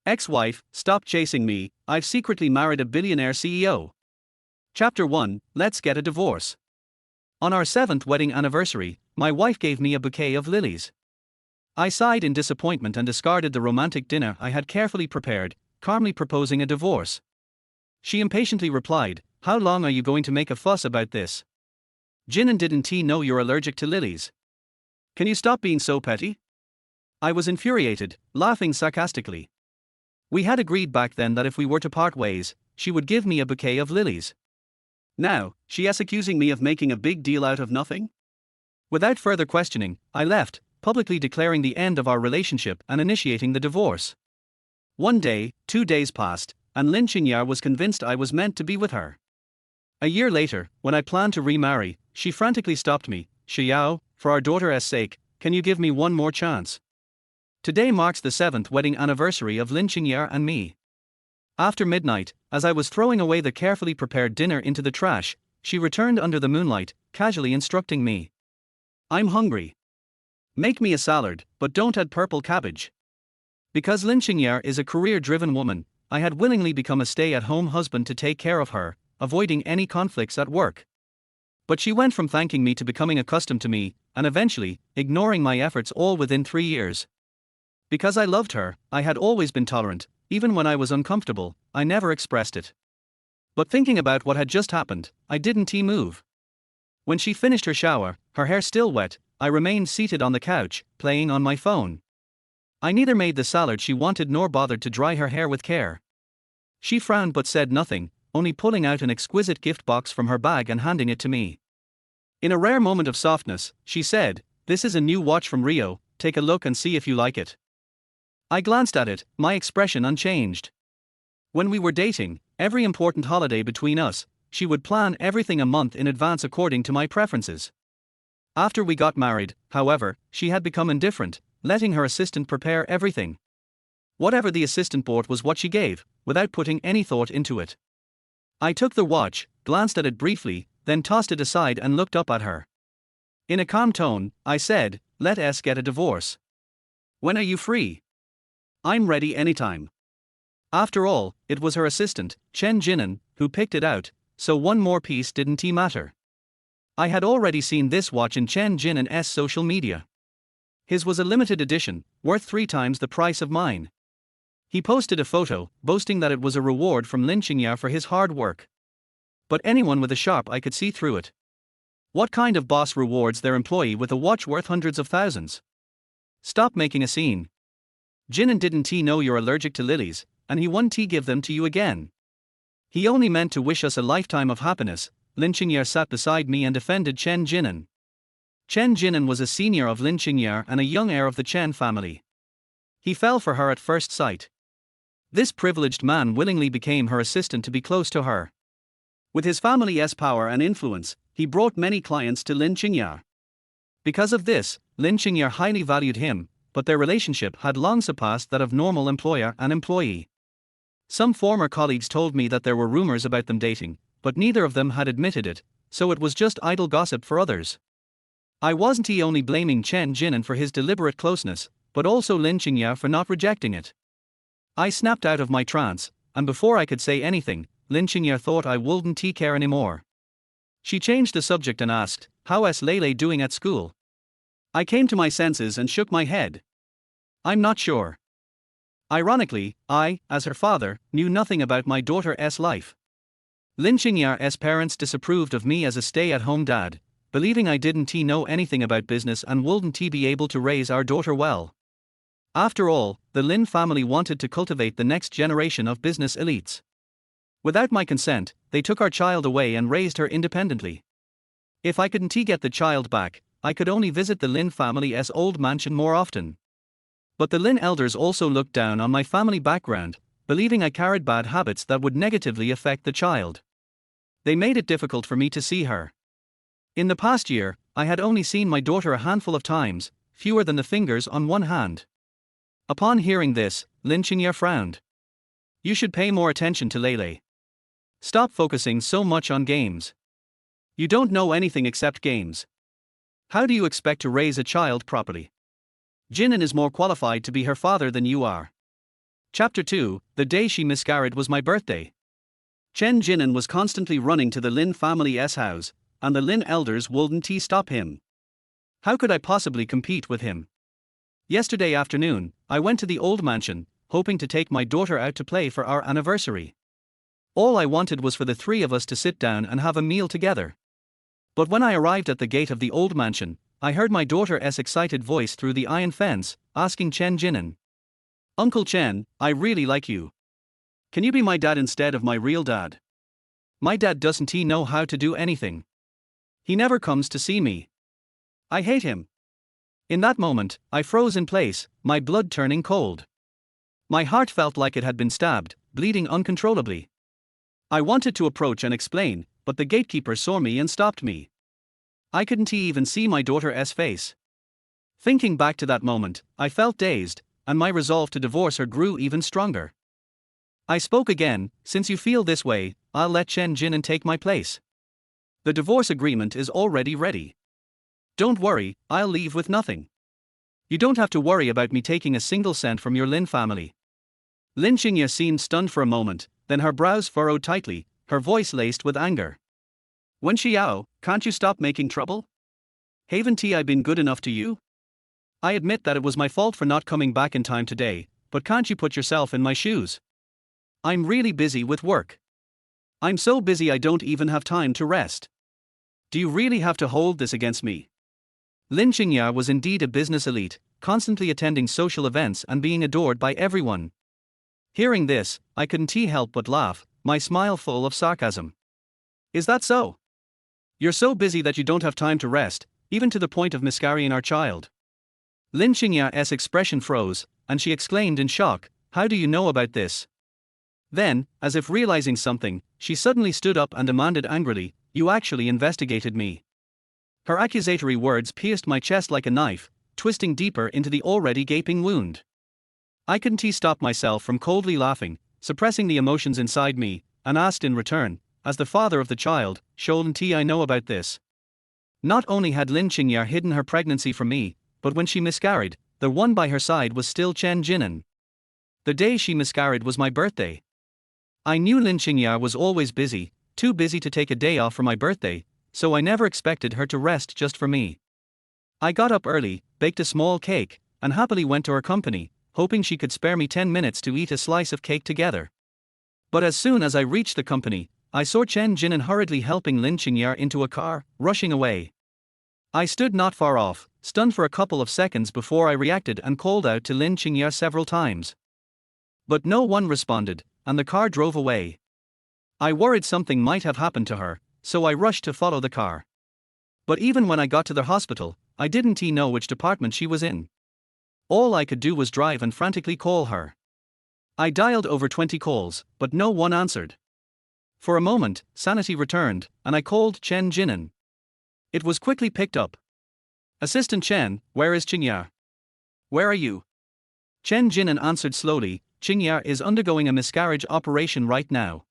Ex-wife, stop chasing me, I've secretly married a billionaire CEO. Chapter 1, Let's Get a Divorce. On our 7th wedding anniversary, my wife gave me a bouquet of lilies. I sighed in disappointment and discarded the romantic dinner I had carefully prepared, calmly proposing a divorce. She impatiently replied, "How long are you going to make a fuss about this? Jin An, didn't he know you're allergic to lilies? Can you stop being so petty?" I was infuriated, laughing sarcastically. We had agreed back then that if we were to part ways, she would give me a bouquet of lilies. Now, she's accusing me of making a big deal out of nothing? Without further questioning, I left, publicly declaring the end of our relationship and initiating the divorce. One day, 2 days passed, and Lynching was convinced I was meant to be with her. A year later, when I planned to remarry, she frantically stopped me. "Xiao, for our daughter's sake, can you give me one more chance?" Today marks the 7th wedding anniversary of Lynching and me. After midnight, as I was throwing away the carefully prepared dinner into the trash, she returned under the moonlight, casually instructing me. "I'm hungry. Make me a salad, but don't add purple cabbage." Because Lynching is a career-driven woman, I had willingly become a stay-at-home husband to take care of her, avoiding any conflicts at work. But she went from thanking me to becoming accustomed to me, and eventually, ignoring my efforts, all within 3 years. Because I loved her, I had always been tolerant. Even when I was uncomfortable, I never expressed it. But thinking about what had just happened, I didn't move. When she finished her shower, her hair still wet, I remained seated on the couch, playing on my phone. I neither made the salad she wanted nor bothered to dry her hair with care. She frowned but said nothing, only pulling out an exquisite gift box from her bag and handing it to me. In a rare moment of softness, she said, "This is a new watch from Rio, take a look and see if you like it." I glanced at it, my expression unchanged. When we were dating, every important holiday between us, she would plan everything a month in advance according to my preferences. After we got married, however, she had become indifferent, letting her assistant prepare everything. Whatever the assistant bought was what she gave, without putting any thought into it. I took the watch, glanced at it briefly, then tossed it aside and looked up at her. In a calm tone, I said, "Let us get a divorce. When are you free? I'm ready anytime." After all, it was her assistant, Jin An, who picked it out, so one more piece didn't matter. I had already seen this watch in Jin An's social media. His was a limited edition, worth 3 times the price of mine. He posted a photo, boasting that it was a reward from Lynching for his hard work. But anyone with a sharp eye could see through it. What kind of boss rewards their employee with a watch worth hundreds of thousands? Stop making a scene. Jin An, didn't he know you're allergic to lilies, and he won't give them to you again? He only meant to wish us a lifetime of happiness. Lynching sat beside me and defended Jin An. Jin An was a senior of Lynching and a young heir of the Chen family. He fell for her at first sight. This privileged man willingly became her assistant to be close to her. With his family's power and influence, he brought many clients to Lynching. Because of this, Lynching highly valued him, but their relationship had long surpassed that of normal employer and employee. Some former colleagues told me that there were rumors about them dating, but neither of them had admitted it, so it was just idle gossip for others. I wasn't only blaming Jin An for his deliberate closeness, but also Lynching for not rejecting it. I snapped out of my trance, and before I could say anything, Lynching thought I wouldn't care anymore. She changed the subject and asked, "How's Lele doing at school?" I came to my senses and shook my head. I'm not sure. Ironically, I, as her father, knew nothing about my daughter's life. Lynching's parents disapproved of me as a stay-at-home dad, believing I didn't know anything about business and wouldn't be able to raise our daughter well. After all, the Lin family wanted to cultivate the next generation of business elites. Without my consent, they took our child away and raised her independently. If I couldn't get the child back, I could only visit the Lin family's old mansion more often. But the Lin elders also looked down on my family background, believing I carried bad habits that would negatively affect the child. They made it difficult for me to see her. In the past year, I had only seen my daughter a handful of times, fewer than the fingers on one hand. Upon hearing this, Lynching frowned. "You should pay more attention to Lele. Stop focusing so much on games. You don't know anything except games. How do you expect to raise a child properly? Jin An is more qualified to be her father than you are." Chapter 2, The day she miscarried was my birthday. Jin An was constantly running to the Lin family's house, and the Lin elders wouldn't stop him. How could I possibly compete with him? Yesterday afternoon, I went to the old mansion, hoping to take my daughter out to play for our anniversary. All I wanted was for the three of us to sit down and have a meal together. But when I arrived at the gate of the old mansion, I heard my daughter's excited voice through the iron fence, asking Jin An, "Uncle Chen, I really like you. Can you be my dad instead of my real dad? My dad doesn't know how to do anything. He never comes to see me. I hate him." In that moment, I froze in place, my blood turning cold. My heart felt like it had been stabbed, bleeding uncontrollably. I wanted to approach and explain, but the gatekeeper saw me and stopped me. I couldn't even see my daughter's face. Thinking back to that moment, I felt dazed, and my resolve to divorce her grew even stronger. I spoke again, "Since you feel this way, I'll let Jin An take my place. The divorce agreement is already ready. Don't worry, I'll leave with nothing. You don't have to worry about me taking a single cent from your Lin family." Lynching seemed stunned for a moment, then her brows furrowed tightly, her voice laced with anger. "When Xiao, can't you stop making trouble? Haven't I been good enough to you? I admit that it was my fault for not coming back in time today, but can't you put yourself in my shoes? I'm really busy with work. I'm so busy I don't even have time to rest. Do you really have to hold this against me?" Lynching was indeed a business elite, constantly attending social events and being adored by everyone. Hearing this, I couldn't help but laugh, my smile full of sarcasm. "Is that so? You're so busy that you don't have time to rest, even to the point of miscarrying our child." Lynching's expression froze, and she exclaimed in shock, "How do you know about this?" Then, as if realizing something, she suddenly stood up and demanded angrily, "You actually investigated me." Her accusatory words pierced my chest like a knife, twisting deeper into the already gaping wound. I couldn't stop myself from coldly laughing, suppressing the emotions inside me, and asked in return, as the father of the child, "Shouldn't I know about this?" Not only had Lynching hidden her pregnancy from me, but when she miscarried, the one by her side was still Jin An. The day she miscarried was my birthday. I knew Lynching was always busy, too busy to take a day off for my birthday, so I never expected her to rest just for me. I got up early, baked a small cake, and happily went to her company, hoping she could spare me 10 minutes to eat a slice of cake together. But as soon as I reached the company, I saw Jin An hurriedly helping Lynching into a car, rushing away. I stood not far off, stunned for a couple of seconds before I reacted and called out to Lynching several times. But no one responded, and the car drove away. I worried something might have happened to her, so I rushed to follow the car. But even when I got to the hospital, I didn't know which department she was in. All I could do was drive and frantically call her. I dialed over 20 calls, but no one answered. For a moment, sanity returned, and I called Jin An. It was quickly picked up. "Assistant Chen, where is Chiao? Where are you?" Jin An answered slowly, "Chiao is undergoing a miscarriage operation right now."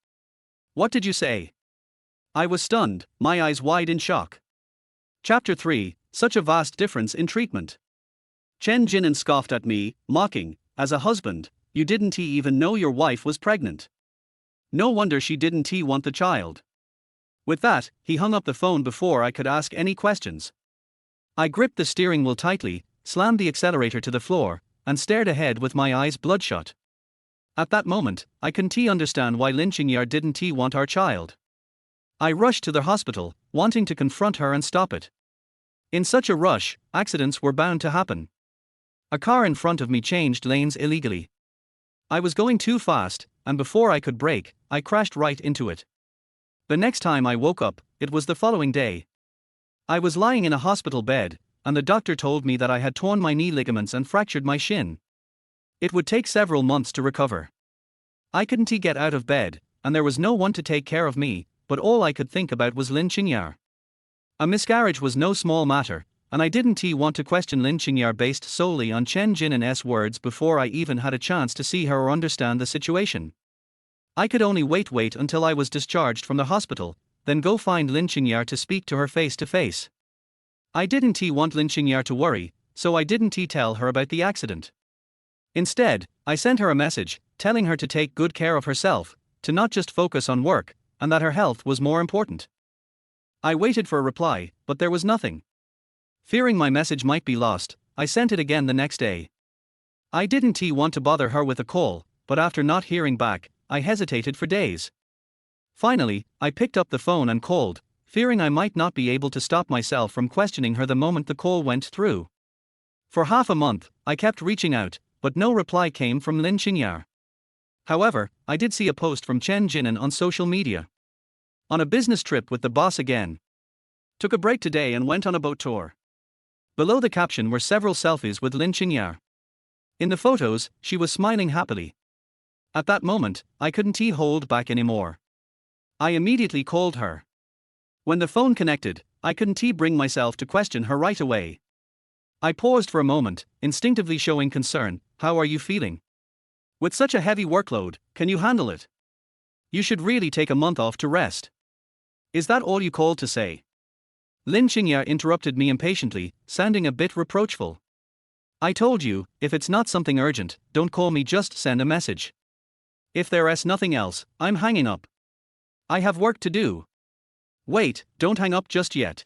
"What did you say?" I was stunned, my eyes wide in shock. Chapter 3, Such a vast difference in treatment. Jin An scoffed at me, mocking, "As a husband, you didn't even know your wife was pregnant. No wonder she didn't want the child." With that, he hung up the phone before I could ask any questions. I gripped the steering wheel tightly, slammed the accelerator to the floor, and stared ahead with my eyes bloodshot. At that moment, I couldn't understand why Lynching didn't want our child. I rushed to the hospital, wanting to confront her and stop it. In such a rush, accidents were bound to happen. A car in front of me changed lanes illegally. I was going too fast, and before I could brake, I crashed right into it. The next time I woke up, it was the following day. I was lying in a hospital bed, and the doctor told me that I had torn my knee ligaments and fractured my shin. It would take several months to recover. I couldn't get out of bed, and there was no one to take care of me, but all I could think about was Lynching. A miscarriage was no small matter, and I didn't want to question Lynching based solely on Jin An's words before I even had a chance to see her or understand the situation. I could only wait until I was discharged from the hospital, then go find Lynching to speak to her face to face. I didn't want Lynching to worry, so I didn't tell her about the accident. Instead, I sent her a message, telling her to take good care of herself, to not just focus on work, and that her health was more important. I waited for a reply, but there was nothing. Fearing my message might be lost, I sent it again the next day. I didn't want to bother her with a call, but after not hearing back, I hesitated for days. Finally, I picked up the phone and called, fearing I might not be able to stop myself from questioning her the moment the call went through. For half a month, I kept reaching out, but no reply came from Lynching. However, I did see a post from Jin An on social media. On a business trip with the boss again. Took a break today and went on a boat tour. Below the caption were several selfies with Lynching. In the photos, she was smiling happily. At that moment, I couldn't hold back anymore. I immediately called her. When the phone connected, I couldn't bring myself to question her right away. I paused for a moment, instinctively showing concern. How are you feeling? With such a heavy workload, can you handle it? You should really take a month off to rest. Is that all you called to say? Lynching interrupted me impatiently, sounding a bit reproachful. I told you, if it's not something urgent, don't call me, just send a message. If there's nothing else, I'm hanging up. I have work to do. Wait, don't hang up just yet.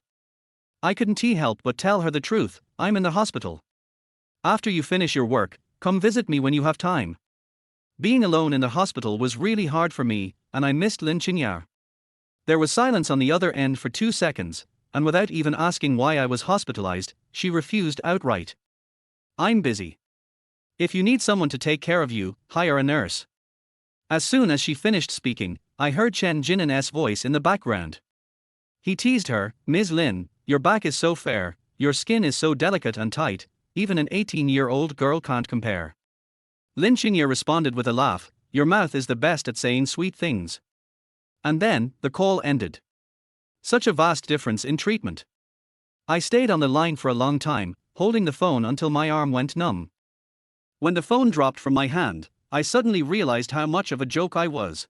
I couldn't help but tell her the truth. I'm in the hospital. After you finish your work, come visit me when you have time. Being alone in the hospital was really hard for me, and I missed Lynching. There was silence on the other end for 2 seconds, and without even asking why I was hospitalized, she refused outright. I'm busy. If you need someone to take care of you, hire a nurse. As soon as she finished speaking, I heard Jin An's voice in the background. He teased her, Ms. Lin, your back is so fair, your skin is so delicate and tight, even an 18-year-old girl can't compare. Lynching responded with a laugh, your mouth is the best at saying sweet things. And then, the call ended. Such a vast difference in treatment. I stayed on the line for a long time, holding the phone until my arm went numb. When the phone dropped from my hand, I suddenly realized how much of a joke I was.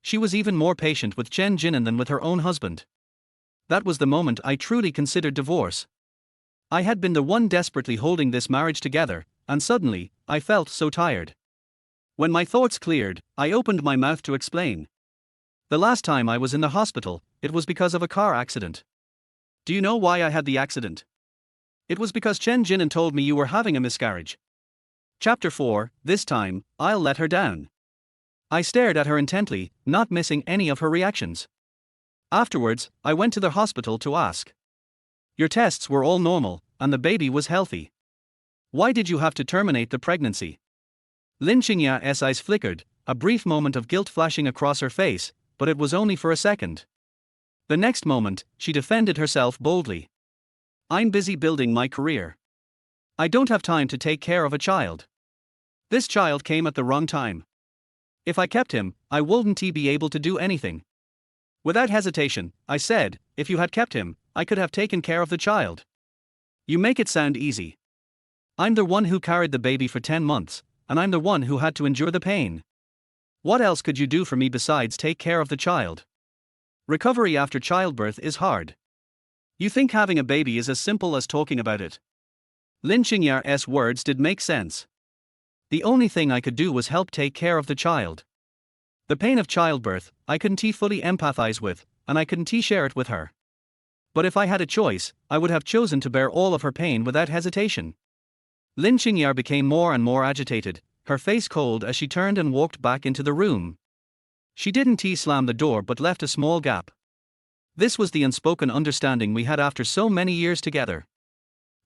She was even more patient with Jin An than with her own husband. That was the moment I truly considered divorce. I had been the one desperately holding this marriage together, and suddenly, I felt so tired. When my thoughts cleared, I opened my mouth to explain. The last time I was in the hospital, it was because of a car accident. Do you know why I had the accident? It was because Jin An told me you were having a miscarriage. Chapter 4, this time, I'll let her down. I stared at her intently, not missing any of her reactions. Afterwards, I went to the hospital to ask. Your tests were all normal, and the baby was healthy. Why did you have to terminate the pregnancy? Lynching's eyes flickered, a brief moment of guilt flashing across her face, but it was only for a second. The next moment, she defended herself boldly. I'm busy building my career. I don't have time to take care of a child. This child came at the wrong time. If I kept him, I wouldn't be able to do anything. Without hesitation, I said, if you had kept him, I could have taken care of the child. You make it sound easy. I'm the one who carried the baby for 10 months, and I'm the one who had to endure the pain. What else could you do for me besides take care of the child? Recovery after childbirth is hard. You think having a baby is as simple as talking about it? Lynching's words did make sense. The only thing I could do was help take care of the child. The pain of childbirth, I couldn't fully empathize with, and I couldn't share it with her. But if I had a choice, I would have chosen to bear all of her pain without hesitation. Lynching became more and more agitated, her face cold as she turned and walked back into the room. She didn't slam the door but left a small gap. This was the unspoken understanding we had after so many years together.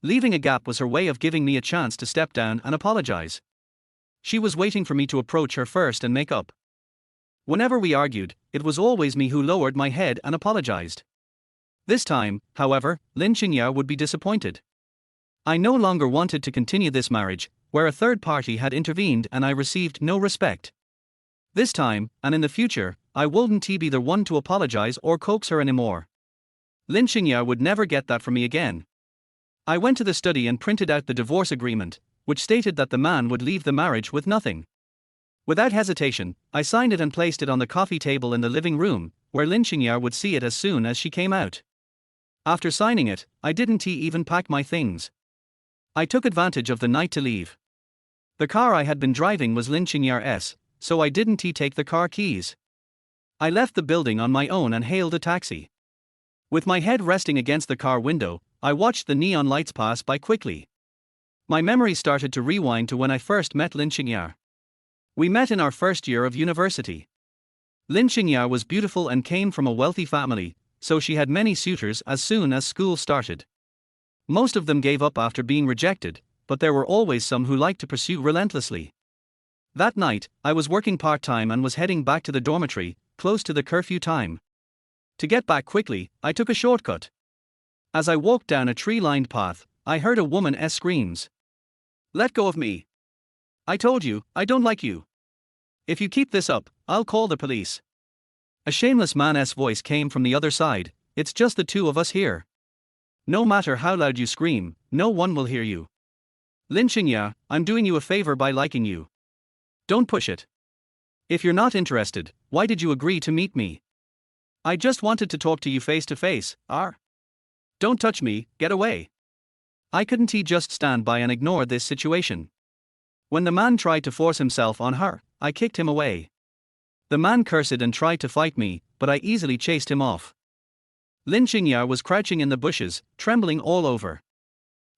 Leaving a gap was her way of giving me a chance to step down and apologize. She was waiting for me to approach her first and make up. Whenever we argued, it was always me who lowered my head and apologized. This time, however, Lynching would be disappointed. I no longer wanted to continue this marriage, where a third party had intervened and I received no respect. This time, and in the future, I wouldn't be the one to apologize or coax her anymore. Lynching would never get that from me again. I went to the study and printed out the divorce agreement, which stated that the man would leave the marriage with nothing. Without hesitation, I signed it and placed it on the coffee table in the living room, where Lynching would see it as soon as she came out. After signing it, I didn't even pack my things. I took advantage of the night to leave. The car I had been driving was Lynching's, so I didn't take the car keys. I left the building on my own and hailed a taxi. With my head resting against the car window, I watched the neon lights pass by quickly. My memory started to rewind to when I first met Lynching. We met in our first year of university. Lynching was beautiful and came from a wealthy family, so she had many suitors as soon as school started. Most of them gave up after being rejected, but there were always some who liked to pursue relentlessly. That night, I was working part-time and was heading back to the dormitory, close to the curfew time. To get back quickly, I took a shortcut. As I walked down a tree-lined path, I heard a woman's screams. "Let go of me. I told you, I don't like you. If you keep this up, I'll call the police." A shameless man's voice came from the other side. "It's just the two of us here. No matter how loud you scream, no one will hear you. Lynching, I'm doing you a favor by liking you. Don't push it. If you're not interested, why did you agree to meet me? I just wanted to talk to you face to face. Don't touch me, get away." I couldn't just stand by and ignore this situation. When the man tried to force himself on her, I kicked him away. The man cursed and tried to fight me, but I easily chased him off. Lynching was crouching in the bushes, trembling all over.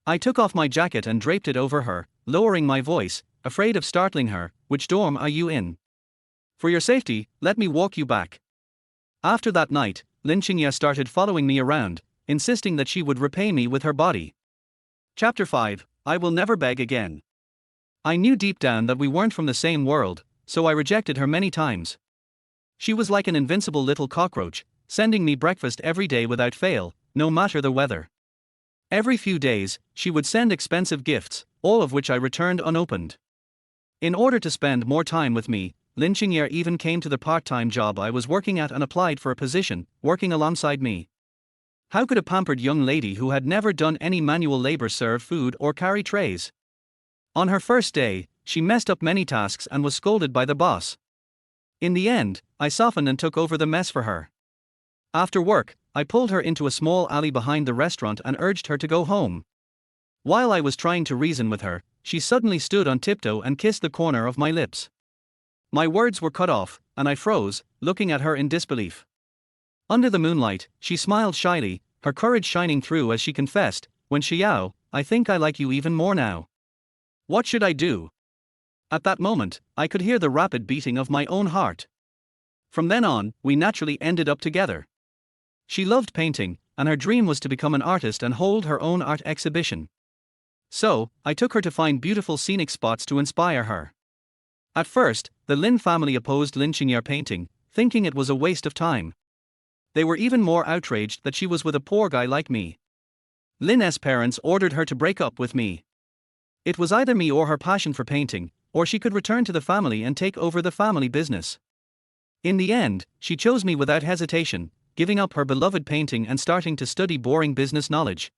I took off my jacket and draped it over her, lowering my voice, afraid of startling her. "Which dorm are you in? For your safety, let me walk you back." After that night, Lynching started following me around, insisting that she would repay me with her body. Chapter 5, I Will Never Beg Again. I knew deep down that we weren't from the same world, so I rejected her many times. She was like an invincible little cockroach, sending me breakfast every day without fail, no matter the weather. Every few days, she would send expensive gifts, all of which I returned unopened. In order to spend more time with me, Lynching even came to the part-time job I was working at and applied for a position, working alongside me. How could a pampered young lady who had never done any manual labor serve food or carry trays? On her first day, she messed up many tasks and was scolded by the boss. In the end, I softened and took over the mess for her. After work, I pulled her into a small alley behind the restaurant and urged her to go home. While I was trying to reason with her, she suddenly stood on tiptoe and kissed the corner of my lips. My words were cut off, and I froze, looking at her in disbelief. Under the moonlight, she smiled shyly, her courage shining through as she confessed, "When Xiao, I think I like you even more now. What should I do?" At that moment, I could hear the rapid beating of my own heart. From then on, we naturally ended up together. She loved painting, and her dream was to become an artist and hold her own art exhibition. So, I took her to find beautiful scenic spots to inspire her. At first, the Lin family opposed Lynching painting, thinking it was a waste of time. They were even more outraged that she was with a poor guy like me. Lin's parents ordered her to break up with me. It was either me or her passion for painting, or she could return to the family and take over the family business. In the end, she chose me without hesitation, giving up her beloved painting and starting to study boring business knowledge.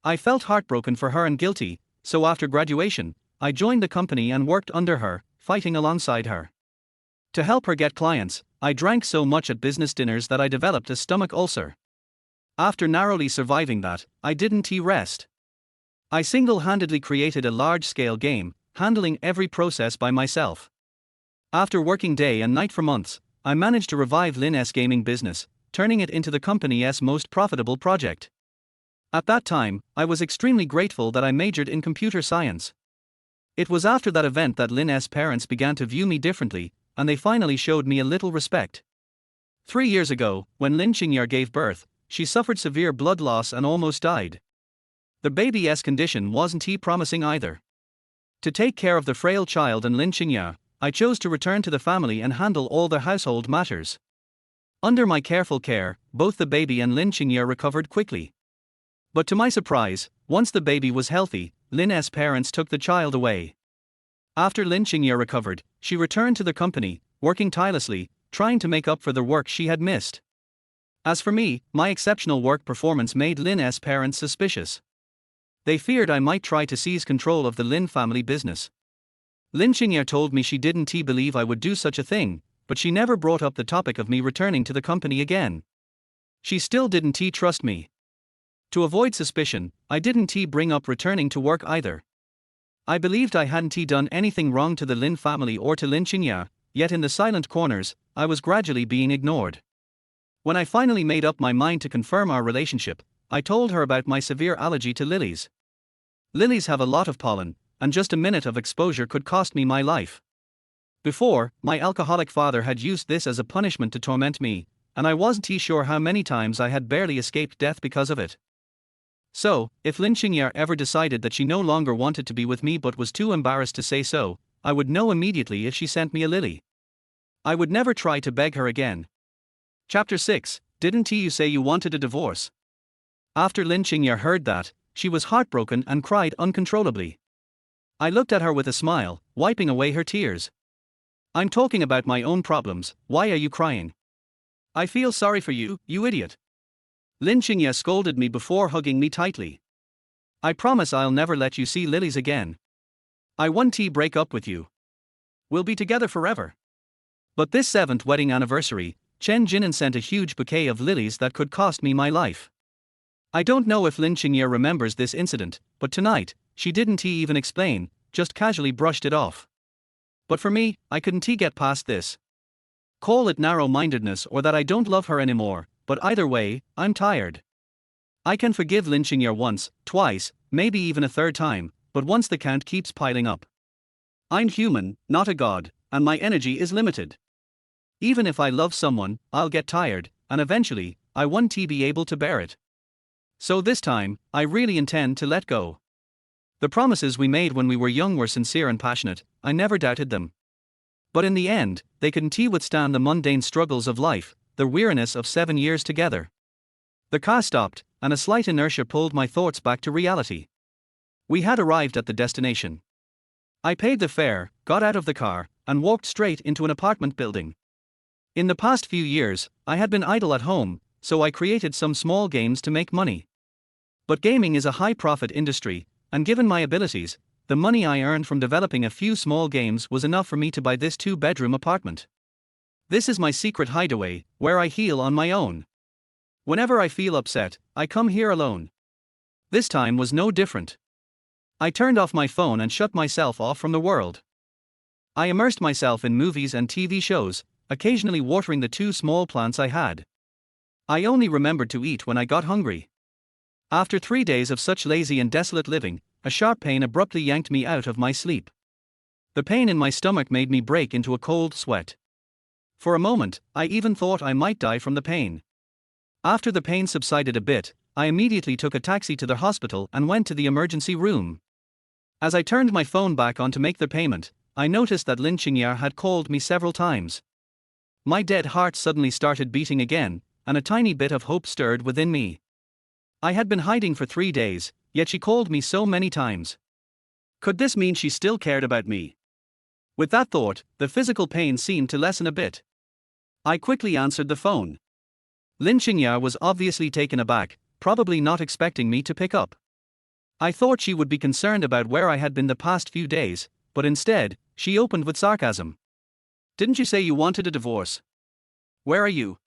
I felt heartbroken for her and guilty, so after graduation, I joined the company and worked under her, fighting alongside her. To help her get clients, I drank so much at business dinners that I developed a stomach ulcer. After narrowly surviving that, I didn't rest. I single-handedly created a large-scale game, handling every process by myself. After working day and night for months, I managed to revive Lin's gaming business, turning it into the company's most profitable project. At that time, I was extremely grateful that I majored in computer science. It was after that event that Lin's parents began to view me differently, and they finally showed me a little respect. 3 years ago, when Lynching gave birth, she suffered severe blood loss and almost died. The baby's condition wasn't promising either. To take care of the frail child and Lynching, I chose to return to the family and handle all the household matters. Under my careful care, both the baby and Lynching recovered quickly. But to my surprise, once the baby was healthy, Lin's parents took the child away. After Lynching recovered, she returned to the company, working tirelessly, trying to make up for the work she had missed. As for me, my exceptional work performance made Lin's parents suspicious. They feared I might try to seize control of the Lin family business. Lynching told me she didn't believe I would do such a thing, but she never brought up the topic of me returning to the company again. She still didn't trust me. To avoid suspicion, I didn't bring up returning to work either. I believed I hadn't done anything wrong to the Lin family or to Lynching, yet in the silent corners, I was gradually being ignored. When I finally made up my mind to confirm our relationship, I told her about my severe allergy to lilies. Lilies have a lot of pollen, and just a minute of exposure could cost me my life. Before, my alcoholic father had used this as a punishment to torment me, and I wasn't sure how many times I had barely escaped death because of it. So, if Lynching ever decided that she no longer wanted to be with me but was too embarrassed to say so, I would know immediately if she sent me a lily. I would never try to beg her again. Chapter 6. Didn't you say you wanted a divorce? After Lynching heard that, she was heartbroken and cried uncontrollably. I looked at her with a smile, wiping away her tears. I'm talking about my own problems, why are you crying? I feel sorry for you, you idiot. Lynching scolded me before hugging me tightly. I promise I'll never let you see lilies again. I won't break up with you. We'll be together forever. But this 7th wedding anniversary, Jin An sent a huge bouquet of lilies that could cost me my life. I don't know if Lynching remembers this incident, but tonight, she didn't even explain, just casually brushed it off. But for me, I couldn't get past this. Call it narrow-mindedness or that I don't love her anymore, but either way, I'm tired. I can forgive Lynching once, twice, maybe even a third time, but once the count keeps piling up. I'm human, not a god, and my energy is limited. Even if I love someone, I'll get tired, and eventually, I won't be able to bear it. So this time, I really intend to let go. The promises we made when we were young were sincere and passionate, I never doubted them. But in the end, they couldn't withstand the mundane struggles of life, the weariness of 7 years together. The car stopped, and a slight inertia pulled my thoughts back to reality. We had arrived at the destination. I paid the fare, got out of the car, and walked straight into an apartment building. In the past few years, I had been idle at home, so I created some small games to make money. But gaming is a high-profit industry, and given my abilities, the money I earned from developing a few small games was enough for me to buy this 2-bedroom apartment. This is my secret hideaway, where I heal on my own. Whenever I feel upset, I come here alone. This time was no different. I turned off my phone and shut myself off from the world. I immersed myself in movies and TV shows, occasionally watering the 2 small plants I had. I only remembered to eat when I got hungry. After 3 days of such lazy and desolate living, a sharp pain abruptly yanked me out of my sleep. The pain in my stomach made me break into a cold sweat. For a moment, I even thought I might die from the pain. After the pain subsided a bit, I immediately took a taxi to the hospital and went to the emergency room. As I turned my phone back on to make the payment, I noticed that Lynching had called me several times. My dead heart suddenly started beating again, and a tiny bit of hope stirred within me. I had been hiding for 3 days, yet she called me so many times. Could this mean she still cared about me? With that thought, the physical pain seemed to lessen a bit. I quickly answered the phone. Lynching was obviously taken aback, probably not expecting me to pick up. I thought she would be concerned about where I had been the past few days, but instead, she opened with sarcasm. Didn't you say you wanted a divorce? Where are you?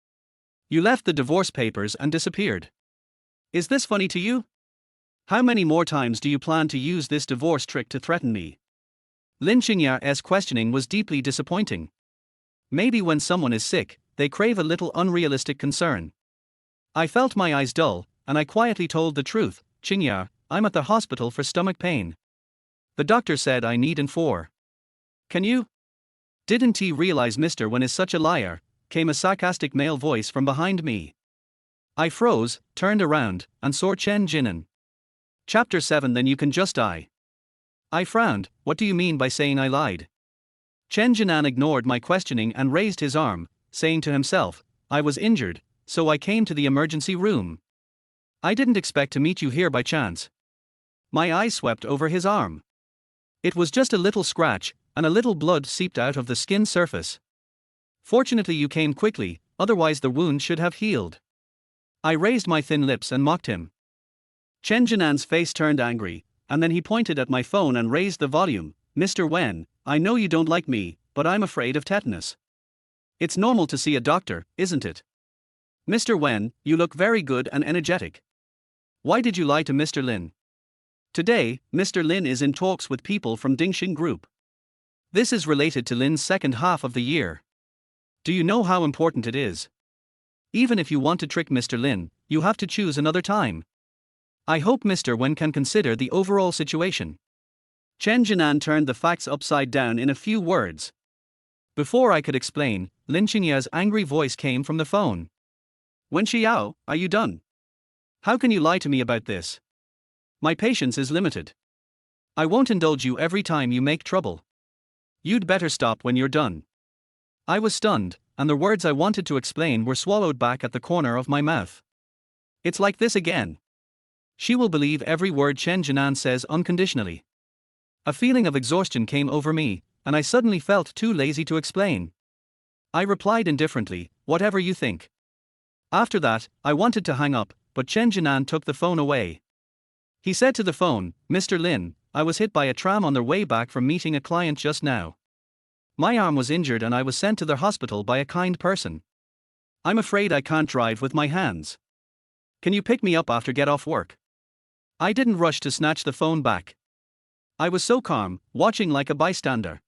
You left the divorce papers and disappeared. Is this funny to you? How many more times do you plan to use this divorce trick to threaten me? Lynching's questioning was deeply disappointing. Maybe when someone is sick, they crave a little unrealistic concern. I felt my eyes dull, and I quietly told the truth. Chinya, I'm at the hospital for stomach pain. The doctor said I need infor. Can you? Didn't he realize Mr. Wen is such a liar? Came a sarcastic male voice from behind me. I froze, turned around, and saw Jin An. Chapter 7. Then you can just die. I frowned. What do you mean by saying I lied? Jin An ignored my questioning and raised his arm, saying to himself, I was injured, so I came to the emergency room. I didn't expect to meet you here by chance. My eyes swept over his arm. It was just a little scratch, and a little blood seeped out of the skin surface. Fortunately you came quickly, otherwise the wound should have healed. I raised my thin lips and mocked him. Jin An's face turned angry, and then he pointed at my phone and raised the volume. Mr. Wen, I know you don't like me, but I'm afraid of tetanus. It's normal to see a doctor, isn't it? Mr. Wen, you look very good and energetic. Why did you lie to Mr. Lin? Today, Mr. Lin is in talks with people from Lynching group. This is related to Lin's second half of the year. Do you know how important it is? Even if you want to trick Mr. Lin, you have to choose another time. I hope Mr. Wen can consider the overall situation. Jin An turned the facts upside down in a few words. Before I could explain, Lynching's angry voice came from the phone. Wen Xiao, are you done? How can you lie to me about this? My patience is limited. I won't indulge you every time you make trouble. You'd better stop when you're done. I was stunned, and the words I wanted to explain were swallowed back at the corner of my mouth. It's like this again. She will believe every word Jin An says unconditionally. A feeling of exhaustion came over me, and I suddenly felt too lazy to explain. I replied indifferently, whatever you think. After that, I wanted to hang up, but Jin An took the phone away. He said to the phone, Mr. Lin, I was hit by a tram on their way back from meeting a client just now. My arm was injured and I was sent to the hospital by a kind person. I'm afraid I can't drive with my hands. Can you pick me up after get off work? I didn't rush to snatch the phone back. I was so calm, watching like a bystander.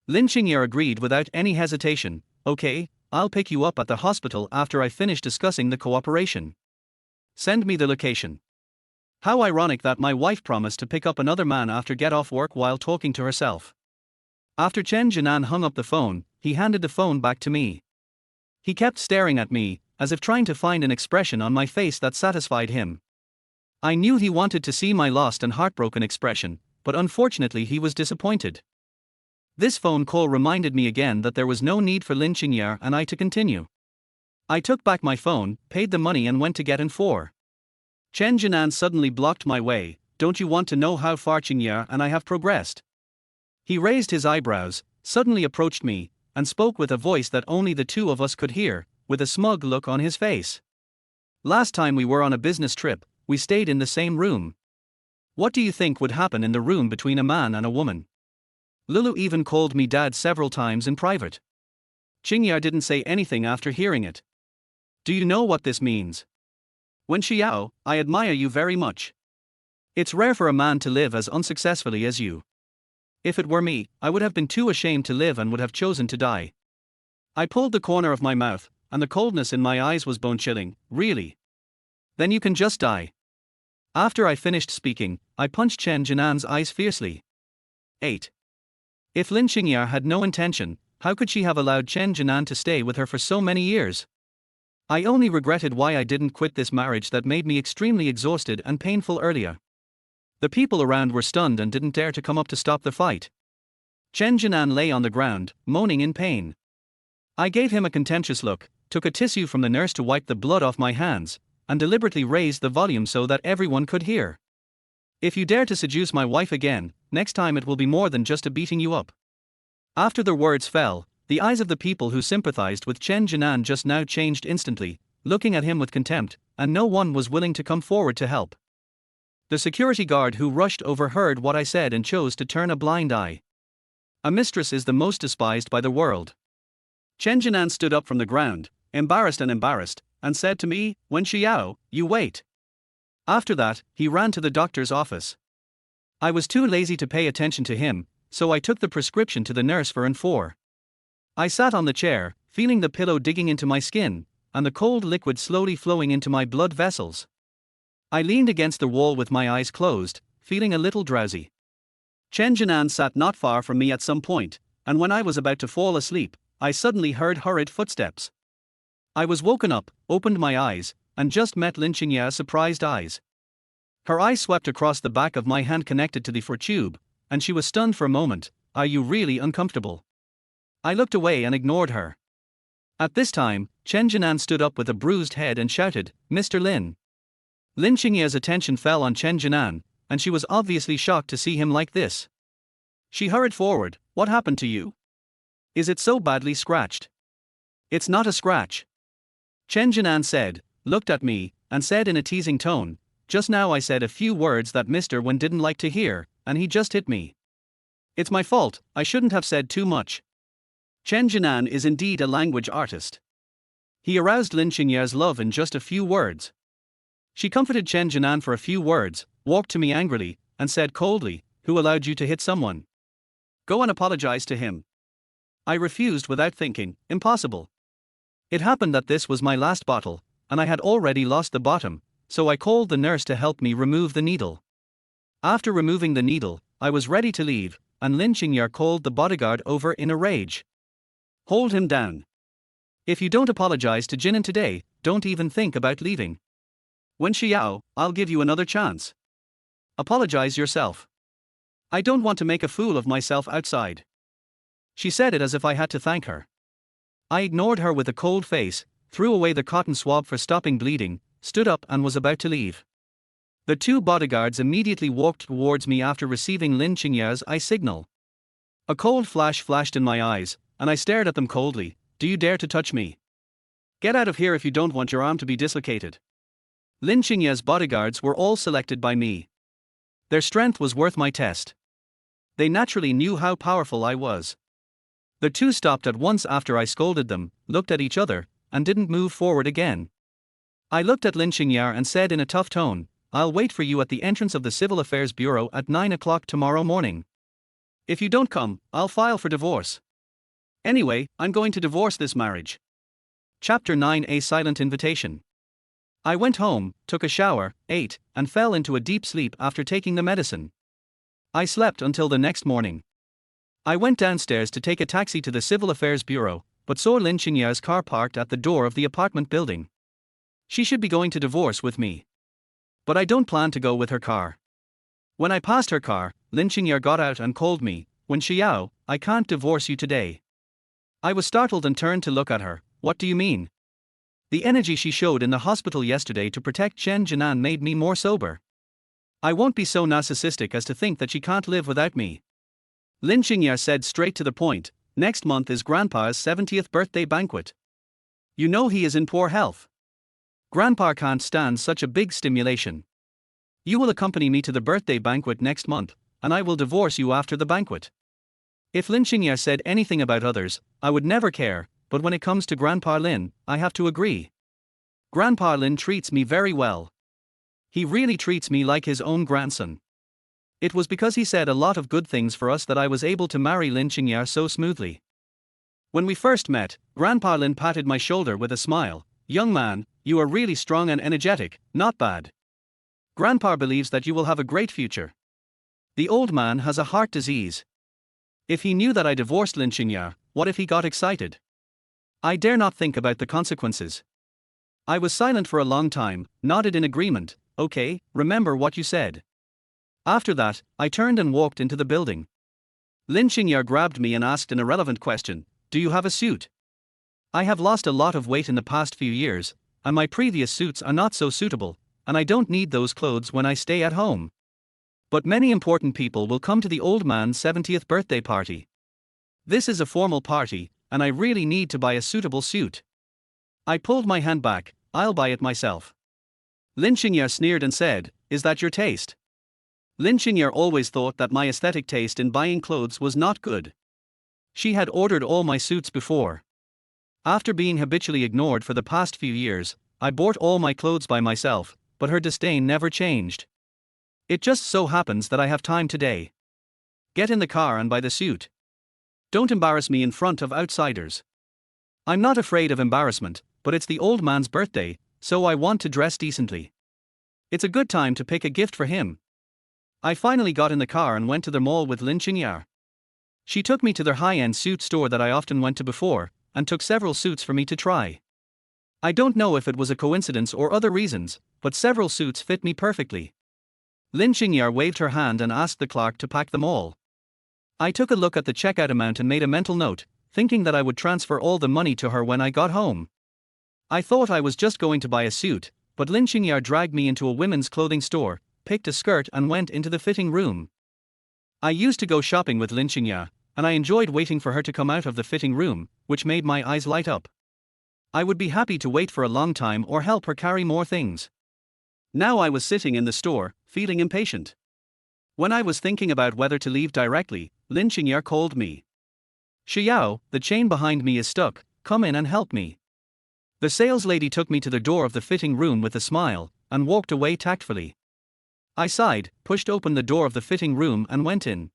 Lynching agreed without any hesitation, okay, I'll pick you up at the hospital after I finish discussing the cooperation. Send me the location. How ironic that my wife promised to pick up another man after get off work while talking to herself. After Jin An hung up the phone, he handed the phone back to me. He kept staring at me, as if trying to find an expression on my face that satisfied him. I knew he wanted to see my lost and heartbroken expression, but unfortunately he was disappointed. This phone call reminded me again that there was no need for Lynching and I to continue. I took back my phone, paid the money and went to get in for. Jin An suddenly blocked my way. Don't you want to know how far Xiao and I have progressed? He raised his eyebrows, suddenly approached me, and spoke with a voice that only the two of us could hear, with a smug look on his face. Last time we were on a business trip, we stayed in the same room. What do you think would happen in the room between a man and a woman? Lulu even called me dad several times in private. Xiao didn't say anything after hearing it. Do you know what this means? Wen Xiao, I admire you very much. It's rare for a man to live as unsuccessfully as you. If it were me, I would have been too ashamed to live and would have chosen to die. I pulled the corner of my mouth, and the coldness in my eyes was bone-chilling, really. Then you can just die. After I finished speaking, I punched Jin An's eyes fiercely. 8. If Lynching had no intention, how could she have allowed Jin An to stay with her for so many years? I only regretted why I didn't quit this marriage that made me extremely exhausted and painful earlier. The people around were stunned and didn't dare to come up to stop the fight. Jin An lay on the ground, moaning in pain. I gave him a contemptuous look, took a tissue from the nurse to wipe the blood off my hands, and deliberately raised the volume so that everyone could hear. If you dare to seduce my wife again, next time it will be more than just a beating you up. After the words fell, the eyes of the people who sympathized with Jin An just now changed instantly, looking at him with contempt, and no one was willing to come forward to help. The security guard who rushed overheard what I said and chose to turn a blind eye. A mistress is the most despised by the world. Jin An stood up from the ground, embarrassed, and said to me, Wen Xiao, you wait. After that, he ran to the doctor's office. I was too lazy to pay attention to him, so I took the prescription to the nurse for N4. I sat on the chair, feeling the pillow digging into my skin, and the cold liquid slowly flowing into my blood vessels. I leaned against the wall with my eyes closed, feeling a little drowsy. Jin An sat not far from me at some point, and when I was about to fall asleep, I suddenly heard hurried footsteps. I was woken up, opened my eyes, and just met Lynching's surprised eyes. Her eyes swept across the back of my hand connected to the for tube, and she was stunned for a moment. Are you really uncomfortable? I looked away and ignored her. At this time, Jin An stood up with a bruised head and shouted, Mr. Lin. Lynching's attention fell on Jin An, and she was obviously shocked to see him like this. She hurried forward. What happened to you? Is it so badly scratched? It's not a scratch. Jin An said, looked at me, and said in a teasing tone, just now I said a few words that Mr. Wen didn't like to hear, and he just hit me. It's my fault, I shouldn't have said too much. Jin An is indeed a language artist. He aroused Lynching's love in just a few words. She comforted Jin An for a few words, walked to me angrily, and said coldly, "Who allowed you to hit someone? Go and apologize to him." I refused without thinking. Impossible. It happened that this was my last bottle, and I had already lost the bottom, so I called the nurse to help me remove the needle. After removing the needle, I was ready to leave, and Lynching called the bodyguard over in a rage. "Hold him down. If you don't apologize to Jin An today, don't even think about leaving. When Xiao, I'll give you another chance. Apologize yourself. I don't want to make a fool of myself outside." She said it as if I had to thank her. I ignored her with a cold face, threw away the cotton swab for stopping bleeding, stood up and was about to leave. The two bodyguards immediately walked towards me after receiving Lynching's eye signal. A cold flash flashed in my eyes, and I stared at them coldly. "Do you dare to touch me? Get out of here if you don't want your arm to be dislocated." Lynching's bodyguards were all selected by me. Their strength was worth my test. They naturally knew how powerful I was. The two stopped at once after I scolded them, looked at each other, and didn't move forward again. I looked at Lynching and said in a tough tone, "I'll wait for you at the entrance of the Civil Affairs Bureau at 9 o'clock tomorrow morning. If you don't come, I'll file for divorce. Anyway, I'm going to divorce this marriage." Chapter 9: A Silent Invitation. I went home, took a shower, ate, and fell into a deep sleep after taking the medicine. I slept until the next morning. I went downstairs to take a taxi to the Civil Affairs Bureau, but saw Lynching's car parked at the door of the apartment building. She should be going to divorce with me. But I don't plan to go with her car. When I passed her car, Lynching got out and called me, "When Xiao, I can't divorce you today." I was startled and turned to look at her. "What do you mean?" The energy she showed in the hospital yesterday to protect Jin An made me more sober. I won't be so narcissistic as to think that she can't live without me. Lynching said straight to the point, "Next month is Grandpa's 70th birthday banquet. You know he is in poor health. Grandpa can't stand such a big stimulation. You will accompany me to the birthday banquet next month, and I will divorce you after the banquet." If Lynching said anything about others, I would never care, but when it comes to Grandpa Lin, I have to agree. Grandpa Lin treats me very well. He really treats me like his own grandson. It was because he said a lot of good things for us that I was able to marry Lynching so smoothly. When we first met, Grandpa Lin patted my shoulder with a smile. "Young man, you are really strong and energetic, not bad. Grandpa believes that you will have a great future. The old man has a heart disease." If he knew that I divorced Lynching, what if he got excited? I dare not think about the consequences. I was silent for a long time, nodded in agreement. "Okay, remember what you said." After that, I turned and walked into the building. Lynching grabbed me and asked an irrelevant question, "Do you have a suit?" I have lost a lot of weight in the past few years, and my previous suits are not so suitable, and I don't need those clothes when I stay at home. But many important people will come to the old man's 70th birthday party. This is a formal party, and I really need to buy a suitable suit. I pulled my hand back. "I'll buy it myself." Lynching sneered and said, "Is that your taste?" Lynching always thought that my aesthetic taste in buying clothes was not good. She had ordered all my suits before. After being habitually ignored for the past few years, I bought all my clothes by myself, but her disdain never changed. It just so happens that I have time today. Get in the car and buy the suit. Don't embarrass me in front of outsiders. I'm not afraid of embarrassment, but it's the old man's birthday, so I want to dress decently. It's a good time to pick a gift for him. I finally got in the car and went to the mall with Lynching. She took me to their high-end suit store that I often went to before, and took several suits for me to try. I don't know if it was a coincidence or other reasons, but several suits fit me perfectly. Lynching waved her hand and asked the clerk to pack them all. I took a look at the checkout amount and made a mental note, thinking that I would transfer all the money to her when I got home. I thought I was just going to buy a suit, but Lynching dragged me into a women's clothing store, picked a skirt and went into the fitting room. I used to go shopping with Lynching, and I enjoyed waiting for her to come out of the fitting room, which made my eyes light up. I would be happy to wait for a long time or help her carry more things. Now I was sitting in the store, feeling impatient. When I was thinking about whether to leave directly, Lynching called me. "Xiao, the chain behind me is stuck, come in and help me." The sales lady took me to the door of the fitting room with a smile, and walked away tactfully. I sighed, pushed open the door of the fitting room and went in.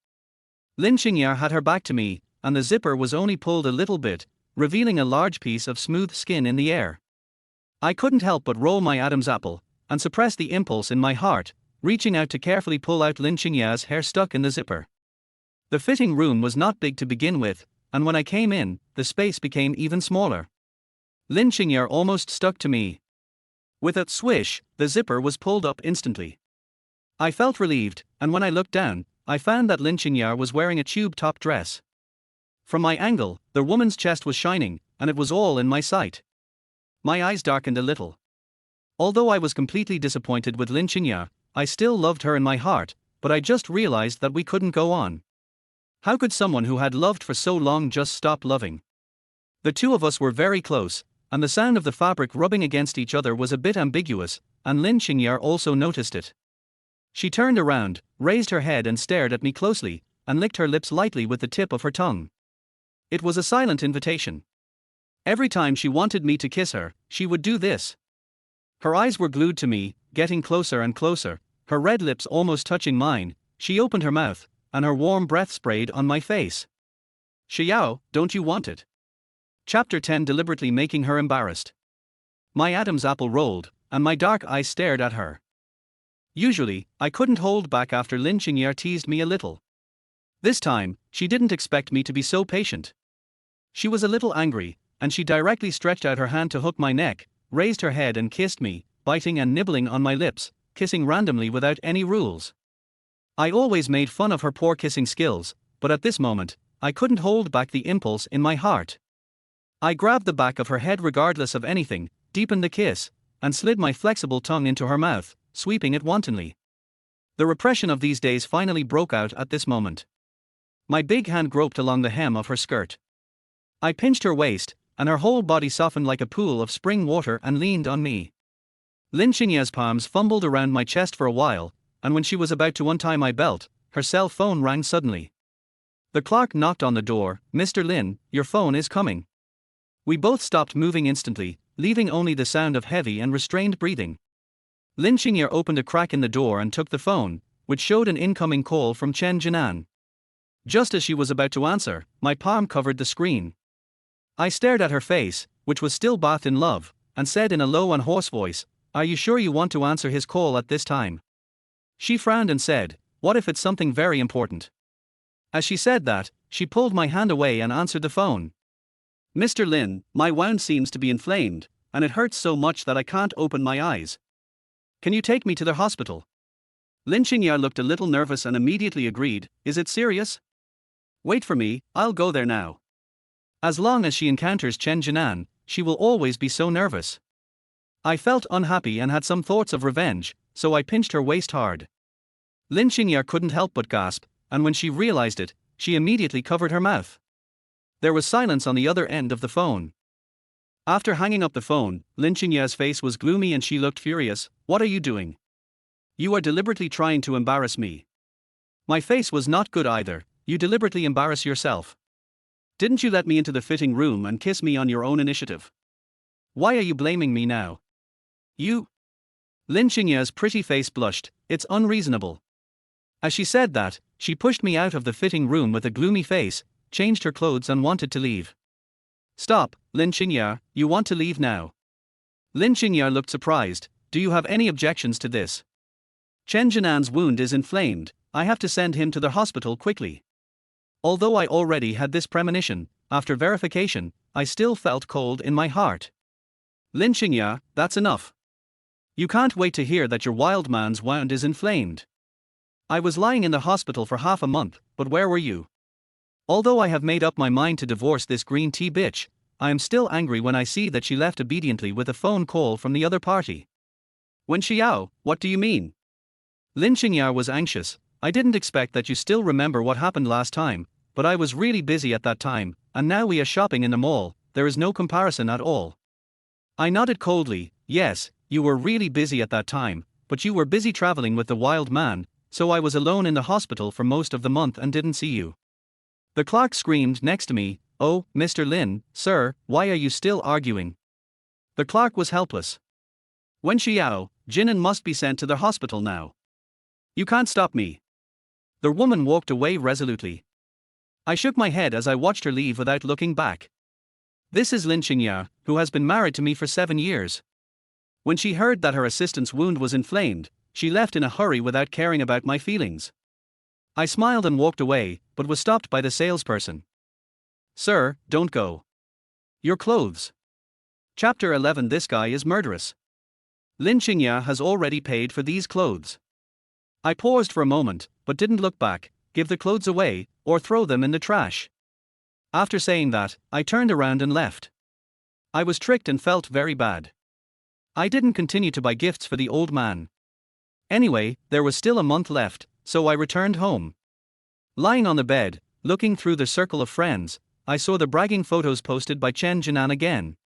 Lynching had her back to me, and the zipper was only pulled a little bit, revealing a large piece of smooth skin in the air. I couldn't help but roll my Adam's apple, and suppress the impulse in my heart, reaching out to carefully pull out Lynching hair stuck in the zipper. The fitting room was not big to begin with, and when I came in, the space became even smaller. Lynching almost stuck to me. With a swish, the zipper was pulled up instantly. I felt relieved, and when I looked down, I found that Lynching was wearing a tube-top dress. From my angle, the woman's chest was shining, and it was all in my sight. My eyes darkened a little. Although I was completely disappointed with Lynching, I still loved her in my heart, but I just realized that we couldn't go on. How could someone who had loved for so long just stop loving? The two of us were very close, and the sound of the fabric rubbing against each other was a bit ambiguous, and Lynching also noticed it. She turned around, raised her head and stared at me closely, and licked her lips lightly with the tip of her tongue. It was a silent invitation. Every time she wanted me to kiss her, she would do this. Her eyes were glued to me, getting closer and closer, her red lips almost touching mine. She opened her mouth, and her warm breath sprayed on my face. Xiao, don't you want it? Chapter 10, deliberately making her embarrassed. My Adam's apple rolled, and my dark eyes stared at her. Usually, I couldn't hold back after Lynching teased me a little. This time, she didn't expect me to be so patient. She was a little angry, and she directly stretched out her hand to hook my neck, raised her head and kissed me, biting and nibbling on my lips, kissing randomly without any rules. I always made fun of her poor kissing skills, but at this moment, I couldn't hold back the impulse in my heart. I grabbed the back of her head regardless of anything, deepened the kiss, and slid my flexible tongue into her mouth, sweeping it wantonly. The repression of these days finally broke out at this moment. My big hand groped along the hem of her skirt. I pinched her waist, and her whole body softened like a pool of spring water and leaned on me. Lynching's palms fumbled around my chest for a while, and when she was about to untie my belt, her cell phone rang suddenly. The clerk knocked on the door. "Mr. Lin, your phone is coming." We both stopped moving instantly, leaving only the sound of heavy and restrained breathing. Lynching opened a crack in the door and took the phone, which showed an incoming call from Jin An. Just as she was about to answer, my palm covered the screen. I stared at her face, which was still bathed in love, and said in a low and hoarse voice, "Are you sure you want to answer his call at this time?" She frowned and said, "What if it's something very important?" As she said that, she pulled my hand away and answered the phone. "Mr. Lin, my wound seems to be inflamed, and it hurts so much that I can't open my eyes. Can you take me to the hospital?" Lynching looked a little nervous and immediately agreed, "Is it serious? Wait for me, I'll go there now." As long as she encounters Jin An, she will always be so nervous. I felt unhappy and had some thoughts of revenge, so I pinched her waist hard. Lynching couldn't help but gasp, and when she realized it, she immediately covered her mouth. There was silence on the other end of the phone. After hanging up the phone, Lynching's face was gloomy and she looked furious. "What are you doing? You are deliberately trying to embarrass me." My face was not good either. "You deliberately embarrass yourself. Didn't you let me into the fitting room and kiss me on your own initiative? Why are you blaming me now? You?" Lynching's pretty face blushed. "It's unreasonable." As she said that, she pushed me out of the fitting room with a gloomy face, changed her clothes and wanted to leave. "Stop, Lynching, you want to leave now?" Lynching looked surprised. "Do you have any objections to this? Jin An's wound is inflamed. I have to send him to the hospital quickly." Although I already had this premonition, after verification, I still felt cold in my heart. "Lynching, that's enough. You can't wait to hear that your wild man's wound is inflamed. I was lying in the hospital for half a month, but where were you? Although I have made up my mind to divorce this green tea bitch, I am still angry when I see that she left obediently with a phone call from the other party." "When Xiao, what do you mean?" Lynching was anxious. "I didn't expect that you still remember what happened last time, but I was really busy at that time, and now we are shopping in the mall, there is no comparison at all." I nodded coldly. "Yes, you were really busy at that time, but you were busy traveling with the wild man, so I was alone in the hospital for most of the month and didn't see you." The clerk screamed next to me, "Oh, Mr. Lin, sir, why are you still arguing?" The clerk was helpless. "When Xiao, Jin An must be sent to the hospital now. You can't stop me. The woman walked away resolutely. I shook my head as I watched her leave without looking back. This is Lynching, who has been married to me for 7 years. When she heard that her assistant's wound was inflamed, she left in a hurry without caring about my feelings. I smiled and walked away, but was stopped by the salesperson. Sir, don't go. Your clothes. Chapter 11. This guy is murderous. Lynching has already paid for these clothes. I paused for a moment, but didn't look back, give the clothes away, or throw them in the trash. After saying that, I turned around and left. I was tricked and felt very bad. I didn't continue to buy gifts for the old man. Anyway, there was still a month left, so I returned home. Lying on the bed, looking through the circle of friends, I saw the bragging photos posted by Jin An again.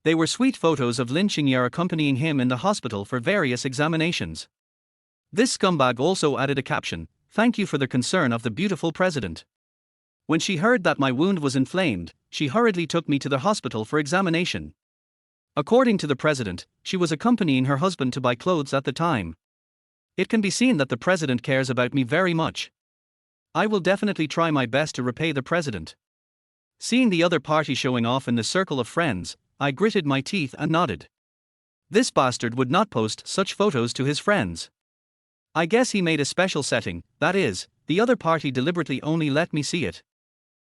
They were sweet photos of Lynching accompanying him in the hospital for various examinations. This scumbag also added a caption, "Thank you for the concern of the beautiful president." When she heard that my wound was inflamed, she hurriedly took me to the hospital for examination. According to the president, she was accompanying her husband to buy clothes at the time. It can be seen that the president cares about me very much. I will definitely try my best to repay the president. Seeing the other party showing off in the circle of friends, I gritted my teeth and nodded. This bastard would not post such photos to his friends. I guess he made a special setting, that is, the other party deliberately only let me see it.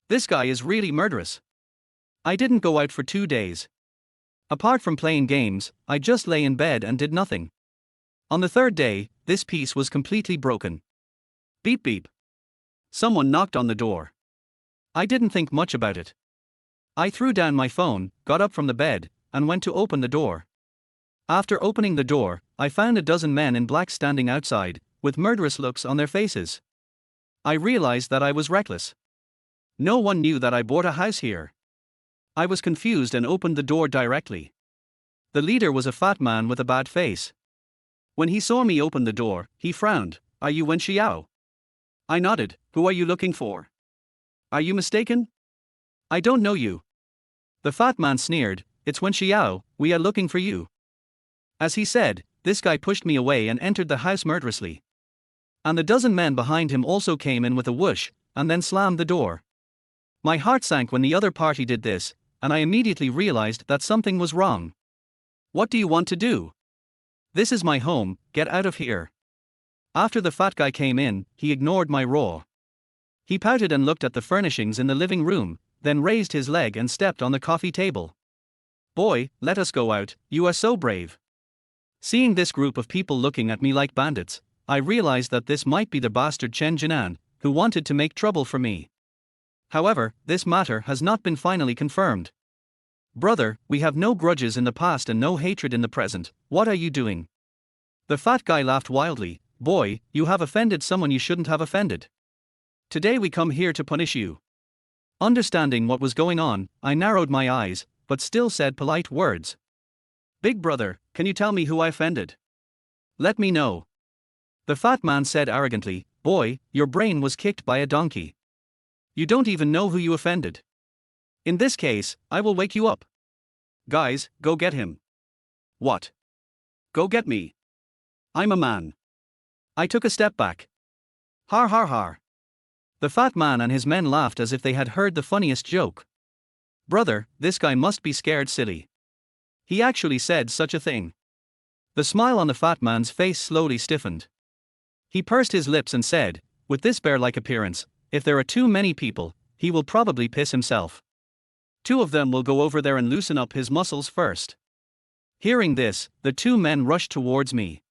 This guy is really murderous. I didn't go out for 2 days. Apart from playing games, I just lay in bed and did nothing. On the 3rd day, this piece was completely broken. Beep beep. Someone knocked on the door. I didn't think much about it. I threw down my phone, got up from the bed, and went to open the door. After opening the door, I found a dozen men in black standing outside, with murderous looks on their faces. I realized that I was reckless. No one knew that I bought a house here. I was confused and opened the door directly. The leader was a fat man with a bad face. When he saw me open the door, he frowned. "Are you Wen Xiao?" I nodded. "Who are you looking for? Are you mistaken? I don't know you." The fat man sneered. "It's Wen Xiao, we are looking for you." As he said, this guy pushed me away and entered the house murderously. And the dozen men behind him also came in with a whoosh, and then slammed the door. My heart sank when the other party did this, and I immediately realized that something was wrong. "What do you want to do? This is my home, get out of here." After the fat guy came in, he ignored my roar. He pouted and looked at the furnishings in the living room, then raised his leg and stepped on the coffee table. "Boy, let us go out, you are so brave." Seeing this group of people looking at me like bandits, I realized that this might be the bastard Jin An, who wanted to make trouble for me. However, this matter has not been finally confirmed. "Brother, we have no grudges in the past and no hatred in the present, what are you doing?" The fat guy laughed wildly. "Boy, you have offended someone you shouldn't have offended. Today we come here to punish you." Understanding what was going on, I narrowed my eyes, but still said polite words. "Big brother, can you tell me who I offended? Let me know." The fat man said arrogantly, "Boy, your brain was kicked by a donkey. You don't even know who you offended. In this case, I will wake you up. Guys, go get him." "What? Go get me? I'm a man." I took a step back. Har har har. The fat man and his men laughed as if they had heard the funniest joke. "Brother, this guy must be scared silly. He actually said such a thing." The smile on the fat man's face slowly stiffened. He pursed his lips and said, with this bear-like appearance, "If there are too many people, he will probably piss himself. 2 of them will go over there and loosen up his muscles first." Hearing this, the 2 men rushed towards me.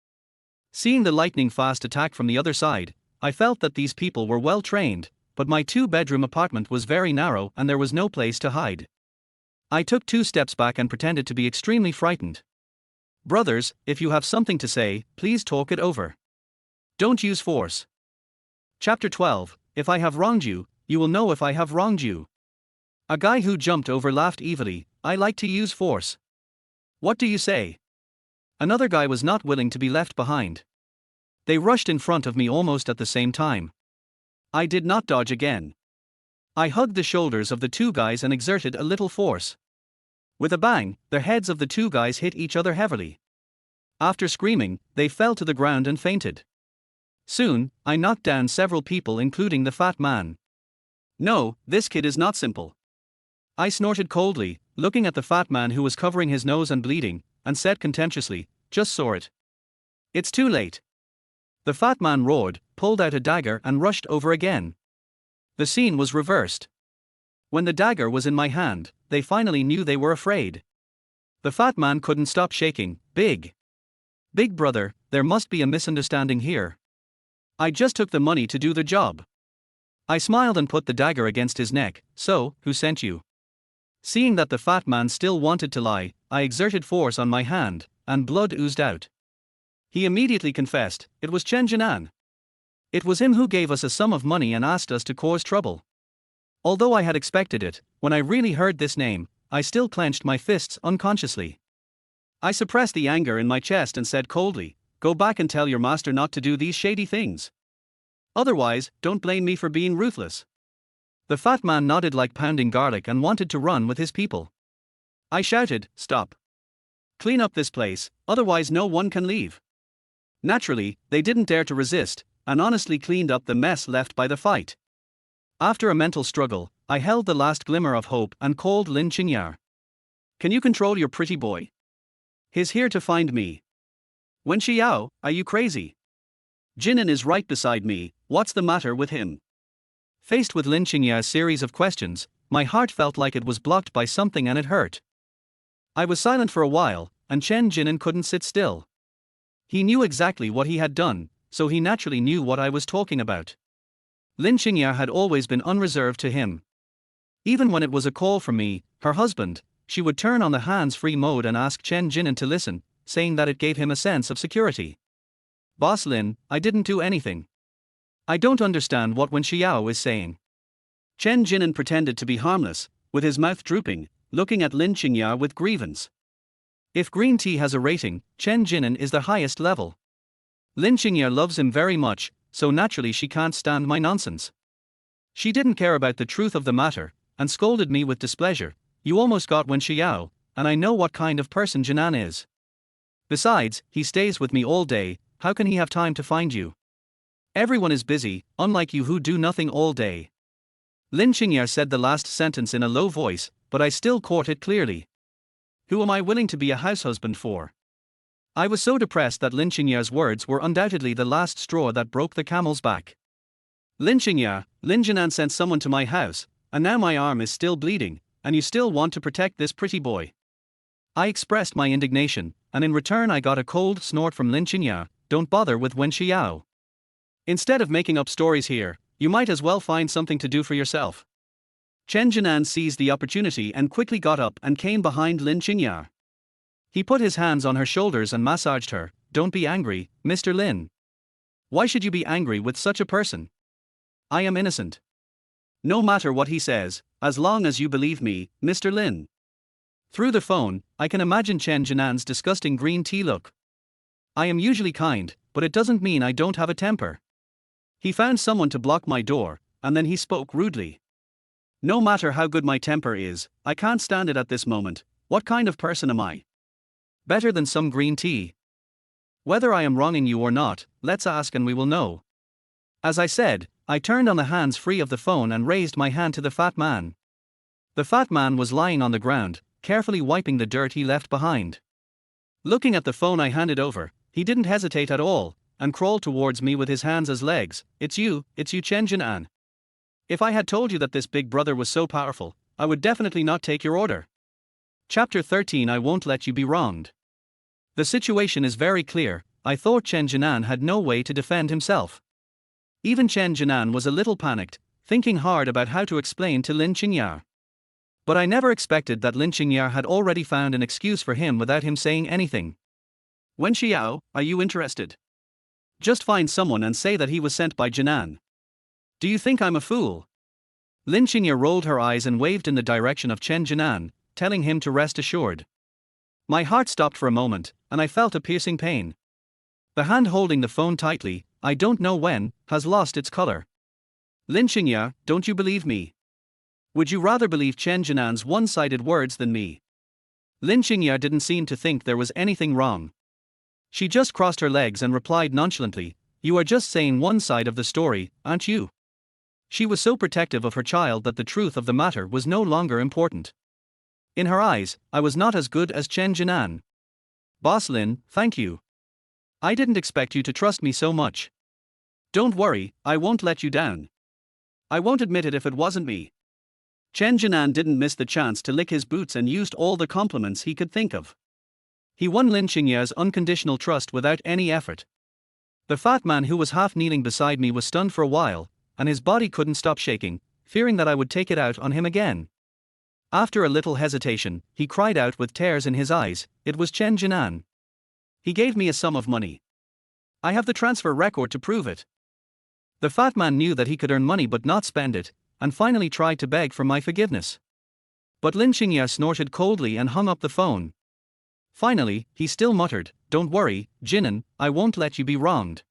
Seeing the lightning-fast attack from the other side, I felt that these people were well trained, but my 2-bedroom apartment was very narrow and there was no place to hide. I took 2 steps back and pretended to be extremely frightened. "Brothers, if you have something to say, please talk it over. Don't use force." Chapter 12. If I have wronged you, you will know if I have wronged you. A guy who jumped over laughed evilly. "I like to use force. What do you say?" Another guy was not willing to be left behind. They rushed in front of me almost at the same time. I did not dodge again. I hugged the shoulders of the 2 guys and exerted a little force. With a bang, the heads of the 2 guys hit each other heavily. After screaming, they fell to the ground and fainted. Soon, I knocked down several people, including the fat man. No, this kid is not simple. I snorted coldly, looking at the fat man who was covering his nose and bleeding, and said contemptuously, "Just saw it. It's too late." The fat man roared, pulled out a dagger, and rushed over again. The scene was reversed. When the dagger was in my hand, they finally knew they were afraid. The fat man couldn't stop shaking. Big brother, there must be a misunderstanding here. I just took the money to do the job. I smiled and put the dagger against his neck. "So, who sent you?" Seeing that the fat man still wanted to lie, I exerted force on my hand, and blood oozed out. He immediately confessed, it was Jin An. It was him who gave us a sum of money and asked us to cause trouble. Although I had expected it, when I really heard this name, I still clenched my fists unconsciously. I suppressed the anger in my chest and said coldly, "Go back and tell your master not to do these shady things. Otherwise, don't blame me for being ruthless." The fat man nodded like pounding garlic and wanted to run with his people. I shouted, "Stop. Clean up this place, otherwise no one can leave." Naturally, they didn't dare to resist, and honestly cleaned up the mess left by the fight. After a mental struggle, I held the last glimmer of hope and called Lynching. "Can you control your pretty boy? He's here to find me." "When Xiao, are you crazy? Jin An is right beside me, what's the matter with him?" Faced with Lynching's series of questions, my heart felt like it was blocked by something and it hurt. I was silent for a while, and Jin An couldn't sit still. He knew exactly what he had done, so he naturally knew what I was talking about. Lynching had always been unreserved to him. Even when it was a call from me, her husband, she would turn on the hands-free mode and ask Jin An to listen, saying that it gave him a sense of security. "Boss Lin, I didn't do anything. I don't understand what when Xiao is saying." Jin An pretended to be harmless, with his mouth drooping, looking at Lynching with grievance. If green tea has a rating, Jin An is the highest level. Lynching loves him very much, so naturally she can't stand my nonsense. She didn't care about the truth of the matter, and scolded me with displeasure. "You almost got when Xiao, and I know what kind of person Jin An is. Besides, he stays with me all day, how can he have time to find you? Everyone is busy, unlike you who do nothing all day." Lynching said the last sentence in a low voice, but I still caught it clearly. Who am I willing to be a househusband for? I was so depressed that Lynching's words were undoubtedly the last straw that broke the camel's back. "Lynching, Jin An sent someone to my house, and now my arm is still bleeding, and you still want to protect this pretty boy." I expressed my indignation, and in return I got a cold snort from Lynching. "Don't bother with Wen Xiao. Instead of making up stories here, you might as well find something to do for yourself." Jin An seized the opportunity and quickly got up and came behind Lynching. He put his hands on her shoulders and massaged her. "Don't be angry, Mr. Lin. Why should you be angry with such a person? I am innocent. No matter what he says, as long as you believe me, Mr. Lin." Through the phone, I can imagine Jin An's disgusting green tea look. I am usually kind, but it doesn't mean I don't have a temper. He found someone to block my door, and then he spoke rudely. No matter how good my temper is, I can't stand it at this moment. What kind of person am I? Better than some green tea? Whether I am wronging you or not, let's ask and we will know. As I said, I turned on the hands free of the phone and raised my hand to the fat man. The fat man was lying on the ground, carefully wiping the dirt he left behind. Looking at the phone I handed over, he didn't hesitate at all, and crawled towards me with his hands as legs. It's you, Jin An. If I had told you that this big brother was so powerful, I would definitely not take your order." Chapter 13. I won't let you be wronged. The situation is very clear. I thought Jin An had no way to defend himself. Even Jin An was a little panicked, thinking hard about how to explain to Lynching. But I never expected that Lynching had already found an excuse for him without him saying anything. "Wen Xiao, are you interested? Just find someone and say that he was sent by Jin An. Do you think I'm a fool?" Lynching rolled her eyes and waved in the direction of Jin An, telling him to rest assured. My heart stopped for a moment, and I felt a piercing pain. The hand holding the phone tightly, I don't know when, has lost its color. "Lynching, don't you believe me? Would you rather believe Jin An's one-sided words than me?" Lynching didn't seem to think there was anything wrong. She just crossed her legs and replied nonchalantly, You are just saying one side of the story, aren't you? She was so protective of her child that the truth of the matter was no longer important. In her eyes, I was not as good as Jin An. Boss Lin, thank you. I didn't expect you to trust me so much. Don't worry, I won't let you down. I won't admit it if it wasn't me. Jin An didn't miss the chance to lick his boots and used all the compliments he could think of. He won Lynching's unconditional trust without any effort. The fat man who was half kneeling beside me was stunned for a while, and his body couldn't stop shaking, fearing that I would take it out on him again. After a little hesitation, he cried out with tears in his eyes, "It was Jin An. He gave me a sum of money. I have the transfer record to prove it." The fat man knew that he could earn money but not spend it, and finally tried to beg for my forgiveness. But Lynching snorted coldly and hung up the phone. Finally, he still muttered, "Don't worry, Jinan, I won't let you be wronged."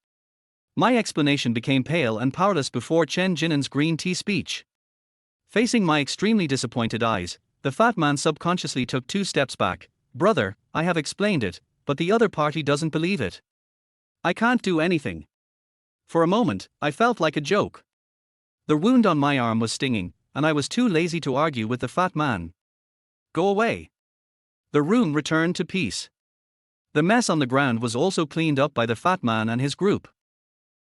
My explanation became pale and powerless before Jinan's green tea speech. Facing my extremely disappointed eyes, the fat man subconsciously took 2 steps back. "Brother, I have explained it, but the other party doesn't believe it. I can't do anything." For a moment, I felt like a joke. The wound on my arm was stinging, and I was too lazy to argue with the fat man. "Go away." The room returned to peace. The mess on the ground was also cleaned up by the fat man and his group.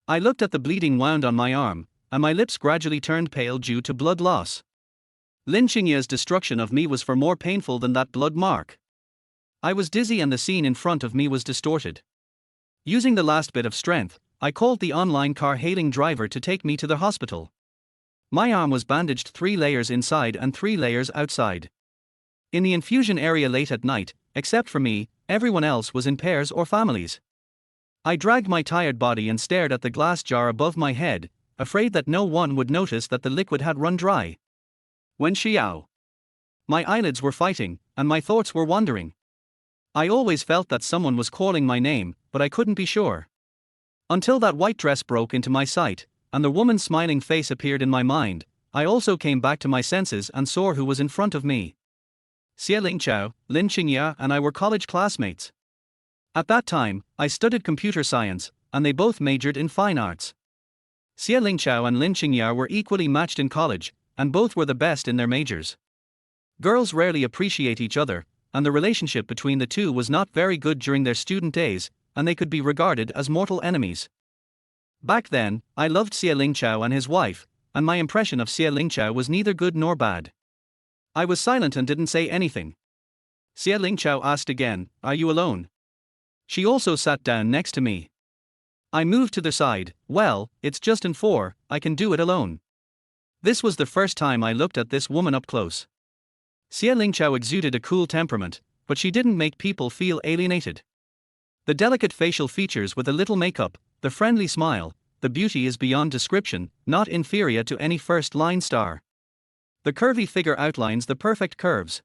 I looked at the bleeding wound on my arm, and my lips gradually turned pale due to blood loss. Lynching's destruction of me was far more painful than that blood mark. I was dizzy and the scene in front of me was distorted. Using the last bit of strength, I called the online car-hailing driver to take me to the hospital. My arm was bandaged 3 layers inside and 3 layers outside. In the infusion area late at night, except for me, everyone else was in pairs or families. I dragged my tired body and stared at the glass jar above my head, afraid that no one would notice that the liquid had run dry. When Xiao. My eyelids were fighting, and my thoughts were wandering. I always felt that someone was calling my name, but I couldn't be sure. Until that white dress broke into my sight, and the woman's smiling face appeared in my mind, I also came back to my senses and saw who was in front of me. Xiao, Lynching and I were college classmates. At that time, I studied computer science, and they both majored in fine arts. Xiao and Lynching were equally matched in college, and both were the best in their majors. Girls rarely appreciate each other, and the relationship between the two was not very good during their student days, and they could be regarded as mortal enemies. Back then, I loved Xiao and his wife, and my impression of Xiao was neither good nor bad. I was silent and didn't say anything. Xiao asked again, "Are you alone?" She also sat down next to me. I moved to the side. "Well, it's just in 4, I can do it alone." This was the first time I looked at this woman up close. Xiao exuded a cool temperament, but she didn't make people feel alienated. The delicate facial features with a little makeup, the friendly smile, the beauty is beyond description, not inferior to any first-line star. The curvy figure outlines the perfect curves.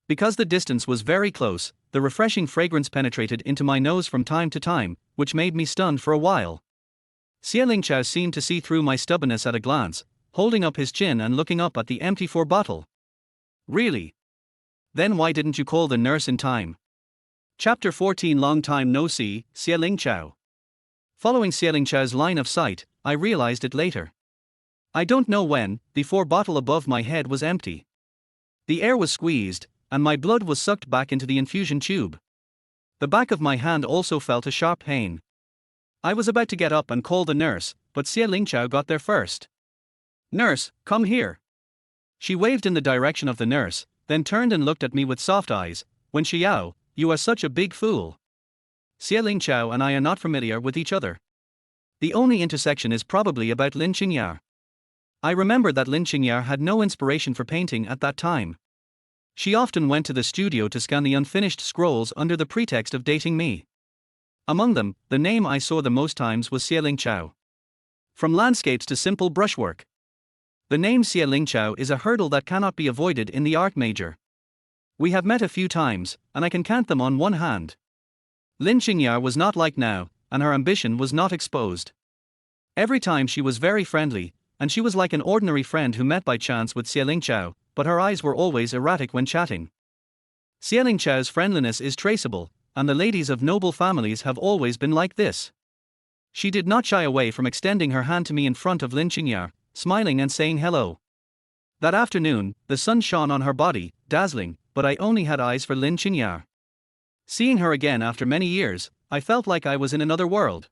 Because the distance was very close, the refreshing fragrance penetrated into my nose from time to time, which made me stunned for a while. Xiao seemed to see through my stubbornness at a glance, holding up his chin and looking up at the empty 4 bottle. "Really? Then why didn't you call the nurse in time?" Chapter 14. Long time no see, Xiao. Following Xiao's line of sight, I realized it later. I don't know when, the 4 bottle above my head was empty. The air was squeezed, and my blood was sucked back into the infusion tube. The back of my hand also felt a sharp pain. I was about to get up and call the nurse, but Xiao got there first. "Nurse, come here." She waved in the direction of the nurse, then turned and looked at me with soft eyes. "When Xiao, you are such a big fool." Xiao and I are not familiar with each other. The only intersection is probably about Lynching. I remember that Lynching had no inspiration for painting at that time. She often went to the studio to scan the unfinished scrolls under the pretext of dating me. Among them, the name I saw the most times was Xiao. From landscapes to simple brushwork. The name Xiao is a hurdle that cannot be avoided in the art major. We have met a few times, and I can count them on one hand. Lynching was not like now, and her ambition was not exposed. Every time she was very friendly, and she was like an ordinary friend who met by chance with Xiao, but her eyes were always erratic when chatting. Xiao's friendliness is traceable, and the ladies of noble families have always been like this. She did not shy away from extending her hand to me in front of Lynching, smiling and saying hello. That afternoon, the sun shone on her body, dazzling, but I only had eyes for Lynching. Seeing her again after many years, I felt like I was in another world.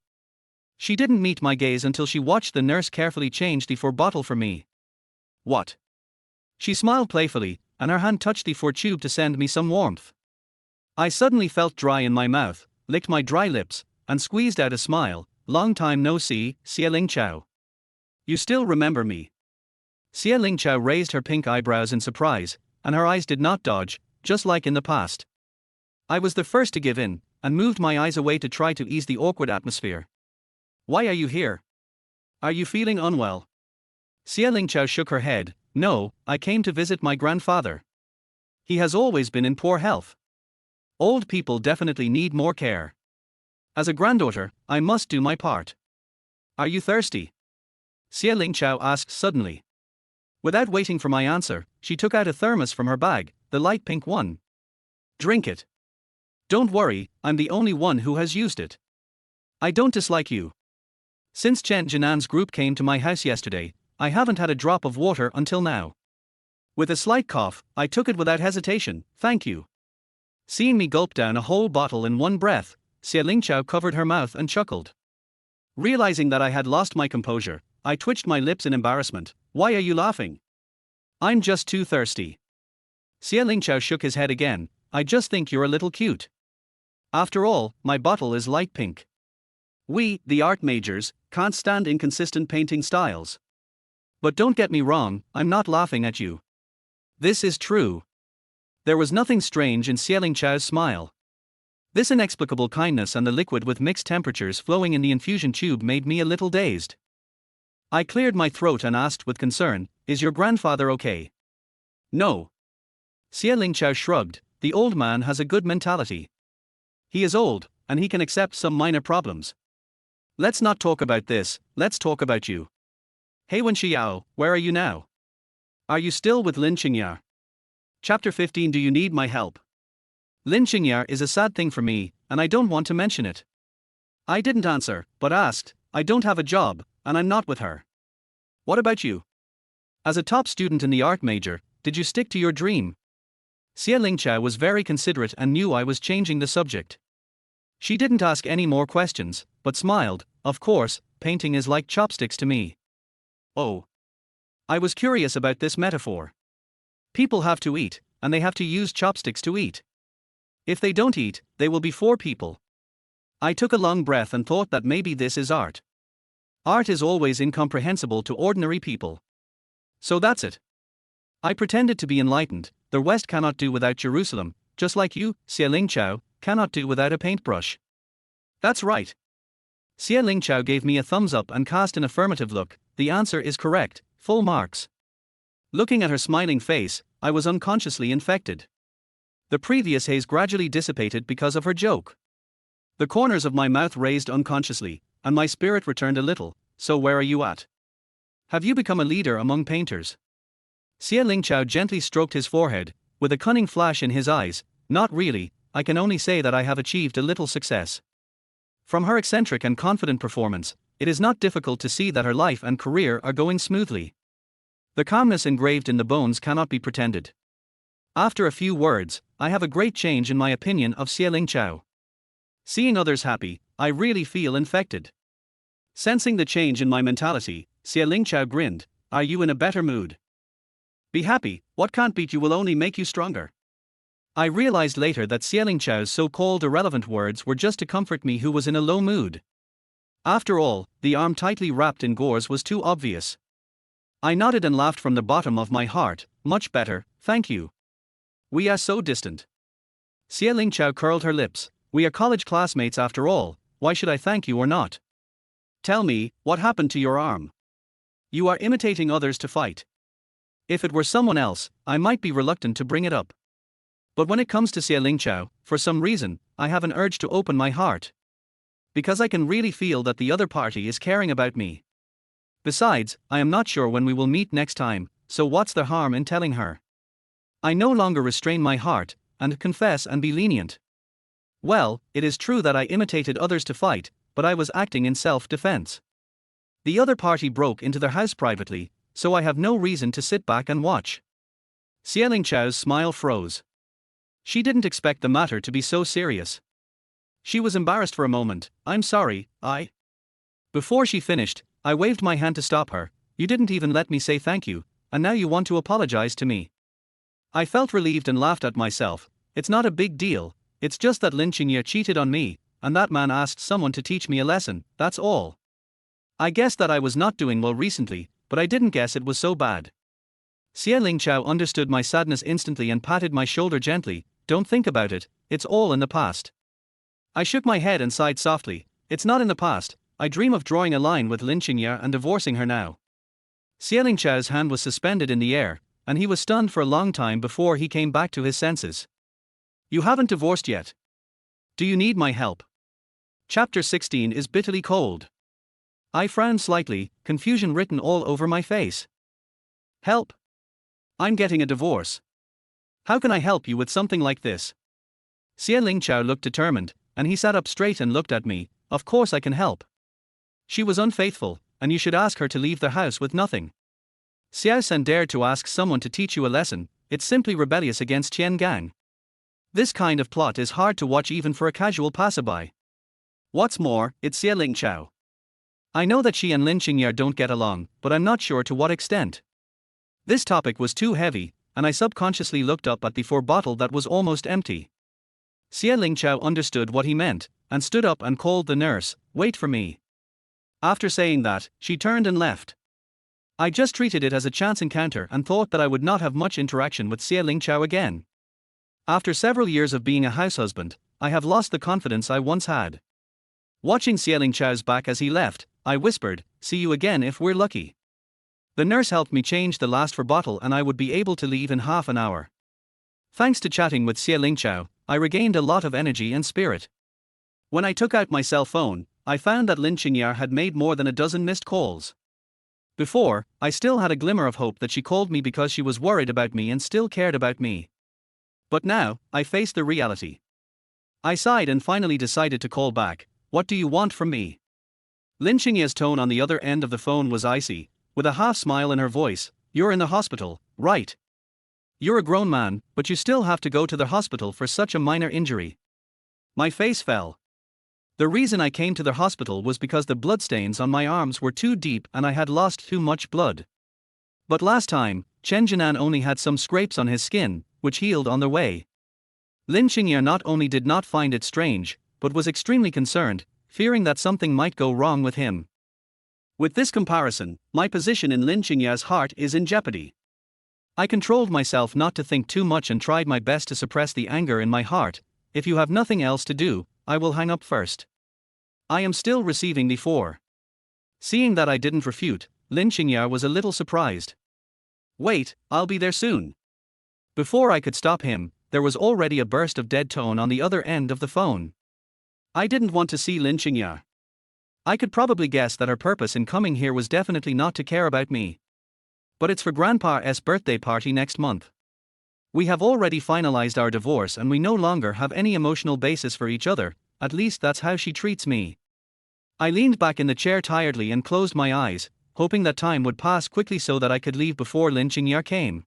She didn't meet my gaze until she watched the nurse carefully change the four bottle for me. What? She smiled playfully, and her hand touched the four tube to send me some warmth. I suddenly felt dry in my mouth, licked my dry lips, and squeezed out a smile. Long time no see, Xiao. You still remember me? Xiao raised her pink eyebrows in surprise, and her eyes did not dodge, just like in the past. I was the first to give in, and moved my eyes away to try to ease the awkward atmosphere. Why are you here? Are you feeling unwell? Xiao shook her head. No, I came to visit my grandfather. He has always been in poor health. Old people definitely need more care. As a granddaughter, I must do my part. Are you thirsty? Xiao asked suddenly. Without waiting for my answer, she took out a thermos from her bag, the light pink one. Drink it. Don't worry, I'm the only one who has used it. I don't dislike you. Since Jin An's group came to my house yesterday, I haven't had a drop of water until now. With a slight cough, I took it without hesitation. Thank you. Seeing me gulp down a whole bottle in one breath, Xiao covered her mouth and chuckled. Realizing that I had lost my composure, I twitched my lips in embarrassment. Why are you laughing? I'm just too thirsty. Xiao shook his head again. I just think you're a little cute. After all, my bottle is light pink. We, the art majors, can't stand inconsistent painting styles. But don't get me wrong, I'm not laughing at you. This is true. There was nothing strange in Xiao's smile. This inexplicable kindness and the liquid with mixed temperatures flowing in the infusion tube made me a little dazed. I cleared my throat and asked with concern, is your grandfather okay? No. Xiao shrugged. The old man has a good mentality. He is old, and he can accept some minor problems. Let's not talk about this, let's talk about you. Hey Xiao, where are you now? Are you still with Lynching? Chapter 15. Do you need my help? Lynching is a sad thing for me, and I don't want to mention it. I didn't answer, but asked. I don't have a job, and I'm not with her. What about you? As a top student in the art major, did you stick to your dream? Xiao was very considerate and knew I was changing the subject. She didn't ask any more questions, but smiled. Of course, painting is like chopsticks to me. Oh. I was curious about this metaphor. People have to eat, and they have to use chopsticks to eat. If they don't eat, they will be four people. I took a long breath and thought that maybe this is art. Art is always incomprehensible to ordinary people. So that's it. I pretended to be enlightened. The West cannot do without Jerusalem, just like you, Xiao, cannot do without a paintbrush. That's right. Xiao gave me a thumbs up and cast an affirmative look. The answer is correct, full marks. Looking at her smiling face, I was unconsciously infected. The previous haze gradually dissipated because of her joke. The corners of my mouth raised unconsciously, and my spirit returned a little. So where are you at? Have you become a leader among painters? Xiao gently stroked his forehead, with a cunning flash in his eyes. Not really, I can only say that I have achieved a little success. From her eccentric and confident performance, it is not difficult to see that her life and career are going smoothly. The calmness engraved in the bones cannot be pretended. After a few words, I have a great change in my opinion of Xiao. Seeing others happy, I really feel infected. Sensing the change in my mentality, Xiao grinned. Are you in a better mood? Be happy, what can't beat you will only make you stronger. I realized later that Xiao's so-called irrelevant words were just to comfort me who was in a low mood. After all, the arm tightly wrapped in gauze was too obvious. I nodded and laughed from the bottom of my heart. Much better, thank you. We are so distant. Xiao curled her lips. We are college classmates after all, why should I thank you or not? Tell me, what happened to your arm? You are imitating others to fight. If it were someone else, I might be reluctant to bring it up. But when it comes to Xiao, for some reason, I have an urge to open my heart. Because I can really feel that the other party is caring about me. Besides, I am not sure when we will meet next time, so what's the harm in telling her? I no longer restrain my heart, and confess and be lenient. Well, it is true that I imitated others to fight, but I was acting in self-defense. The other party broke into their house privately, so I have no reason to sit back and watch. Xiao's smile froze. She didn't expect the matter to be so serious. She was embarrassed for a moment. I'm sorry, I. Before she finished, I waved my hand to stop her. You didn't even let me say thank you, and now you want to apologize to me. I felt relieved and laughed at myself. It's not a big deal, it's just that Lynching cheated on me, and that man asked someone to teach me a lesson, that's all. I guessed that I was not doing well recently, but I didn't guess it was so bad. Xiao understood my sadness instantly and patted my shoulder gently. Don't think about it, it's all in the past. I shook my head and sighed softly. It's not in the past, I dream of drawing a line with Lynching and divorcing her now. Xiao's hand was suspended in the air, and he was stunned for a long time before he came back to his senses. You haven't divorced yet. Do you need my help? Chapter 16 is bitterly cold. I frowned slightly, confusion written all over my face. Help? I'm getting a divorce. How can I help you with something like this? Xiao looked determined, and he sat up straight and looked at me. Of course I can help. She was unfaithful, and you should ask her to leave the house with nothing. Xiao dared to ask someone to teach you a lesson, it's simply rebellious against Qian Gang. This kind of plot is hard to watch even for a casual passerby. What's more, it's Xiao. I know that she and Lynching don't get along, but I'm not sure to what extent. This topic was too heavy, and I subconsciously looked up at the bottle that was almost empty. Xiao understood what he meant, and stood up and called the nurse. Wait for me. After saying that, she turned and left. I just treated it as a chance encounter and thought that I would not have much interaction with Xiao again. After several years of being a house husband, I have lost the confidence I once had. Watching Xiao's back as he left, I whispered, see you again if we're lucky. The nurse helped me change the last bottle and I would be able to leave in half an hour. Thanks to chatting with Xiao, I regained a lot of energy and spirit. When I took out my cell phone, I found that Lynching had made more than a dozen missed calls. Before, I still had a glimmer of hope that she called me because she was worried about me and still cared about me. But now, I faced the reality. I sighed and finally decided to call back. What do you want from me? Lynching's tone on the other end of the phone was icy, with a half smile in her voice. You're in the hospital, right? You're a grown man, but you still have to go to the hospital for such a minor injury. My face fell. The reason I came to the hospital was because the bloodstains on my arms were too deep and I had lost too much blood. But last time, Jin An only had some scrapes on his skin, which healed on the way. Lynching not only did not find it strange, but was extremely concerned, fearing that something might go wrong with him. With this comparison, my position in Lynching's heart is in jeopardy. I controlled myself not to think too much and tried my best to suppress the anger in my heart. If you have nothing else to do, I will hang up first. I am still receiving the 4. Seeing that I didn't refute, Lynching was a little surprised. Wait, I'll be there soon. Before I could stop him, there was already a burst of dead tone on the other end of the phone. I didn't want to see Lynching. I could probably guess that her purpose in coming here was definitely not to care about me. But it's for Grandpa's birthday party next month. We have already finalized our divorce and we no longer have any emotional basis for each other, at least that's how she treats me. I leaned back in the chair tiredly and closed my eyes, hoping that time would pass quickly so that I could leave before Lynching came.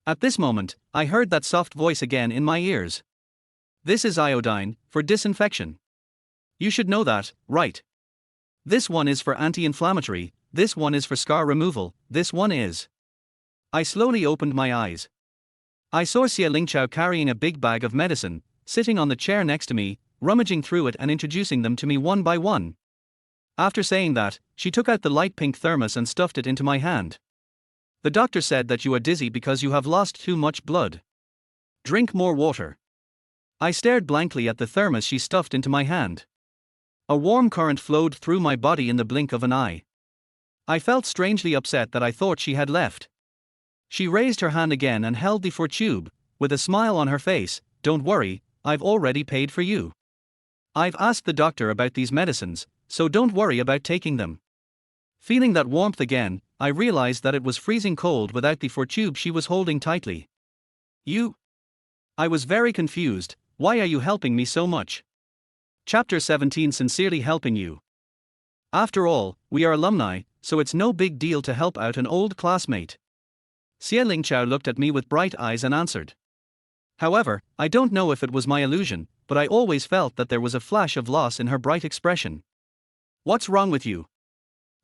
At this moment, I heard that soft voice again in my ears. This is iodine, for disinfection. You should know that, right? This one is for anti-inflammatory, this one is for scar removal, this one is. I slowly opened my eyes. I saw Xiao carrying a big bag of medicine, sitting on the chair next to me, rummaging through it and introducing them to me one by one. After saying that, she took out the light pink thermos and stuffed it into my hand. The doctor said that you are dizzy because you have lost too much blood. Drink more water. I stared blankly at the thermos she stuffed into my hand. A warm current flowed through my body in the blink of an eye. I felt strangely upset that I thought she had left. She raised her hand again and held the tube, with a smile on her face. Don't worry, I've already paid for you. I've asked the doctor about these medicines, so don't worry about taking them. Feeling that warmth again, I realized that it was freezing cold without the tube she was holding tightly. You? I was very confused. Why are you helping me so much? Chapter 17, Sincerely Helping You. After all, we are alumni, so it's no big deal to help out an old classmate. Xiao looked at me with bright eyes and answered. However, I don't know if it was my illusion, but I always felt that there was a flash of loss in her bright expression. What's wrong with you?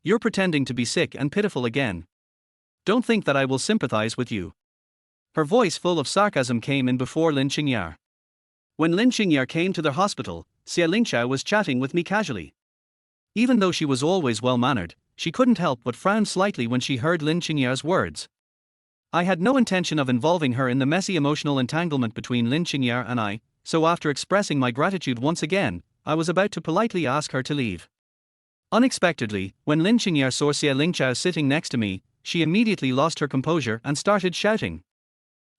You're pretending to be sick and pitiful again. Don't think that I will sympathize with you. Her voice full of sarcasm came in before Lynching. When Lynching came to the hospital, Xiao was chatting with me casually. Even though she was always well-mannered, she couldn't help but frown slightly when she heard Lynching's words. I had no intention of involving her in the messy emotional entanglement between Lynching and I, so after expressing my gratitude once again, I was about to politely ask her to leave. Unexpectedly, when Lynching saw Xiao sitting next to me, she immediately lost her composure and started shouting.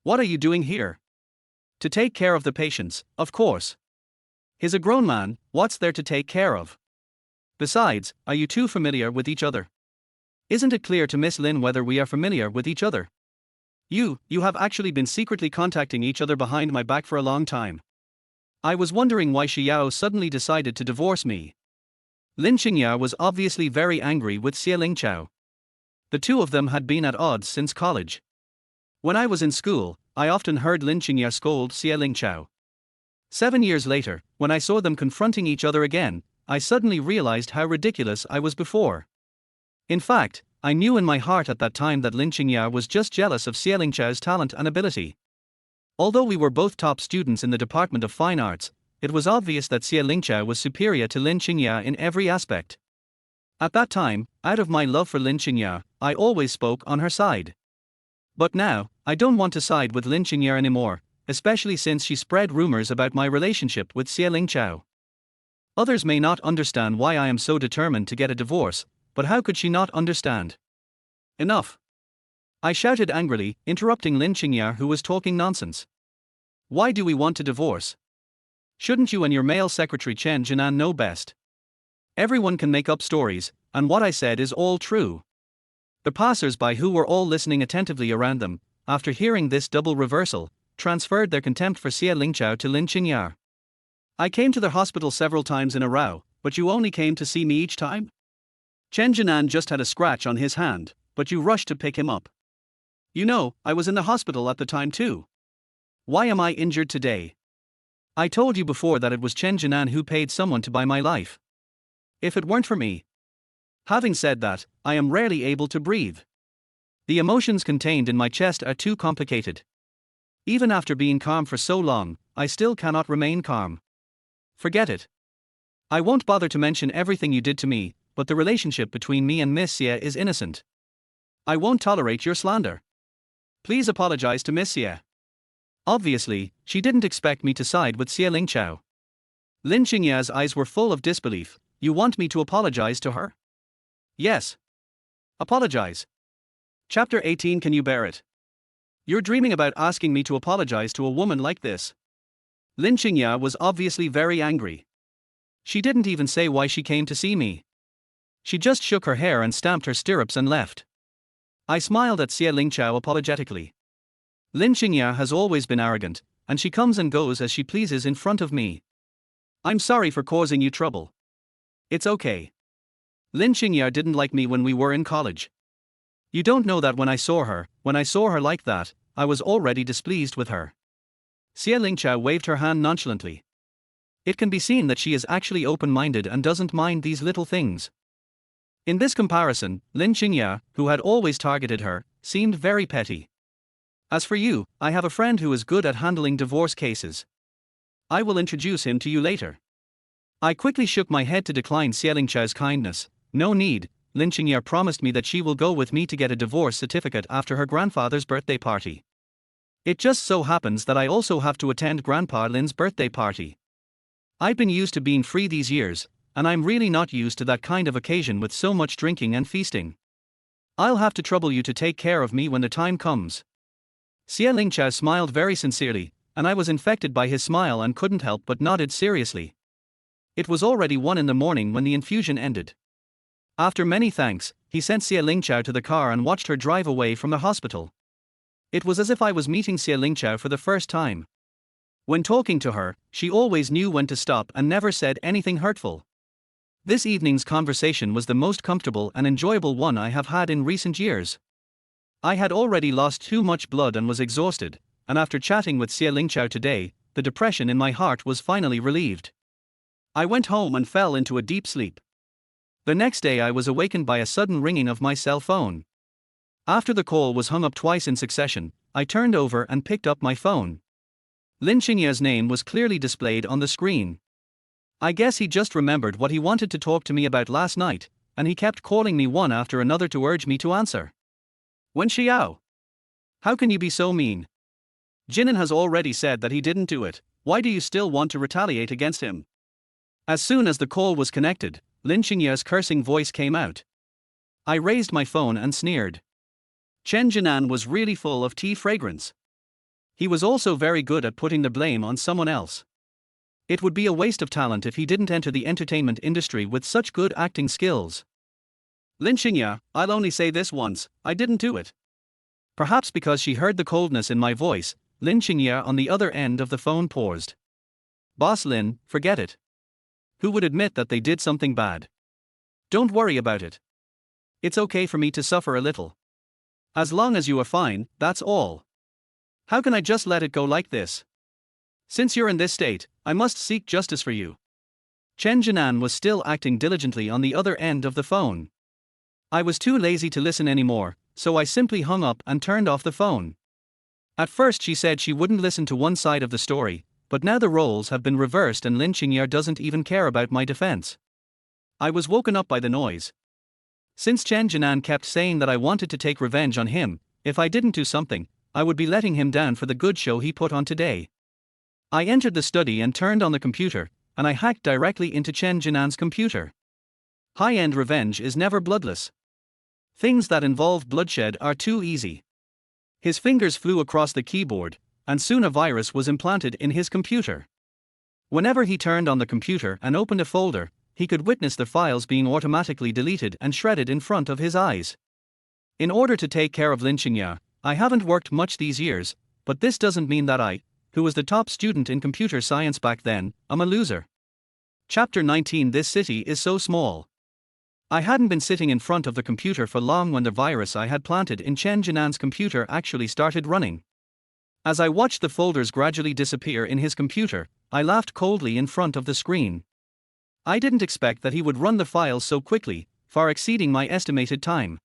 What are you doing here? To take care of the patients, of course. He's a grown man, what's there to take care of? Besides, are you two familiar with each other? Isn't it clear to Miss Lin whether we are familiar with each other? You have actually been secretly contacting each other behind my back for a long time. I was wondering why Xiao suddenly decided to divorce me. Lynching was obviously very angry with Xiao. The two of them had been at odds since college. When I was in school, I often heard Lynching scold Xiao. 7 years later, when I saw them confronting each other again, I suddenly realized how ridiculous I was before. In fact, I knew in my heart at that time that Lynching was just jealous of Xiao's talent and ability. Although we were both top students in the Department of Fine Arts, it was obvious that Xiao was superior to Lynching in every aspect. At that time, out of my love for Lynching, I always spoke on her side. But now, I don't want to side with Lynching anymore, especially since she spread rumors about my relationship with Xiao. Others may not understand why I am so determined to get a divorce, but how could she not understand? Enough! I shouted angrily, interrupting Lynching who was talking nonsense. Why do we want to divorce? Shouldn't you and your male secretary Jin An know best? Everyone can make up stories, and what I said is all true. The passers-by who were all listening attentively around them, after hearing this double reversal, transferred their contempt for Xiao to Lynching. I came to the hospital several times in a row, but you only came to see me each time? Jin An just had a scratch on his hand, but you rushed to pick him up. You know, I was in the hospital at the time too. Why am I injured today? I told you before that it was Jin An who paid someone to buy my life. If it weren't for me. Having said that, I am rarely able to breathe. The emotions contained in my chest are too complicated. Even after being calm for so long, I still cannot remain calm. Forget it. I won't bother to mention everything you did to me, but the relationship between me and Miss Xie is innocent. I won't tolerate your slander. Please apologize to Miss Xie. Obviously, she didn't expect me to side with Xiao. Lynching eyes were full of disbelief. You want me to apologize to her? Yes. Apologize. Chapter 18, Can you bear it? You're dreaming about asking me to apologize to a woman like this. Lynching was obviously very angry. She didn't even say why she came to see me. She just shook her hair and stamped her stirrups and left. I smiled at Xiao apologetically. Lynching has always been arrogant, and she comes and goes as she pleases in front of me. I'm sorry for causing you trouble. It's okay. Lynching didn't like me when we were in college. You don't know that when I saw her like that, I was already displeased with her. Xiao waved her hand nonchalantly. It can be seen that she is actually open-minded and doesn't mind these little things. In this comparison, Lynching, who had always targeted her, seemed very petty. As for you, I have a friend who is good at handling divorce cases. I will introduce him to you later. I quickly shook my head to decline Xiao's kindness. No need, Lynching promised me that she will go with me to get a divorce certificate after her grandfather's birthday party. It just so happens that I also have to attend Grandpa Lin's birthday party. I've been used to being free these years, and I'm really not used to that kind of occasion with so much drinking and feasting. I'll have to trouble you to take care of me when the time comes. Xiao smiled very sincerely, and I was infected by his smile and couldn't help but nodded seriously. It was already 1 a.m. when the infusion ended. After many thanks, he sent Xiao to the car and watched her drive away from the hospital. It was as if I was meeting Xiao for the first time. When talking to her, she always knew when to stop and never said anything hurtful. This evening's conversation was the most comfortable and enjoyable one I have had in recent years. I had already lost too much blood and was exhausted, and after chatting with Xiao today, the depression in my heart was finally relieved. I went home and fell into a deep sleep. The next day I was awakened by a sudden ringing of my cell phone. After the call was hung up twice in succession, I turned over and picked up my phone. Lynching's name was clearly displayed on the screen. I guess he just remembered what he wanted to talk to me about last night, and he kept calling me one after another to urge me to answer. When Xiao? How can you be so mean? Jin An has already said that he didn't do it, why do you still want to retaliate against him? As soon as the call was connected, Lynching's cursing voice came out. I raised my phone and sneered. Jin An was really full of tea fragrance. He was also very good at putting the blame on someone else. It would be a waste of talent if he didn't enter the entertainment industry with such good acting skills. Lynching, I'll only say this once, I didn't do it. Perhaps because she heard the coldness in my voice, Lynching on the other end of the phone paused. Boss Lin, forget it. Who would admit that they did something bad? Don't worry about it. It's okay for me to suffer a little. As long as you are fine, that's all. How can I just let it go like this? Since you're in this state, I must seek justice for you. Jin An was still acting diligently on the other end of the phone. I was too lazy to listen anymore, so I simply hung up and turned off the phone. At first she said she wouldn't listen to one side of the story, but now the roles have been reversed and Lynching doesn't even care about my defense. I was woken up by the noise. Since Jin An kept saying that I wanted to take revenge on him, if I didn't do something, I would be letting him down for the good show he put on today. I entered the study and turned on the computer, and I hacked directly into Jin An's computer. High-end revenge is never bloodless. Things that involve bloodshed are too easy. His fingers flew across the keyboard, and soon a virus was implanted in his computer. Whenever he turned on the computer and opened a folder, he could witness the files being automatically deleted and shredded in front of his eyes. In order to take care of Lynching, I haven't worked much these years, but this doesn't mean that I, who was the top student in computer science back then, am a loser. Chapter 19. This city is so small. I hadn't been sitting in front of the computer for long when the virus I had planted in Jin An's computer actually started running. As I watched the folders gradually disappear in his computer, I laughed coldly in front of the screen. I didn't expect that he would run the files so quickly, far exceeding my estimated time.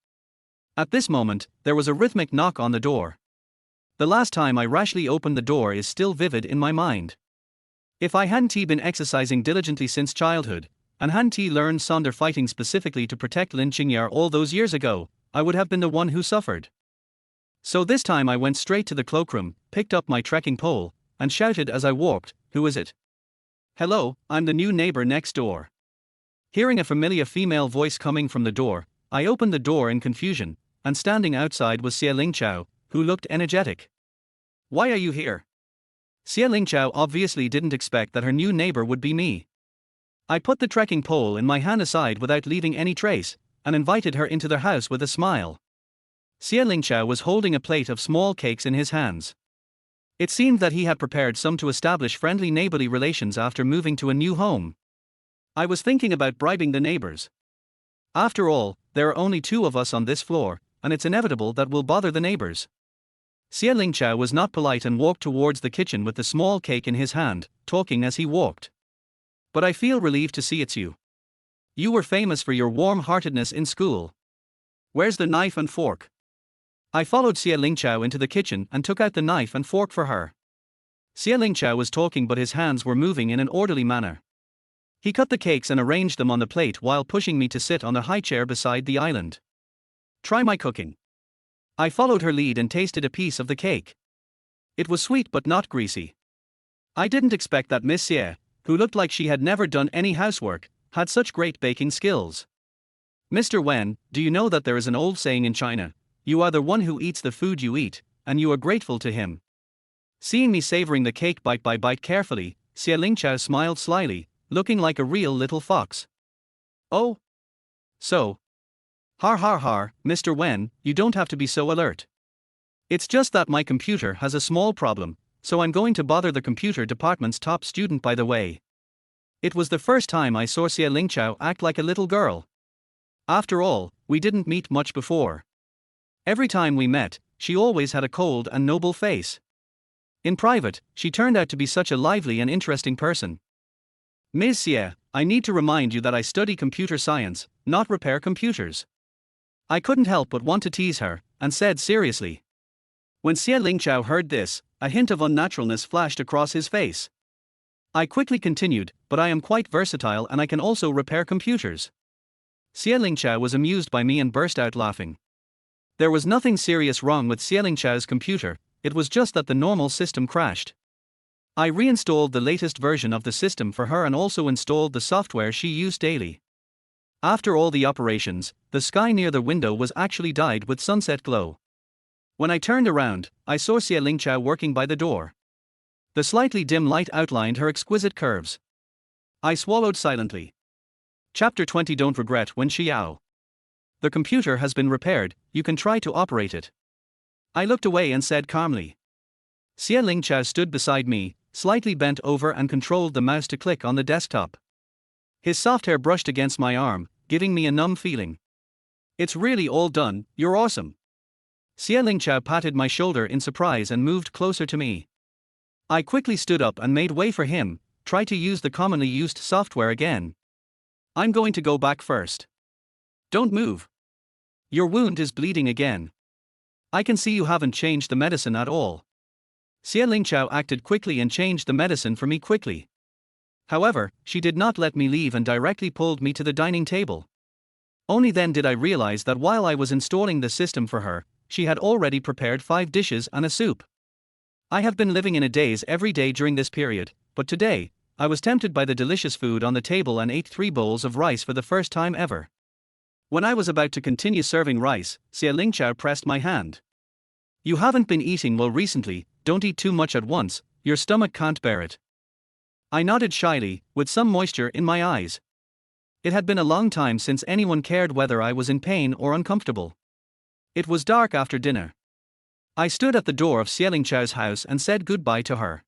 At this moment, there was a rhythmic knock on the door. The last time I rashly opened the door is still vivid in my mind. If I hadn't been exercising diligently since childhood, and hadn't learned Sonder fighting specifically to protect Lynching all those years ago, I would have been the one who suffered. So this time I went straight to the cloakroom, picked up my trekking pole, and shouted as I walked, "Who is it?" "Hello, I'm the new neighbor next door." Hearing a familiar female voice coming from the door, I opened the door in confusion, and standing outside was Xiao, who looked energetic. "Why are you here?" Xiao obviously didn't expect that her new neighbor would be me. I put the trekking pole in my hand aside without leaving any trace, and invited her into the house with a smile. Xiao was holding a plate of small cakes in his hands. It seemed that he had prepared some to establish friendly neighborly relations after moving to a new home. I was thinking about bribing the neighbors. After all, there are only two of us on this floor, and it's inevitable that we'll bother the neighbors. Xiao was not polite and walked towards the kitchen with the small cake in his hand, talking as he walked. "But I feel relieved to see it's you. You were famous for your warm-heartedness in school. Where's the knife and fork?" I followed Xiao into the kitchen and took out the knife and fork for her. Xiao was talking but his hands were moving in an orderly manner. He cut the cakes and arranged them on the plate while pushing me to sit on a high chair beside the island. "Try my cooking." I followed her lead and tasted a piece of the cake. It was sweet but not greasy. I didn't expect that Miss Xie, who looked like she had never done any housework, had such great baking skills. "Mr. Wen, do you know that there is an old saying in China, 'You are the one who eats the food you eat, and you are grateful to him'?" Seeing me savoring the cake bite by bite carefully, Xiao smiled slyly, looking like a real little fox. "Oh? So? Har har har, Mr. Wen, you don't have to be so alert. It's just that my computer has a small problem, so I'm going to bother the computer department's top student by the way. It was the first time I saw Xiao act like a little girl. After all, we didn't meet much before. Every time we met, she always had a cold and noble face. In private, she turned out to be such a lively and interesting person. Ms. Xie, I need to remind you that I study computer science, not repair computers. I couldn't help but want to tease her, and said seriously. When Xiao heard this, a hint of unnaturalness flashed across his face. I quickly continued, but I am quite versatile and I can also repair computers. Xiao was amused by me and burst out laughing. There was nothing serious wrong with Xiao's computer, it was just that the normal system crashed. I reinstalled the latest version of the system for her and also installed the software she used daily. After all the operations, the sky near the window was actually dyed with sunset glow. When I turned around, I saw Xiao working by the door. The slightly dim light outlined her exquisite curves. I swallowed silently. Chapter 20. Don't regret when Xiao. The computer has been repaired, you can try to operate it. I looked away and said calmly. Xiao stood beside me, slightly bent over and controlled the mouse to click on the desktop. His soft hair brushed against my arm, giving me a numb feeling. It's really all done, you're awesome. Xiao patted my shoulder in surprise and moved closer to me. I quickly stood up and made way for him, try to use the commonly used software again. I'm going to go back first. Don't move. Your wound is bleeding again. I can see you haven't changed the medicine at all. Xiao acted quickly and changed the medicine for me quickly. However, she did not let me leave and directly pulled me to the dining table. Only then did I realize that while I was installing the system for her, she had already prepared 5 dishes and a soup. I have been living in a daze every day during this period, but today, I was tempted by the delicious food on the table and ate 3 bowls of rice for the first time ever. When I was about to continue serving rice, Xiao pressed my hand. You haven't been eating well recently, don't eat too much at once, your stomach can't bear it. I nodded shyly, with some moisture in my eyes. It had been a long time since anyone cared whether I was in pain or uncomfortable. It was dark after dinner. I stood at the door of Xiao's house and said goodbye to her.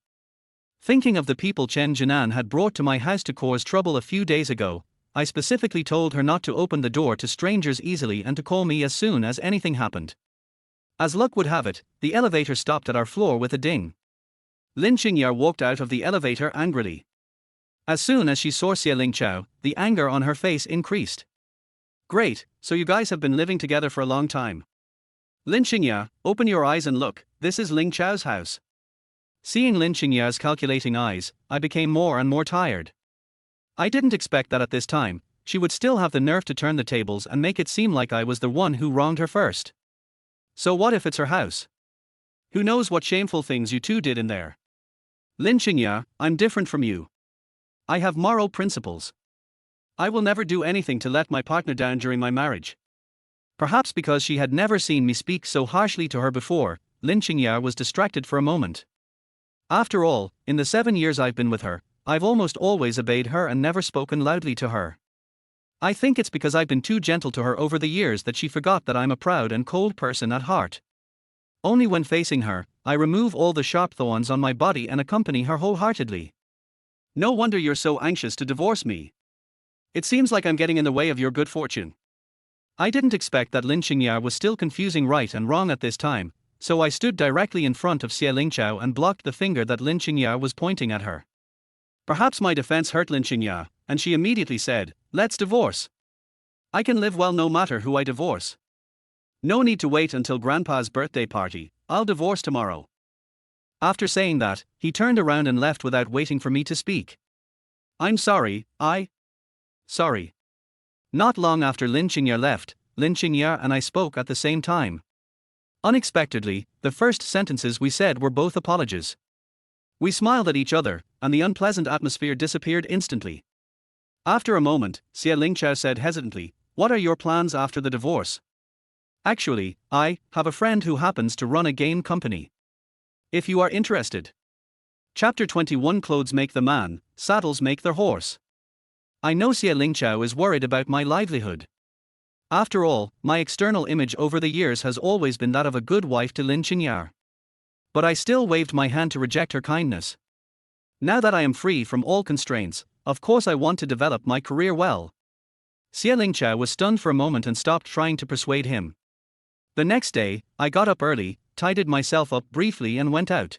Thinking of the people Jin An had brought to my house to cause trouble a few days ago, I specifically told her not to open the door to strangers easily and to call me as soon as anything happened. As luck would have it, the elevator stopped at our floor with a ding. Lynching walked out of the elevator angrily. As soon as she saw Xiao, the anger on her face increased. Great, so you guys have been living together for a long time. Lynching, open your eyes and look, this is Ling Chao's house. Seeing Lynching's calculating eyes, I became more and more tired. I didn't expect that at this time, she would still have the nerve to turn the tables and make it seem like I was the one who wronged her first. So what if it's her house? Who knows what shameful things you two did in there? Lynching, I'm different from you. I have moral principles. I will never do anything to let my partner down during my marriage. Perhaps because she had never seen me speak so harshly to her before, Lynching was distracted for a moment. After all, in the 7 years I've been with her, I've almost always obeyed her and never spoken loudly to her. I think it's because I've been too gentle to her over the years that she forgot that I'm a proud and cold person at heart. Only when facing her, I remove all the sharp thorns on my body and accompany her wholeheartedly. No wonder you're so anxious to divorce me. It seems like I'm getting in the way of your good fortune. I didn't expect that Lynching was still confusing right and wrong at this time, so I stood directly in front of Xiao and blocked the finger that Lynching was pointing at her. Perhaps my defense hurt Lynching, and she immediately said, let's divorce. I can live well no matter who I divorce. No need to wait until Grandpa's birthday party, I'll divorce tomorrow. After saying that, he turned around and left without waiting for me to speak. I'm sorry, Sorry. Not long after Lynching left, Lynching and I spoke at the same time. Unexpectedly, the first sentences we said were both apologies. We smiled at each other, and the unpleasant atmosphere disappeared instantly. After a moment, Xiao said hesitantly, what are your plans after the divorce? Actually, I have a friend who happens to run a game company. If you are interested. Chapter 21. Clothes make the man, saddles make the horse. I know Xiao is worried about my livelihood. After all, my external image over the years has always been that of a good wife to Lynching. But I still waved my hand to reject her kindness. Now that I am free from all constraints, of course I want to develop my career well. Xiao was stunned for a moment and stopped trying to persuade him. The next day, I got up early, tidied myself up briefly and went out.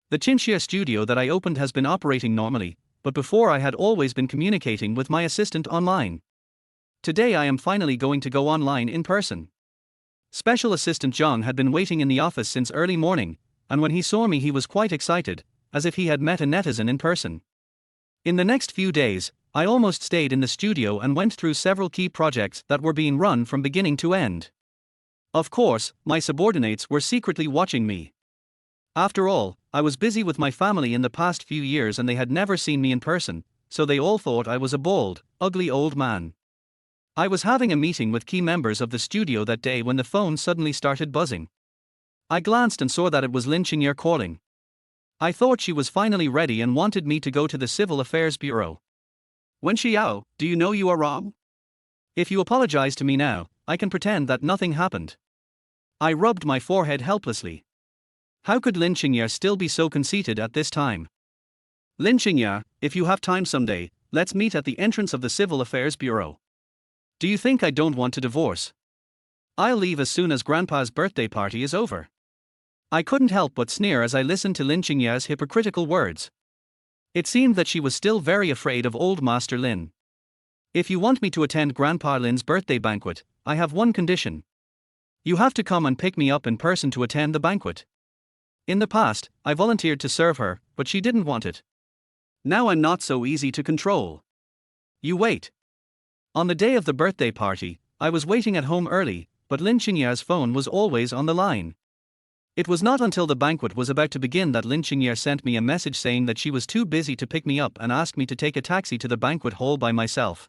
The Chinchilla studio that I opened has been operating normally, but before I had always been communicating with my assistant online. Today I am finally going to go online in person. Special Assistant Zhang had been waiting in the office since early morning, and when he saw me he was quite excited, as if he had met a netizen in person. In the next few days, I almost stayed in the studio and went through several key projects that were being run from beginning to end. Of course, my subordinates were secretly watching me. After all, I was busy with my family in the past few years and they had never seen me in person, so they all thought I was a bald, ugly old man. I was having a meeting with key members of the studio that day when the phone suddenly started buzzing. I glanced and saw that it was Lynching calling. I thought she was finally ready and wanted me to go to the Civil Affairs Bureau. When Xiao, do you know you are wrong? If you apologize to me now, I can pretend that nothing happened. I rubbed my forehead helplessly. How could Lynching still be so conceited at this time? Lynching, if you have time someday, let's meet at the entrance of the Civil Affairs Bureau. Do you think I don't want to divorce? I'll leave as soon as Grandpa's birthday party is over. I couldn't help but sneer as I listened to Lynching's hypocritical words. It seemed that she was still very afraid of old Master Lin. If you want me to attend Grandpa Lin's birthday banquet, I have one condition. You have to come and pick me up in person to attend the banquet. In the past, I volunteered to serve her, but she didn't want it. Now I'm not so easy to control. You wait. On the day of the birthday party, I was waiting at home early, but Lynching's phone was always on the line. It was not until the banquet was about to begin that Lynching sent me a message saying that she was too busy to pick me up and asked me to take a taxi to the banquet hall by myself.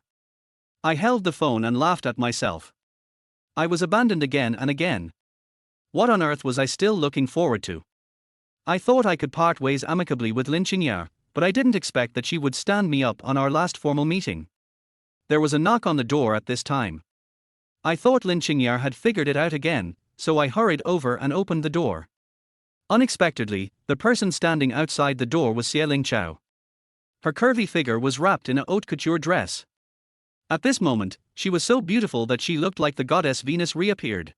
I held the phone and laughed at myself. I was abandoned again and again. What on earth was I still looking forward to? I thought I could part ways amicably with Lynching, but I didn't expect that she would stand me up on our last formal meeting. There was a knock on the door at this time. I thought Lynching had figured it out again, so I hurried over and opened the door. Unexpectedly, the person standing outside the door was Xiao. Her curvy figure was wrapped in a haute couture dress. At this moment, she was so beautiful that she looked like the goddess Venus reappeared.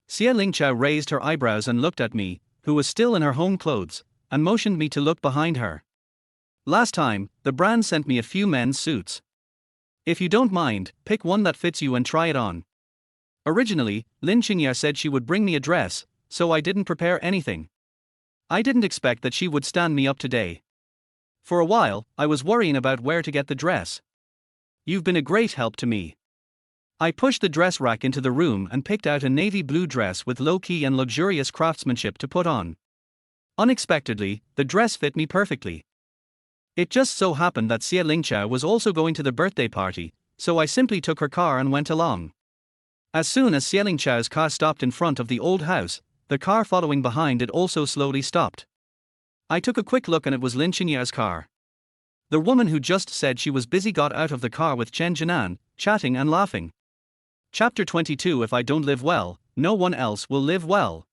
Xiao raised her eyebrows and looked at me, who was still in her home clothes, and motioned me to look behind her. Last time, the brand sent me a few men's suits. If you don't mind, pick one that fits you and try it on. Originally, Lynching said she would bring me a dress, so I didn't prepare anything. I didn't expect that she would stand me up today. For a while, I was worrying about where to get the dress. You've been a great help to me. I pushed the dress rack into the room and picked out a navy blue dress with low-key and luxurious craftsmanship to put on. Unexpectedly, the dress fit me perfectly. It just so happened that Xiao was also going to the birthday party, so I simply took her car and went along. As soon as Xiao's car stopped in front of the old house, the car following behind it also slowly stopped. I took a quick look and it was Lynching's car. The woman who just said she was busy got out of the car with Jin An, chatting and laughing. Chapter 22. If I don't live well, no one else will live well.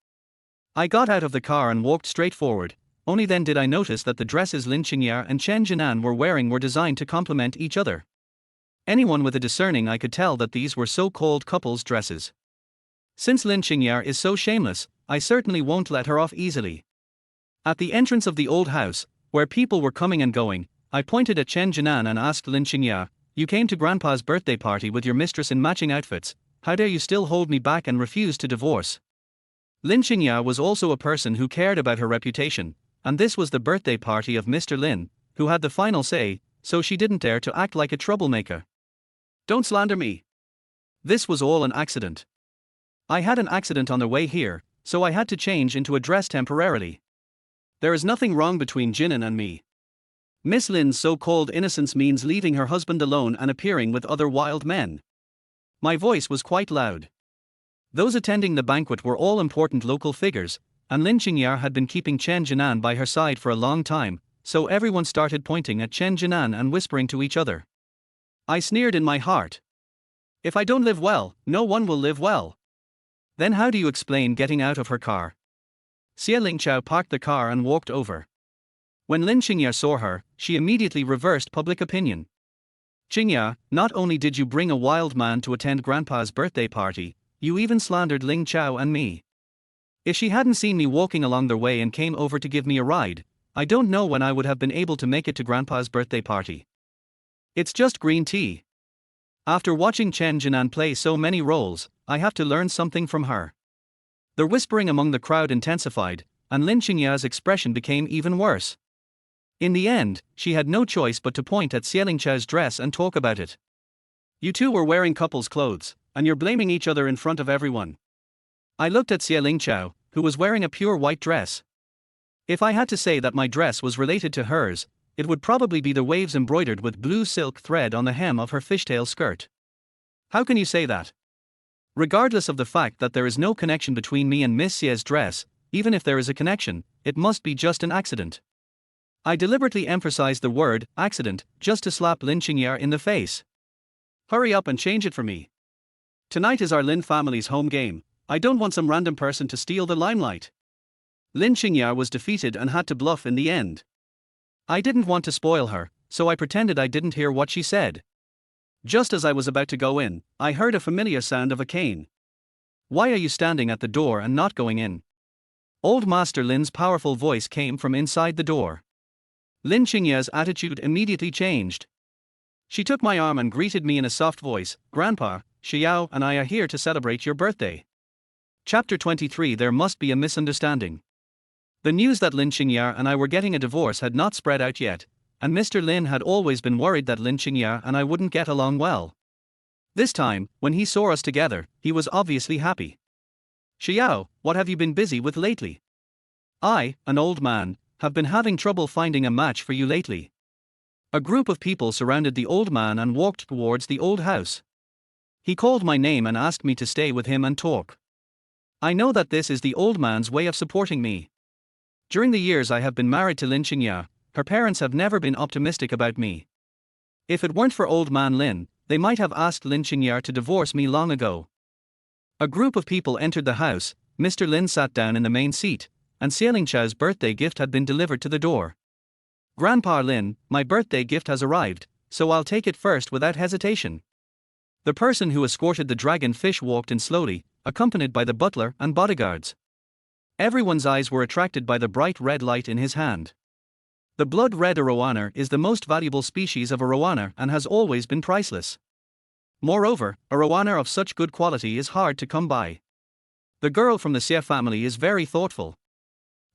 I got out of the car and walked straight forward. Only then did I notice that the dresses Lynching and Jin An were wearing were designed to complement each other. Anyone with a discerning eye could tell that these were so-called couples' dresses. Since Lynching is so shameless, I certainly won't let her off easily. At the entrance of the old house, where people were coming and going, I pointed at Jin An and asked Lynching, "You came to Grandpa's birthday party with your mistress in matching outfits, how dare you still hold me back and refuse to divorce?" Lynching was also a person who cared about her reputation, and this was the birthday party of Mr. Lin, who had the final say, so she didn't dare to act like a troublemaker. Don't slander me. This was all an accident. I had an accident on the way here, so I had to change into a dress temporarily. There is nothing wrong between Jin An and me. Miss Lin's so-called innocence means leaving her husband alone and appearing with other wild men. My voice was quite loud. Those attending the banquet were all important local figures, and Lynching had been keeping Jin An by her side for a long time, so everyone started pointing at Jin An and whispering to each other. I sneered in my heart. If I don't live well, no one will live well. Then how do you explain getting out of her car? Xiao parked the car and walked over. When Lynching saw her, she immediately reversed public opinion. Jingya, not only did you bring a wild man to attend Grandpa's birthday party, you even slandered Ling Xiao and me. If she hadn't seen me walking along their way and came over to give me a ride, I don't know when I would have been able to make it to Grandpa's birthday party. It's just green tea. After watching Jin An play so many roles, I have to learn something from her. The whispering among the crowd intensified, and Lynching Ya's expression became even worse. In the end, she had no choice but to point at Xialing Chao's dress and talk about it. You two were wearing couple's clothes, and you're blaming each other in front of everyone. I looked at Xialing Chao, who was wearing a pure white dress. If I had to say that my dress was related to hers, it would probably be the waves embroidered with blue silk thread on the hem of her fishtail skirt. How can you say that? Regardless of the fact that there is no connection between me and Miss Xie's dress, even if there is a connection, it must be just an accident. I deliberately emphasized the word accident just to slap Lin Qingya in the face. Hurry up and change it for me. Tonight is our Lin family's home game. I don't want some random person to steal the limelight. Lin Qingya was defeated and had to bluff in the end. I didn't want to spoil her, so I pretended I didn't hear what she said. Just as I was about to go in, I heard a familiar sound of a cane. Why are you standing at the door and not going in? Old Master Lin's powerful voice came from inside the door. Lin Qingya's attitude immediately changed. She took my arm and greeted me in a soft voice. Grandpa, Xiao and I are here to celebrate your birthday. Chapter 23. There must be a misunderstanding. The news that Lin Qingya and I were getting a divorce had not spread out yet, and Mr. Lin had always been worried that Lin Qingya and I wouldn't get along well. This time, when he saw us together, he was obviously happy. Xiao, what have you been busy with lately? I, an old man, have been having trouble finding a match for you lately. A group of people surrounded the old man and walked towards the old house. He called my name and asked me to stay with him and talk. I know that this is the old man's way of supporting me. During the years I have been married to Lin Qingya, her parents have never been optimistic about me. If it weren't for old man Lin, they might have asked Lin Qingya to divorce me long ago. A group of people entered the house. Mr. Lin sat down in the main seat, and Xialing Chao's birthday gift had been delivered to the door. Grandpa Lin, my birthday gift has arrived, so I'll take it first without hesitation. The person who escorted the dragon fish walked in slowly, accompanied by the butler and bodyguards. Everyone's eyes were attracted by the bright red light in his hand. The blood red arowana is the most valuable species of arowana and has always been priceless. Moreover, arowana of such good quality is hard to come by. The girl from the Xie family is very thoughtful.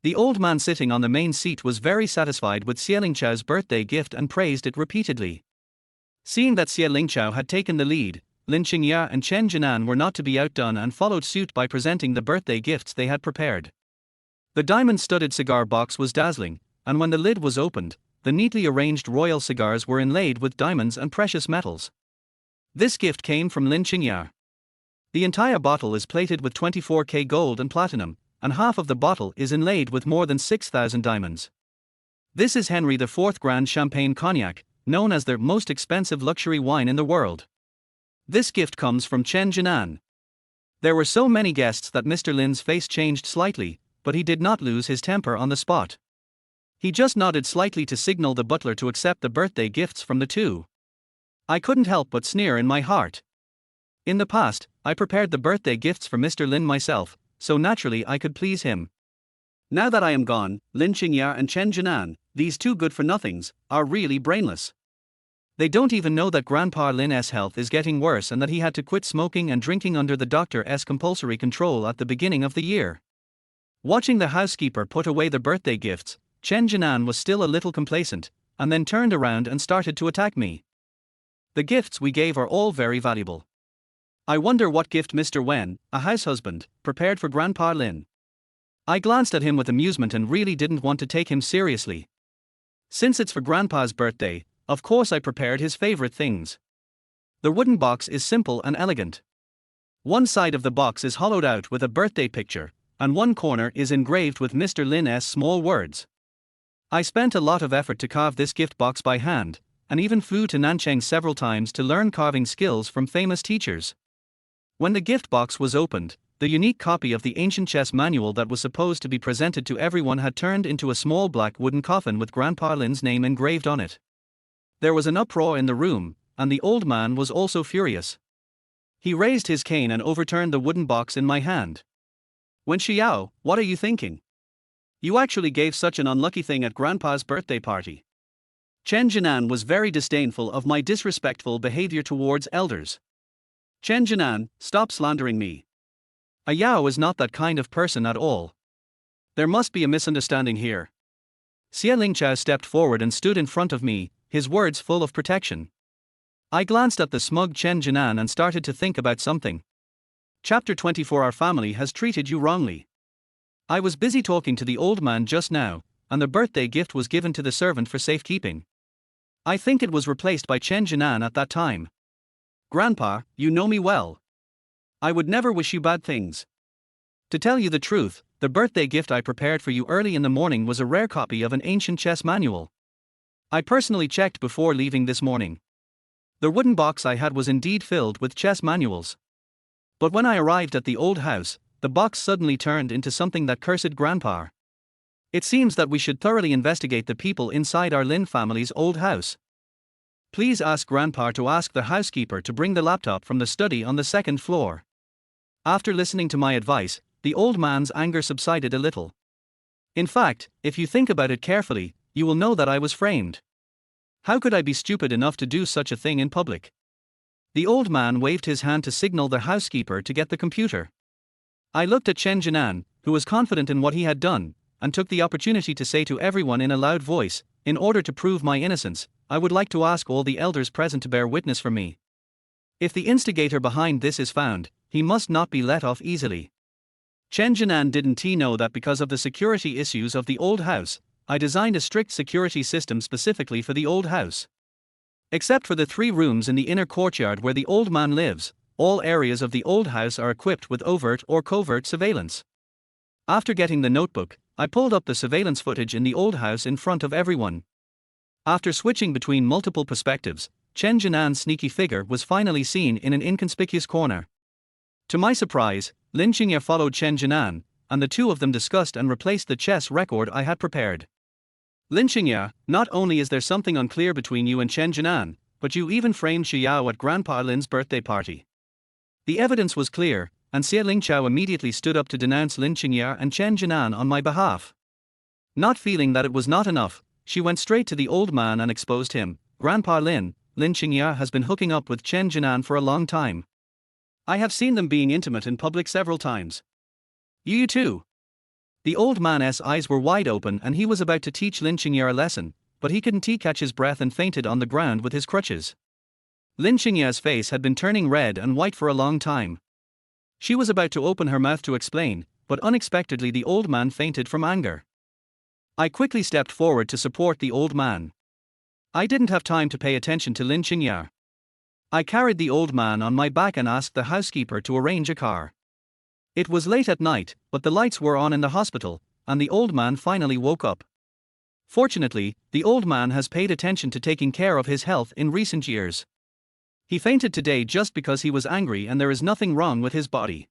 The old man sitting on the main seat was very satisfied with Xialing Chao's birthday gift and praised it repeatedly. Seeing that Xialing Chao had taken the lead, Lin Qingya and Jin An were not to be outdone and followed suit by presenting the birthday gifts they had prepared. The diamond-studded cigar box was dazzling, and when the lid was opened, the neatly arranged royal cigars were inlaid with diamonds and precious metals. This gift came from Lin Qingya. The entire bottle is plated with 24K gold and platinum, and half of the bottle is inlaid with more than 6,000 diamonds. This is Henry IV Grand Champagne Cognac, known as the most expensive luxury wine in the world. This gift comes from Jin An. There were so many guests that Mr. Lin's face changed slightly, but he did not lose his temper on the spot. He just nodded slightly to signal the butler to accept the birthday gifts from the two. I couldn't help but sneer in my heart. In the past, I prepared the birthday gifts for Mr. Lin myself, so naturally I could please him. Now that I am gone, Lin Qingya and Jin An, these two good-for-nothings, are really brainless. They don't even know that Grandpa Lin's health is getting worse and that he had to quit smoking and drinking under the doctor's compulsory control at the beginning of the year. Watching the housekeeper put away the birthday gifts, Jin An was still a little complacent, and then turned around and started to attack me. The gifts we gave are all very valuable. I wonder what gift Mr. Wen, a house husband, prepared for Grandpa Lin. I glanced at him with amusement and really didn't want to take him seriously. Since it's for Grandpa's birthday, of course I prepared his favorite things. The wooden box is simple and elegant. One side of the box is hollowed out with a birthday picture, and one corner is engraved with Mr. Lin's small words. I spent a lot of effort to carve this gift box by hand, and even flew to Nanchang several times to learn carving skills from famous teachers. When the gift box was opened, the unique copy of the ancient chess manual that was supposed to be presented to everyone had turned into a small black wooden coffin with Grandpa Lin's name engraved on it. There was an uproar in the room, and the old man was also furious. He raised his cane and overturned the wooden box in my hand. "When Xiao, what are you thinking? You actually gave such an unlucky thing at Grandpa's birthday party." Jin An was very disdainful of my disrespectful behavior towards elders. "Jin An, stop slandering me. A Xiao is not that kind of person at all. There must be a misunderstanding here." Xiao stepped forward and stood in front of me, his words full of protection. I glanced at the smug Jin An and started to think about something. Chapter 24. Our family has treated you wrongly. I was busy talking to the old man just now, and the birthday gift was given to the servant for safekeeping. I think it was replaced by Jin An at that time. "Grandpa, you know me well. I would never wish you bad things. To tell you the truth, the birthday gift I prepared for you early in the morning was a rare copy of an ancient chess manual. I personally checked before leaving this morning. The wooden box I had was indeed filled with chess manuals. But when I arrived at the old house, the box suddenly turned into something that cursed Grandpa. It seems that we should thoroughly investigate the people inside our Lin family's old house. Please ask Grandpa to ask the housekeeper to bring the laptop from the study on the second floor." After listening to my advice, the old man's anger subsided a little. In fact, if you think about it carefully, you will know that I was framed. How could I be stupid enough to do such a thing in public? The old man waved his hand to signal the housekeeper to get the computer. I looked at Jin An, who was confident in what he had done, and took the opportunity to say to everyone in a loud voice, "In order to prove my innocence, I would like to ask all the elders present to bear witness for me. If the instigator behind this is found, he must not be let off easily." Jin An didn't know that because of the security issues of the old house, I designed a strict security system specifically for the old house. Except for the 3 rooms in the inner courtyard where the old man lives, all areas of the old house are equipped with overt or covert surveillance. After getting the notebook, I pulled up the surveillance footage in the old house in front of everyone. After switching between multiple perspectives, Jin An's sneaky figure was finally seen in an inconspicuous corner. To my surprise, Lynching followed Jin An, and the two of them discussed and replaced the chess record I had prepared. "Lynching, not only is there something unclear between you and Jin An, but you even framed Xiao at Grandpa Lin's birthday party." The evidence was clear, and Xiao immediately stood up to denounce Lynching and Jin An on my behalf. Not feeling that it was not enough, she went straight to the old man and exposed him. "Grandpa Lynching has been hooking up with Jin An for a long time. I have seen them being intimate in public several times. You too." The old man's eyes were wide open and he was about to teach Lynching a lesson, but he couldn't catch his breath and fainted on the ground with his crutches. Lynching's face had been turning red and white for a long time. She was about to open her mouth to explain, but unexpectedly the old man fainted from anger. I quickly stepped forward to support the old man. I didn't have time to pay attention to Lynching. I carried the old man on my back and asked the housekeeper to arrange a car. It was late at night, but the lights were on in the hospital, and the old man finally woke up. Fortunately, the old man has paid attention to taking care of his health in recent years. He fainted today just because he was angry and there is nothing wrong with his body.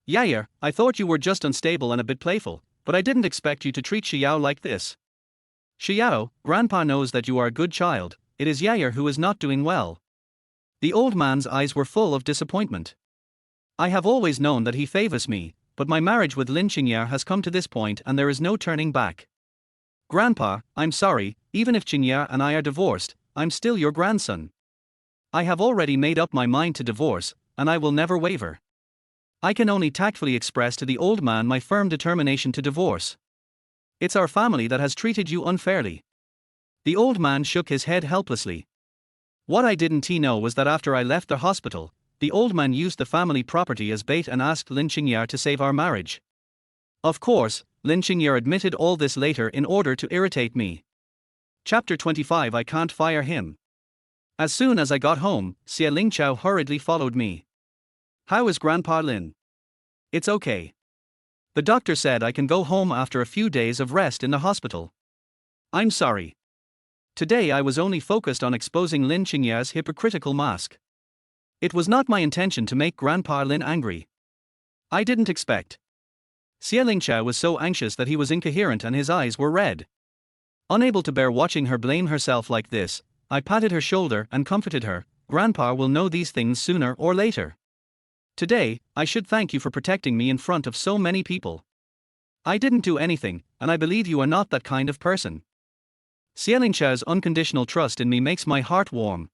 "Yeah, I thought you were just unstable and a bit playful, but I didn't expect you to treat Xiao like this." "Xiao, Grandpa knows that you are a good child, it is Yair who is not doing well." The old man's eyes were full of disappointment. "I have always known that he favors me, but my marriage with Lynching has come to this point and there is no turning back. Grandpa, I'm sorry, even if Chinya and I are divorced, I'm still your grandson. I have already made up my mind to divorce, and I will never waver." I can only tactfully express to the old man my firm determination to divorce. "It's our family that has treated you unfairly." The old man shook his head helplessly. What I didn't know was that after I left the hospital, the old man used the family property as bait and asked Lynching to save our marriage. Of course, Lynching admitted all this later in order to irritate me. Chapter 25. I can't fire him. As soon as I got home, Xiao hurriedly followed me. "How is Grandpa Lin?" "It's okay. The doctor said I can go home after a few days of rest in the hospital." "I'm sorry. Today I was only focused on exposing Lynching's hypocritical mask. It was not my intention to make Grandpa Lin angry. I didn't expect. Xiao was so anxious that he was incoherent and his eyes were red. Unable to bear watching her blame herself like this, I patted her shoulder and comforted her. Grandpa will know these things sooner or later. Today, I should thank you for protecting me in front of so many people. I didn't do anything, and I believe you are not that kind of person. Xiao's unconditional trust in me makes my heart warm.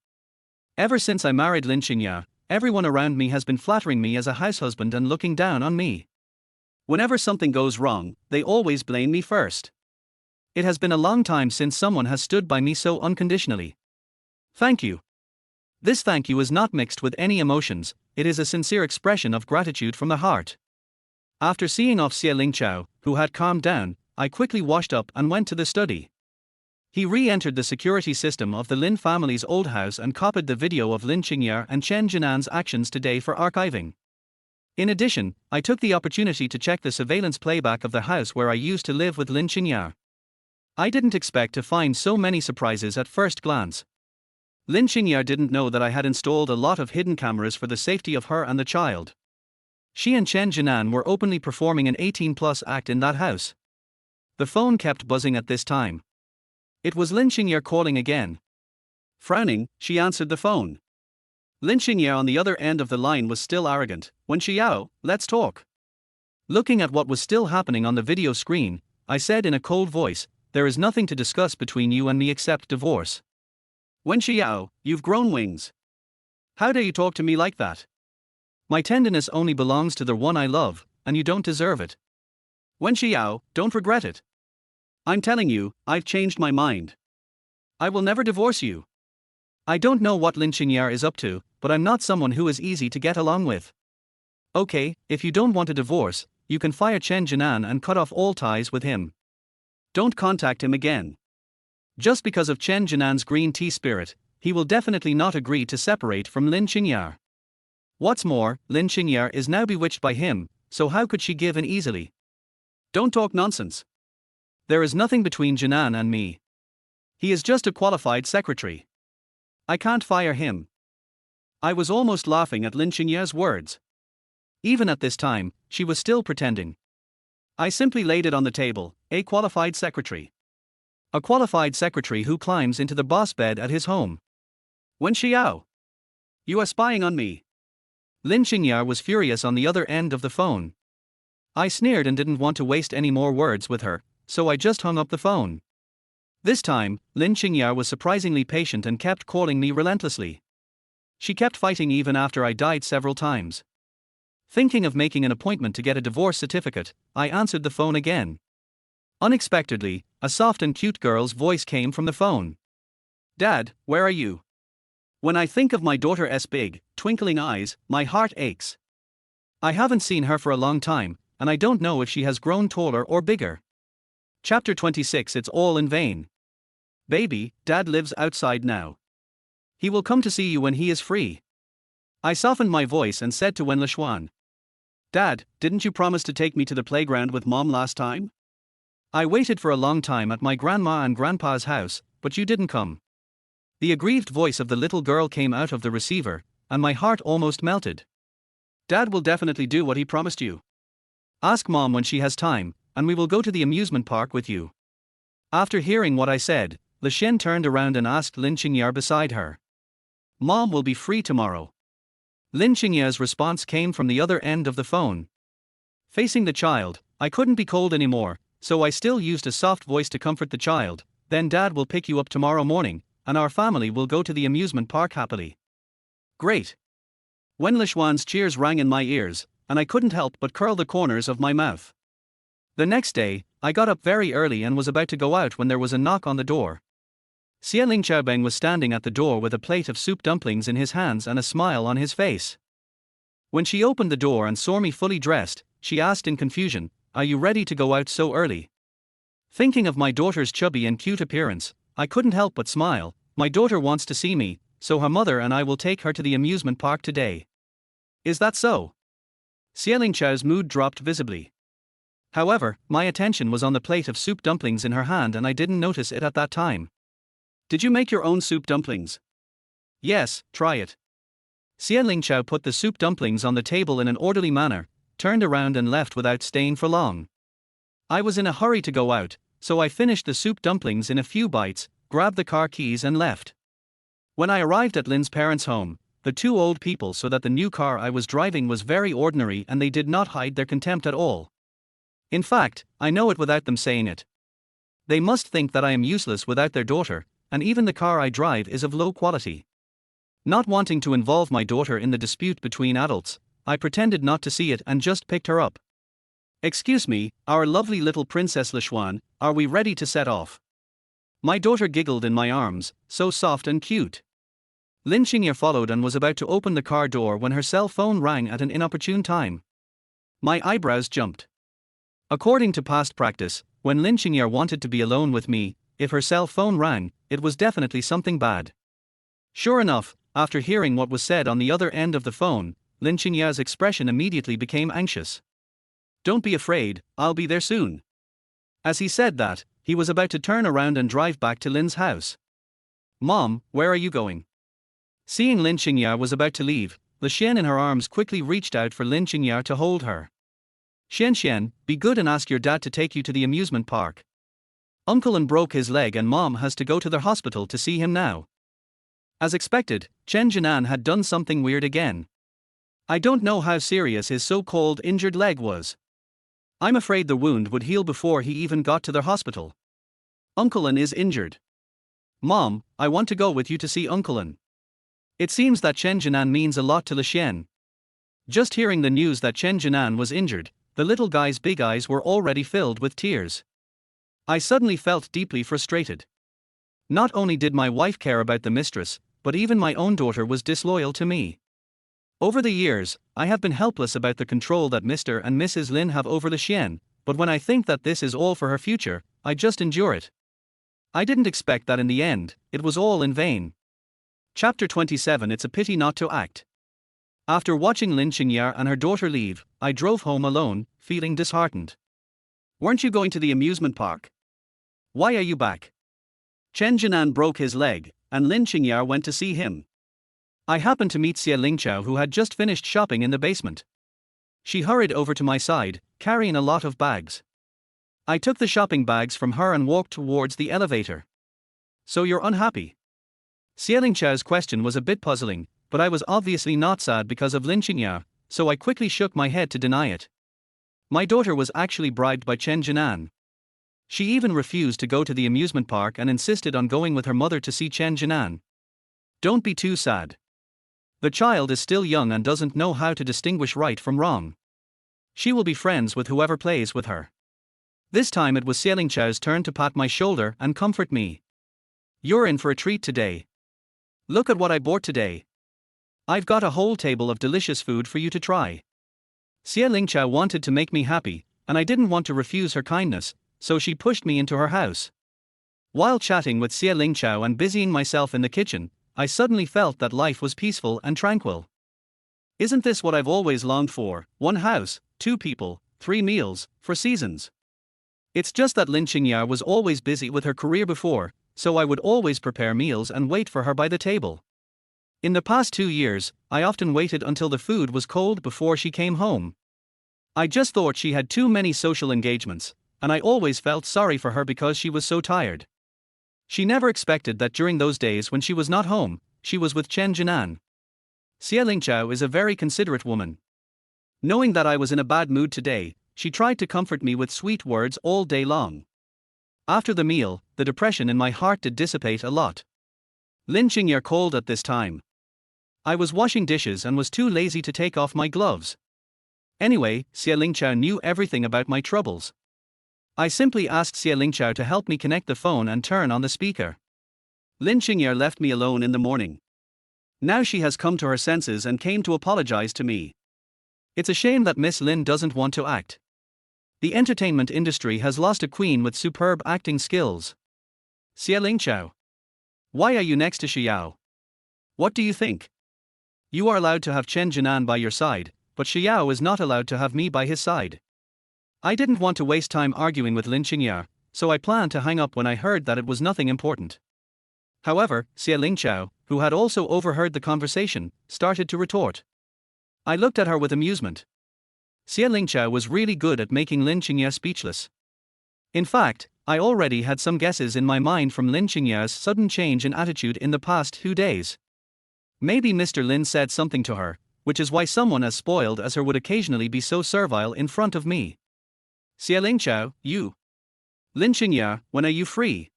Ever since I married Lynching, everyone around me has been flattering me as a househusband and looking down on me. Whenever something goes wrong, they always blame me first. It has been a long time since someone has stood by me so unconditionally. Thank you. This thank you is not mixed with any emotions, it is a sincere expression of gratitude from the heart. After seeing off Xiao, who had calmed down, I quickly washed up and went to the study. He re-entered the security system of the Lin family's old house and copied the video of Lynching and Jin An's actions today for archiving. In addition, I took the opportunity to check the surveillance playback of the house where I used to live with Lynching. I didn't expect to find so many surprises at first glance. Lynching didn't know that I had installed a lot of hidden cameras for the safety of her and the child. She and Jin An were openly performing an 18+ act in that house. The phone kept buzzing at this time. It was Lynching calling again. Frowning, she answered the phone. Lynching on the other end of the line was still arrogant. When Xiao, let's talk. Looking at what was still happening on the video screen, I said in a cold voice, there is nothing to discuss between you and me except divorce. When Xiao, you've grown wings. How dare you talk to me like that? My tenderness only belongs to the one I love, and you don't deserve it. When Xiao, don't regret it. I'm telling you, I've changed my mind. I will never divorce you. I don't know what Lynching is up to, but I'm not someone who is easy to get along with. Okay, if you don't want a divorce, you can fire Jin An and cut off all ties with him. Don't contact him again. Just because of Jin An's green tea spirit, he will definitely not agree to separate from Lynching. What's more, Lynching is now bewitched by him, so how could she give in easily? Don't talk nonsense. There is nothing between Jin An and me. He is just a qualified secretary. I can't fire him. I was almost laughing at Lynching's words. Even at this time, she was still pretending. I simply laid it on the table, a qualified secretary. A qualified secretary who climbs into the boss bed at his home. When Xiao, you are spying on me. Lynching was furious on the other end of the phone. I sneered and didn't want to waste any more words with her, so I just hung up the phone. This time, Lynching was surprisingly patient and kept calling me relentlessly. She kept fighting even after I died several times. Thinking of making an appointment to get a divorce certificate, I answered the phone again. Unexpectedly, a soft and cute girl's voice came from the phone. Dad, where are you? When I think of my daughter's big, twinkling eyes, my heart aches. I haven't seen her for a long time, and I don't know if she has grown taller or bigger. Chapter 26. It's all in vain. Baby, Dad lives outside now. He will come to see you when he is free. I softened my voice and said to Wen Lishuan. Dad, didn't you promise to take me to the playground with Mom last time? I waited for a long time at my grandma and grandpa's house, but you didn't come. The aggrieved voice of the little girl came out of the receiver, and my heart almost melted. Dad will definitely do what he promised you. Ask Mom when she has time, and we will go to the amusement park with you. After hearing what I said, Lishen turned around and asked Lynching beside her. Mom will be free tomorrow. Lynching response came from the other end of the phone. Facing the child, I couldn't be cold anymore, so I still used a soft voice to comfort the child. Then Dad will pick you up tomorrow morning, and our family will go to the amusement park happily. Great. Wen Lishuan's cheers rang in my ears, and I couldn't help but curl the corners of my mouth. The next day, I got up very early and was about to go out when there was a knock on the door. Xiaoling Xiaobeng was standing at the door with a plate of soup dumplings in his hands and a smile on his face. When she opened the door and saw me fully dressed, she asked in confusion, "Are you ready to go out so early?" Thinking of my daughter's chubby and cute appearance, I couldn't help but smile. My daughter wants to see me, so her mother and I will take her to the amusement park today. Is that so? Xiaoling Chao's mood dropped visibly. However, my attention was on the plate of soup dumplings in her hand and I didn't notice it at that time. Did you make your own soup dumplings? Yes, try it. Xiaoling Chao put the soup dumplings on the table in an orderly manner, turned around and left without staying for long. I was in a hurry to go out, so I finished the soup dumplings in a few bites, grabbed the car keys and left. When I arrived at Lin's parents' home, the two old people saw that the new car I was driving was very ordinary and they did not hide their contempt at all. In fact, I know it without them saying it. They must think that I am useless without their daughter, and even the car I drive is of low quality. Not wanting to involve my daughter in the dispute between adults, I pretended not to see it and just picked her up. "Excuse me, our lovely little Princess Lixuan, are we ready to set off?" My daughter giggled in my arms, so soft and cute. Lynching followed and was about to open the car door when her cell phone rang at an inopportune time. My eyebrows jumped. According to past practice, when Lynching wanted to be alone with me, if her cell phone rang, it was definitely something bad. Sure enough, after hearing what was said on the other end of the phone, Lynching's expression immediately became anxious. "Don't be afraid, I'll be there soon." As he said that, he was about to turn around and drive back to Lin's house. "Mom, where are you going?" Seeing Lynching was about to leave, Lixuan in her arms quickly reached out for Lynching to hold her. "Xian, be good and ask your dad to take you to the amusement park. Uncle An broke his leg and Mom has to go to the hospital to see him now." As expected, Jin An had done something weird again. I don't know how serious his so-called injured leg was. I'm afraid the wound would heal before he even got to the hospital. "Uncle An is injured. Mom, I want to go with you to see Uncle An." It seems that Jin An means a lot to Lixuan. Just hearing the news that Jin An was injured, the little guy's big eyes were already filled with tears. I suddenly felt deeply frustrated. Not only did my wife care about the mistress, but even my own daughter was disloyal to me. Over the years, I have been helpless about the control that Mr. and Mrs. Lin have over Lixuan, but when I think that this is all for her future, I just endure it. I didn't expect that in the end, it was all in vain. Chapter 27. It's a pity not to act. After watching Lynching and her daughter leave, I drove home alone, feeling disheartened. "Weren't you going to the amusement park? Why are you back?" Jin An broke his leg, and Lynching went to see him. I happened to meet Xiao, who had just finished shopping in the basement. She hurried over to my side, carrying a lot of bags. I took the shopping bags from her and walked towards the elevator. "So you're unhappy?" Xiao's question was a bit puzzling, but I was obviously not sad because of Lynching, so I quickly shook my head to deny it. My daughter was actually bribed by Jin An. She even refused to go to the amusement park and insisted on going with her mother to see Jin An. Don't be too sad. The child is still young and doesn't know how to distinguish right from wrong. She will be friends with whoever plays with her. This time it was Xiao's turn to pat my shoulder and comfort me. "You're in for a treat today. Look at what I bought today. I've got a whole table of delicious food for you to try." Xiao wanted to make me happy, and I didn't want to refuse her kindness, so she pushed me into her house. While chatting with Xiao and busying myself in the kitchen, I suddenly felt that life was peaceful and tranquil. Isn't this what I've always longed for? One house, two people, 3 meals, for seasons. It's just that Lynching was always busy with her career before, so I would always prepare meals and wait for her by the table. In the past 2 years, I often waited until the food was cold before she came home. I just thought she had too many social engagements, and I always felt sorry for her because she was so tired. She never expected that during those days when she was not home, she was with Jin An. Xiao is a very considerate woman. Knowing that I was in a bad mood today, she tried to comfort me with sweet words all day long. After the meal, the depression in my heart did dissipate a lot. Lynching called at this time. I was washing dishes and was too lazy to take off my gloves. Anyway, Xiao knew everything about my troubles. I simply asked Xiao to help me connect the phone and turn on the speaker. Lynching left me alone in the morning. Now she has come to her senses and came to apologize to me. It's a shame that Miss Lin doesn't want to act. The entertainment industry has lost a queen with superb acting skills. Xiao. Why are you next to Xiao? What do you think? You are allowed to have Jin An by your side, but Xiao is not allowed to have me by his side. I didn't want to waste time arguing with Lynching, so I planned to hang up when I heard that it was nothing important. However, Xiao, who had also overheard the conversation, started to retort. I looked at her with amusement. Xiao was really good at making Lynching speechless. In fact, I already had some guesses in my mind from Lynching's sudden change in attitude in the past 2 days. Maybe Mr. Lin said something to her, which is why someone as spoiled as her would occasionally be so servile in front of me. Xiao, you. Lynching, when are you free?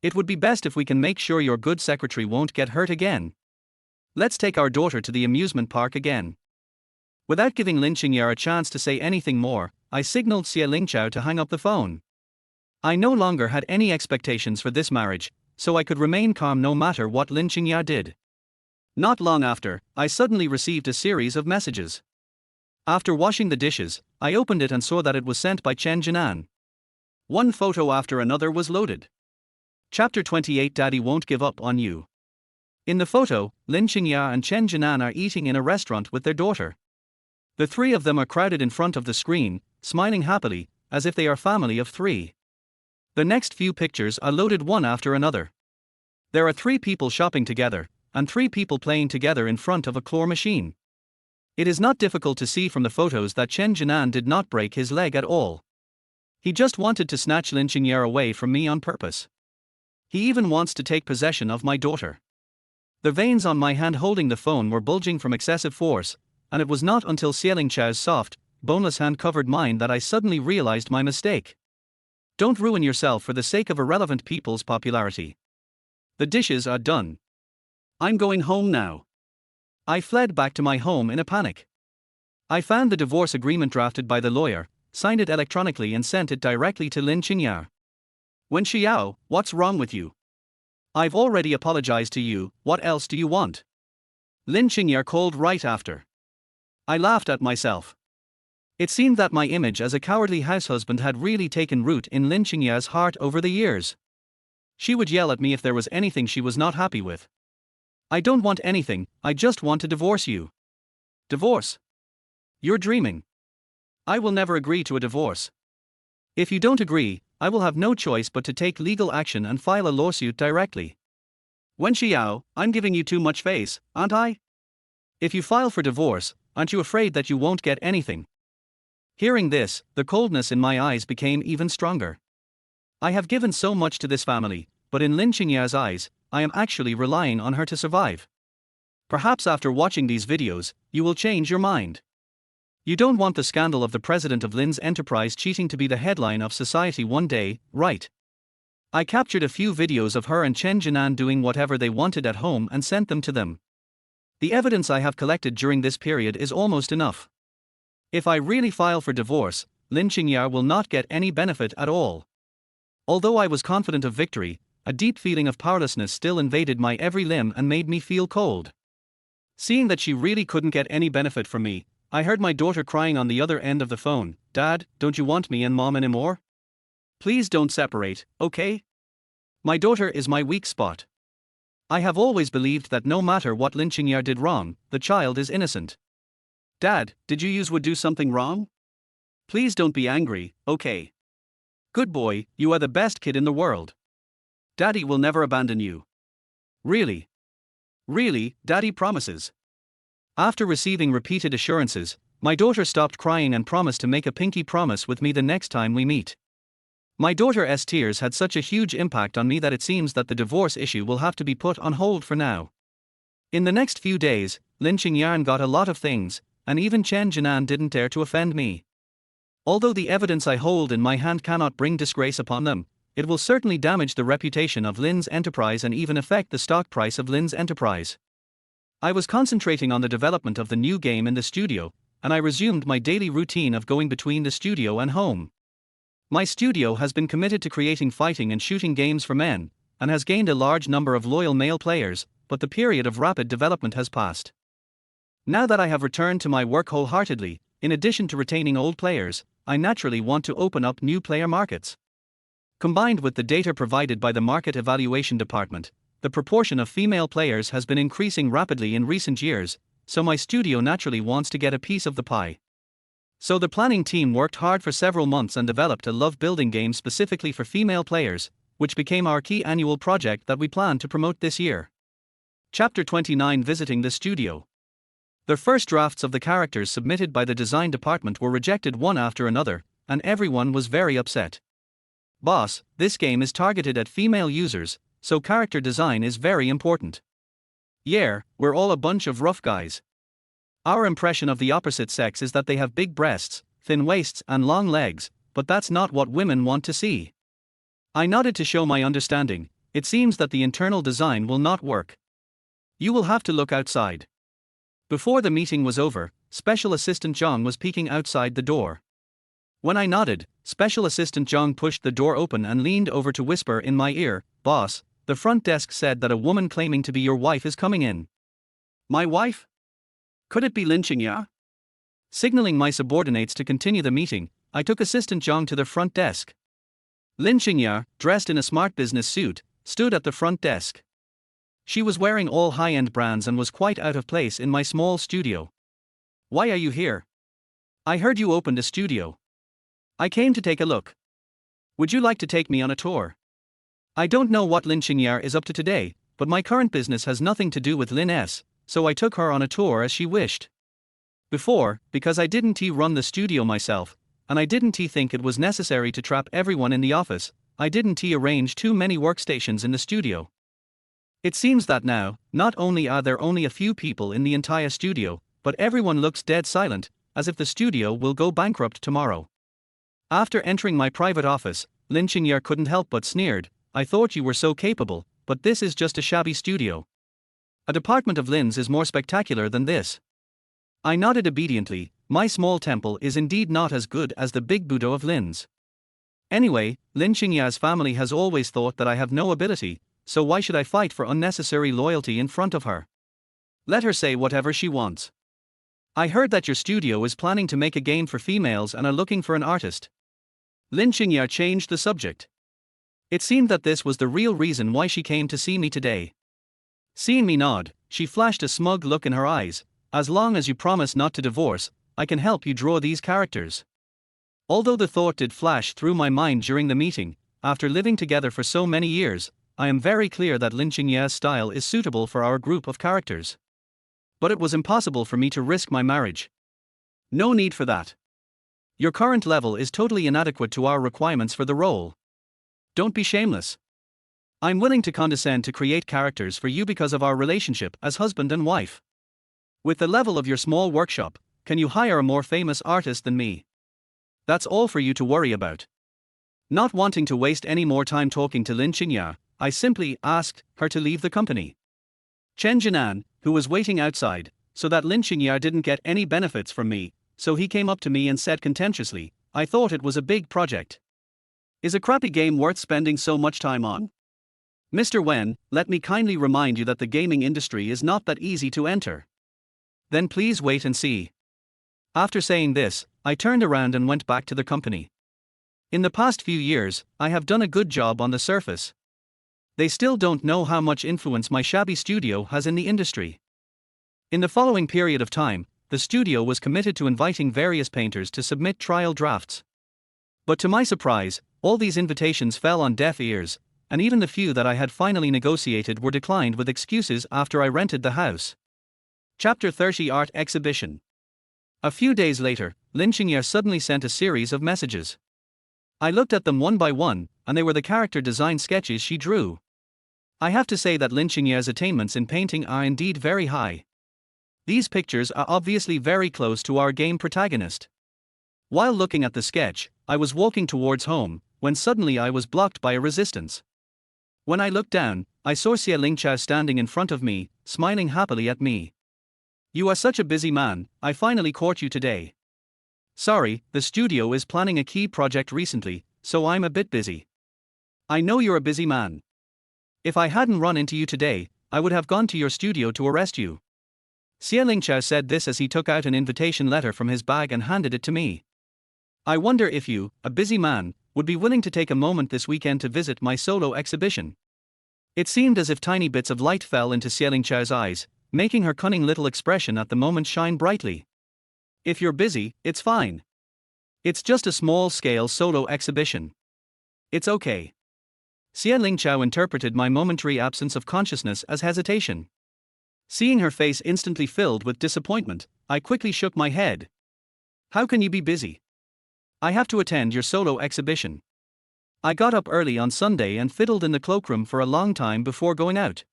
It would be best if we can make sure your good secretary won't get hurt again. Let's take our daughter to the amusement park again. Without giving Lynching a chance to say anything more, I signaled Xiao to hang up the phone. I no longer had any expectations for this marriage, so I could remain calm no matter what Lynching did. Not long after, I suddenly received a series of messages. After washing the dishes, I opened it and saw that it was sent by Jin An. One photo after another was loaded. Chapter 28 Daddy Won't Give Up on You. In the photo, Lynching and Jin An are eating in a restaurant with their daughter. The three of them are crowded in front of the screen, smiling happily, as if they are a family of 3. The next few pictures are loaded one after another. There are 3 people shopping together, and 3 people playing together in front of a claw machine. It is not difficult to see from the photos that Jin An did not break his leg at all. He just wanted to snatch Lynching away from me on purpose. He even wants to take possession of my daughter. The veins on my hand holding the phone were bulging from excessive force, and it was not until Xiao's soft, boneless hand covered mine that I suddenly realized my mistake. Don't ruin yourself for the sake of irrelevant people's popularity. The dishes are done. I'm going home now. I fled back to my home in a panic. I found the divorce agreement drafted by the lawyer, signed it electronically and sent it directly to Lynching. When Xiao, what's wrong with you? I've already apologized to you, what else do you want? Lynching called right after. I laughed at myself. It seemed that my image as a cowardly househusband had really taken root in Lynching's heart over the years. She would yell at me if there was anything she was not happy with. I don't want anything, I just want to divorce you. Divorce? You're dreaming. I will never agree to a divorce. If you don't agree, I will have no choice but to take legal action and file a lawsuit directly. When Xiao, I'm giving you too much face, aren't I? If you file for divorce, aren't you afraid that you won't get anything? Hearing this, the coldness in my eyes became even stronger. I have given so much to this family, but in Lynching's eyes, I am actually relying on her to survive. Perhaps after watching these videos, you will change your mind. You don't want the scandal of the president of Lin's enterprise cheating to be the headline of society one day, right? I captured a few videos of her and Jin An doing whatever they wanted at home and sent them to them. The evidence I have collected during this period is almost enough. If I really file for divorce, Lynching will not get any benefit at all. Although I was confident of victory, a deep feeling of powerlessness still invaded my every limb and made me feel cold. Seeing that she really couldn't get any benefit from me, I heard my daughter crying on the other end of the phone, "Dad, don't you want me and Mom anymore? Please don't separate, okay? My daughter is my weak spot. I have always believed that no matter what Lynching did wrong, the child is innocent. Dad, did you use would do something wrong? Please don't be angry, okay? Good boy, you are the best kid in the world. Daddy will never abandon you. Really? Really, Daddy promises." After receiving repeated assurances, my daughter stopped crying and promised to make a pinky promise with me the next time we meet. My daughter's tears had such a huge impact on me that it seems that the divorce issue will have to be put on hold for now. In the next few days, Lynching got a lot of things, and even Jin An didn't dare to offend me. Although the evidence I hold in my hand cannot bring disgrace upon them, it will certainly damage the reputation of Lin's enterprise and even affect the stock price of Lin's enterprise. I was concentrating on the development of the new game in the studio, and I resumed my daily routine of going between the studio and home. My studio has been committed to creating fighting and shooting games for men, and has gained a large number of loyal male players, but the period of rapid development has passed. Now that I have returned to my work wholeheartedly, in addition to retaining old players, I naturally want to open up new player markets. Combined with the data provided by the Market Evaluation Department, the proportion of female players has been increasing rapidly in recent years, so my studio naturally wants to get a piece of the pie. So the planning team worked hard for several months and developed a love-building game specifically for female players, which became our key annual project that we plan to promote this year. Chapter 29 Visiting the Studio. The first drafts of the characters submitted by the design department were rejected one after another, and everyone was very upset. Boss, this game is targeted at female users, so character design is very important. Yeah, we're all a bunch of rough guys. Our impression of the opposite sex is that they have big breasts, thin waists, and long legs, but that's not what women want to see. I nodded to show my understanding. It seems that the internal design will not work. You will have to look outside. Before the meeting was over, Special Assistant Zhang was peeking outside the door. When I nodded, Special Assistant Zhang pushed the door open and leaned over to whisper in my ear, "Boss, the front desk said that a woman claiming to be your wife is coming in." My wife? Could it be Lynching, yeah? Signaling my subordinates to continue the meeting, I took Assistant Zhang to the front desk. Lynching, yeah, dressed in a smart business suit, stood at the front desk. She was wearing all high-end brands and was quite out of place in my small studio. "Why are you here? I heard you opened a studio." "I came to take a look. Would you like to take me on a tour?" I don't know what Lynching is up to today, but my current business has nothing to do with Lin S, so I took her on a tour as she wished. Before, because I didn't run the studio myself, and I didn't think it was necessary to trap everyone in the office, I didn't arrange too many workstations in the studio. It seems that now, not only are there only a few people in the entire studio, but everyone looks dead silent, as if the studio will go bankrupt tomorrow. After entering my private office, Lynching couldn't help but sneered, "I thought you were so capable, but this is just a shabby studio. A department of Lin's is more spectacular than this." I nodded obediently. My small temple is indeed not as good as the big Budo of Lin's. Anyway, Lynching family has always thought that I have no ability, so why should I fight for unnecessary loyalty in front of her? Let her say whatever she wants. "I heard that your studio is planning to make a game for females and are looking for an artist." Lynching changed the subject. It seemed that this was the real reason why she came to see me today. Seeing me nod, she flashed a smug look in her eyes. "As long as you promise not to divorce, I can help you draw these characters." Although the thought did flash through my mind during the meeting, after living together for so many years, I am very clear that Lynching style is suitable for our group of characters. But it was impossible for me to risk my marriage. No need for that. Your current level is totally inadequate to our requirements for the role. Don't be shameless. I'm willing to condescend to create characters for you because of our relationship as husband and wife. With the level of your small workshop, can you hire a more famous artist than me? That's all for you to worry about. Not wanting to waste any more time talking to Lynching, I simply asked her to leave the company. Jin An, who was waiting outside, so that Lynching didn't get any benefits from me, so he came up to me and said contemptuously, "I thought it was a big project. Is a crappy game worth spending so much time on?" "Mr. Wen, let me kindly remind you that the gaming industry is not that easy to enter." "Then please wait and see." After saying this, I turned around and went back to the company. In the past few years, I have done a good job on the surface. They still don't know how much influence my shabby studio has in the industry. In the following period of time, the studio was committed to inviting various painters to submit trial drafts. But to my surprise, all these invitations fell on deaf ears, and even the few that I had finally negotiated were declined with excuses after I rented the house. Chapter 30 Art Exhibition. A few days later, Lynching suddenly sent a series of messages. I looked at them one by one, and they were the character design sketches she drew. I have to say that Lynching attainments in painting are indeed very high. These pictures are obviously very close to our game protagonist. While looking at the sketch, I was walking towards home, when suddenly I was blocked by a resistance. When I looked down, I saw Xiao standing in front of me, smiling happily at me. "You are such a busy man, I finally caught you today." "Sorry, the studio is planning a key project recently, so I'm a bit busy." "I know you're a busy man. If I hadn't run into you today, I would have gone to your studio to arrest you." Xiao said this as he took out an invitation letter from his bag and handed it to me. "I wonder if you, a busy man, would be willing to take a moment this weekend to visit my solo exhibition." It seemed as if tiny bits of light fell into Xiao's eyes, making her cunning little expression at the moment shine brightly. "If you're busy, it's fine. It's just a small-scale solo exhibition. It's okay." Xiao interpreted my momentary absence of consciousness as hesitation. Seeing her face instantly filled with disappointment, I quickly shook my head. How can you be busy? I have to attend your solo exhibition. I got up early on Sunday and fiddled in the cloakroom for a long time before going out.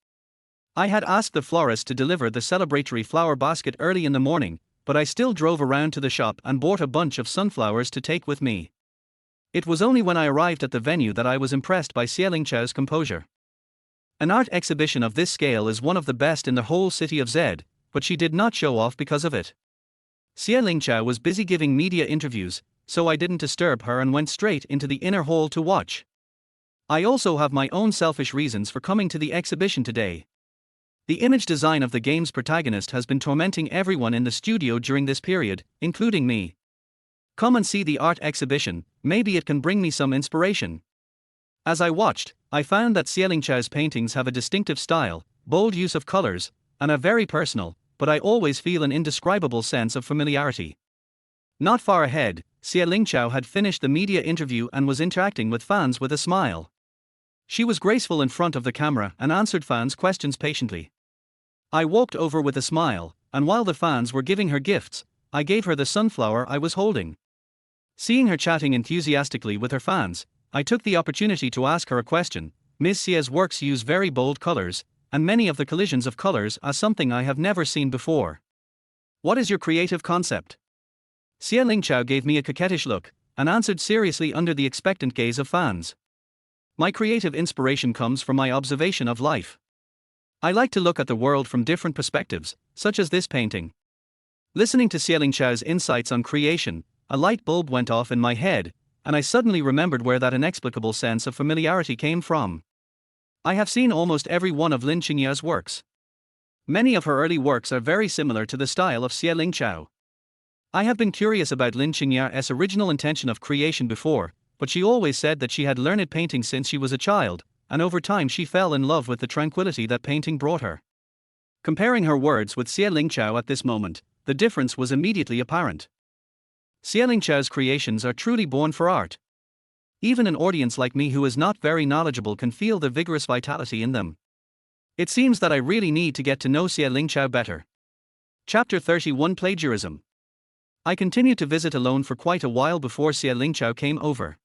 I had asked the florist to deliver the celebratory flower basket early in the morning, but I still drove around to the shop and bought a bunch of sunflowers to take with me. It was only when I arrived at the venue that I was impressed by Xiao's composure. An art exhibition of this scale is one of the best in the whole city of Zed, but she did not show off because of it. Xiao was busy giving media interviews, so I didn't disturb her and went straight into the inner hall to watch. I also have my own selfish reasons for coming to the exhibition today. The image design of the game's protagonist has been tormenting everyone in the studio during this period, including me. Come and see the art exhibition, maybe it can bring me some inspiration. As I watched, I found that Xiao's paintings have a distinctive style, bold use of colors, and a very personal, but I always feel an indescribable sense of familiarity. Not far ahead, Xiao had finished the media interview and was interacting with fans with a smile. She was graceful in front of the camera and answered fans' questions patiently. I walked over with a smile, and while the fans were giving her gifts, I gave her the sunflower I was holding. Seeing her chatting enthusiastically with her fans, I took the opportunity to ask her a question. Ms. Xia's works use very bold colors, and many of the collisions of colors are something I have never seen before. What is your creative concept? Xiao gave me a coquettish look, and answered seriously under the expectant gaze of fans. My creative inspiration comes from my observation of life. I like to look at the world from different perspectives, such as this painting. Listening to Xiao's insights on creation, a light bulb went off in my head, and I suddenly remembered where that inexplicable sense of familiarity came from. I have seen almost every one of Lynching's works. Many of her early works are very similar to the style of Xiao. I have been curious about Lynching's original intention of creation before, but she always said that she had learned painting since she was a child, and over time she fell in love with the tranquility that painting brought her. Comparing her words with Xiao at this moment, the difference was immediately apparent. Xiao's creations are truly born for art. Even an audience like me who is not very knowledgeable can feel the vigorous vitality in them. It seems that I really need to get to know Xiao better. Chapter 31 Plagiarism. I continued to visit alone for quite a while before Xiao came over.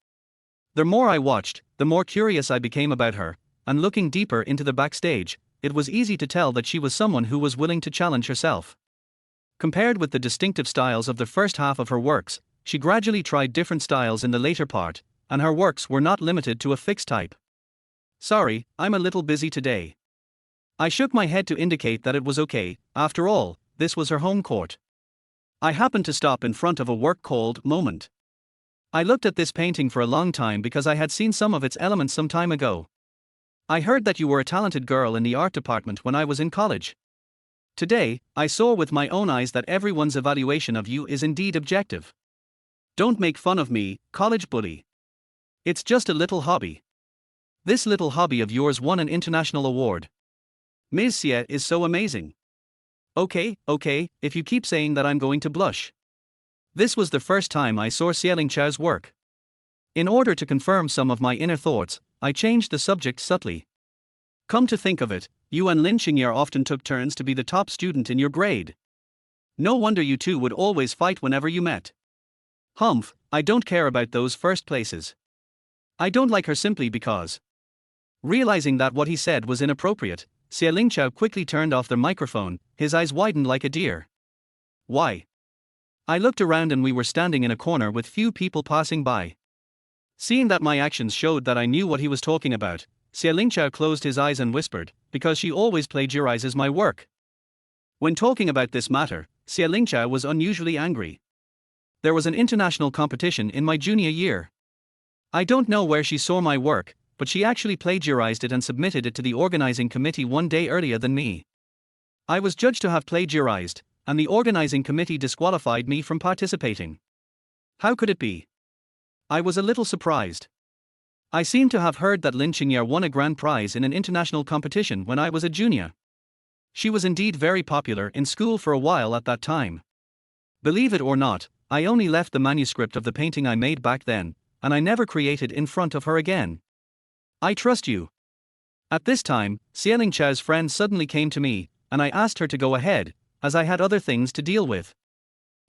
The more I watched, the more curious I became about her, and looking deeper into the backstage, it was easy to tell that she was someone who was willing to challenge herself. Compared with the distinctive styles of the first half of her works, she gradually tried different styles in the later part, and her works were not limited to a fixed type. Sorry, I'm a little busy today. I shook my head to indicate that it was okay. After all, this was her home court. I happened to stop in front of a work called Moment. I looked at this painting for a long time because I had seen some of its elements some time ago. I heard that you were a talented girl in the art department when I was in college. Today, I saw with my own eyes that everyone's evaluation of you is indeed objective. Don't make fun of me, college bully. It's just a little hobby. This little hobby of yours won an international award. Ms. Xia is so amazing. Okay, if you keep saying that I'm going to blush. This was the first time I saw Xiao's work. In order to confirm some of my inner thoughts, I changed the subject subtly. Come to think of it, you and Lynching often took turns to be the top student in your grade. No wonder you two would always fight whenever you met. Humph, I don't care about those first places. I don't like her simply because. Realizing that what he said was inappropriate, Xiao quickly turned off the microphone, his eyes widened like a deer. Why? I looked around and we were standing in a corner with few people passing by. Seeing that my actions showed that I knew what he was talking about, Xiao closed his eyes and whispered, because she always plagiarizes my work. When talking about this matter, Xiao was unusually angry. There was an international competition in my junior year. I don't know where she saw my work, but she actually plagiarized it and submitted it to the organizing committee one day earlier than me. I was judged to have plagiarized, and the organizing committee disqualified me from participating. How could it be? I was a little surprised. I seem to have heard that Lynching won a grand prize in an international competition when I was a junior. She was indeed very popular in school for a while at that time. Believe it or not, I only left the manuscript of the painting I made back then, and I never created in front of her again. I trust you. At this time, Xiao's friend suddenly came to me, and I asked her to go ahead, as I had other things to deal with.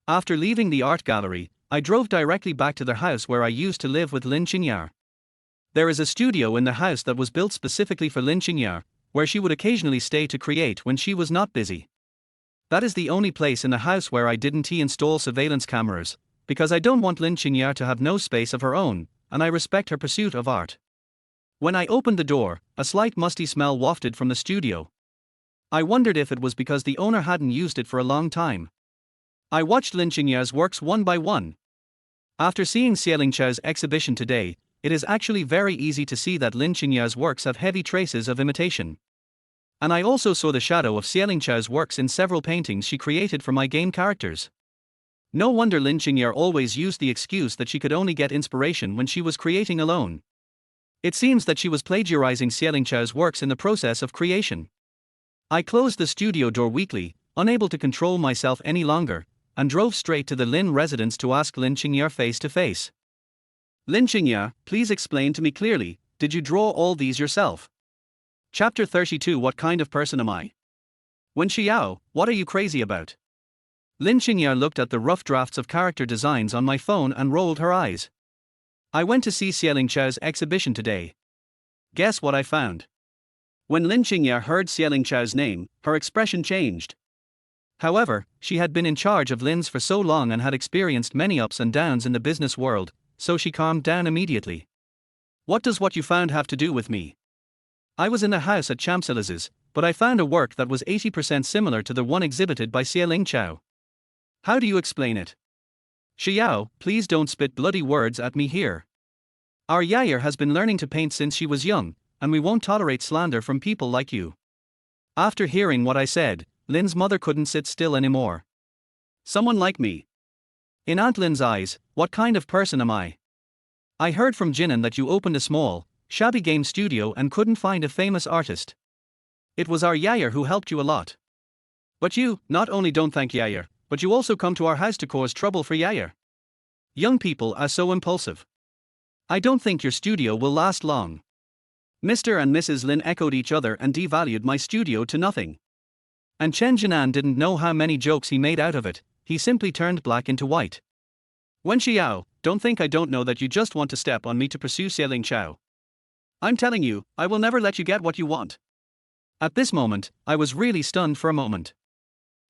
After leaving the art gallery, I drove directly back to their house where I used to live with Lynching. There is a studio in the house that was built specifically for Lynching, where she would occasionally stay to create when she was not busy. That is the only place in the house where I didn't install surveillance cameras, because I don't want Lynching to have no space of her own, and I respect her pursuit of art. When I opened the door, a slight musty smell wafted from the studio. I wondered if it was because the owner hadn't used it for a long time. I watched Lynching's works one by one. After seeing Xiao's exhibition today, it is actually very easy to see that Lynching's works have heavy traces of imitation. And I also saw the shadow of Xiao's works in several paintings she created for my game characters. No wonder Lynching always used the excuse that she could only get inspiration when she was creating alone. It seems that she was plagiarizing Xiao's works in the process of creation. I closed the studio door weakly, unable to control myself any longer, and drove straight to the Lin residence to ask Lynching face to face. Lynching, please explain to me clearly, did you draw all these yourself? Chapter 32. What kind of person am I? When Xiao, what are you crazy about? Lynching looked at the rough drafts of character designs on my phone and rolled her eyes. I went to see Xiao's exhibition today. Guess what I found? When Lynching heard Xiao's name, her expression changed. However, she had been in charge of Lin's for so long and had experienced many ups and downs in the business world, so she calmed down immediately. What does what you found have to do with me? I was in the house at Champs-Élysées, but I found a work that was 80% similar to the one exhibited by Xiao. How do you explain it? Xiao, please don't spit bloody words at me here. Our Yair has been learning to paint since she was young, and we won't tolerate slander from people like you. After hearing what I said, Lin's mother couldn't sit still anymore. Someone like me. In Aunt Lin's eyes, what kind of person am I? I heard from Jin An that you opened a small, shabby game studio and couldn't find a famous artist. It was our Yair who helped you a lot. But you, not only don't thank Yair, but you also come to our house to cause trouble for Yair. Young people are so impulsive. I don't think your studio will last long. Mr. and Mrs. Lin echoed each other and devalued my studio to nothing. And Jin An didn't know how many jokes he made out of it. He simply turned black into white. When Xiao, don't think I don't know that you just want to step on me to pursue Xiao. I'm telling you, I will never let you get what you want. At this moment, I was really stunned for a moment.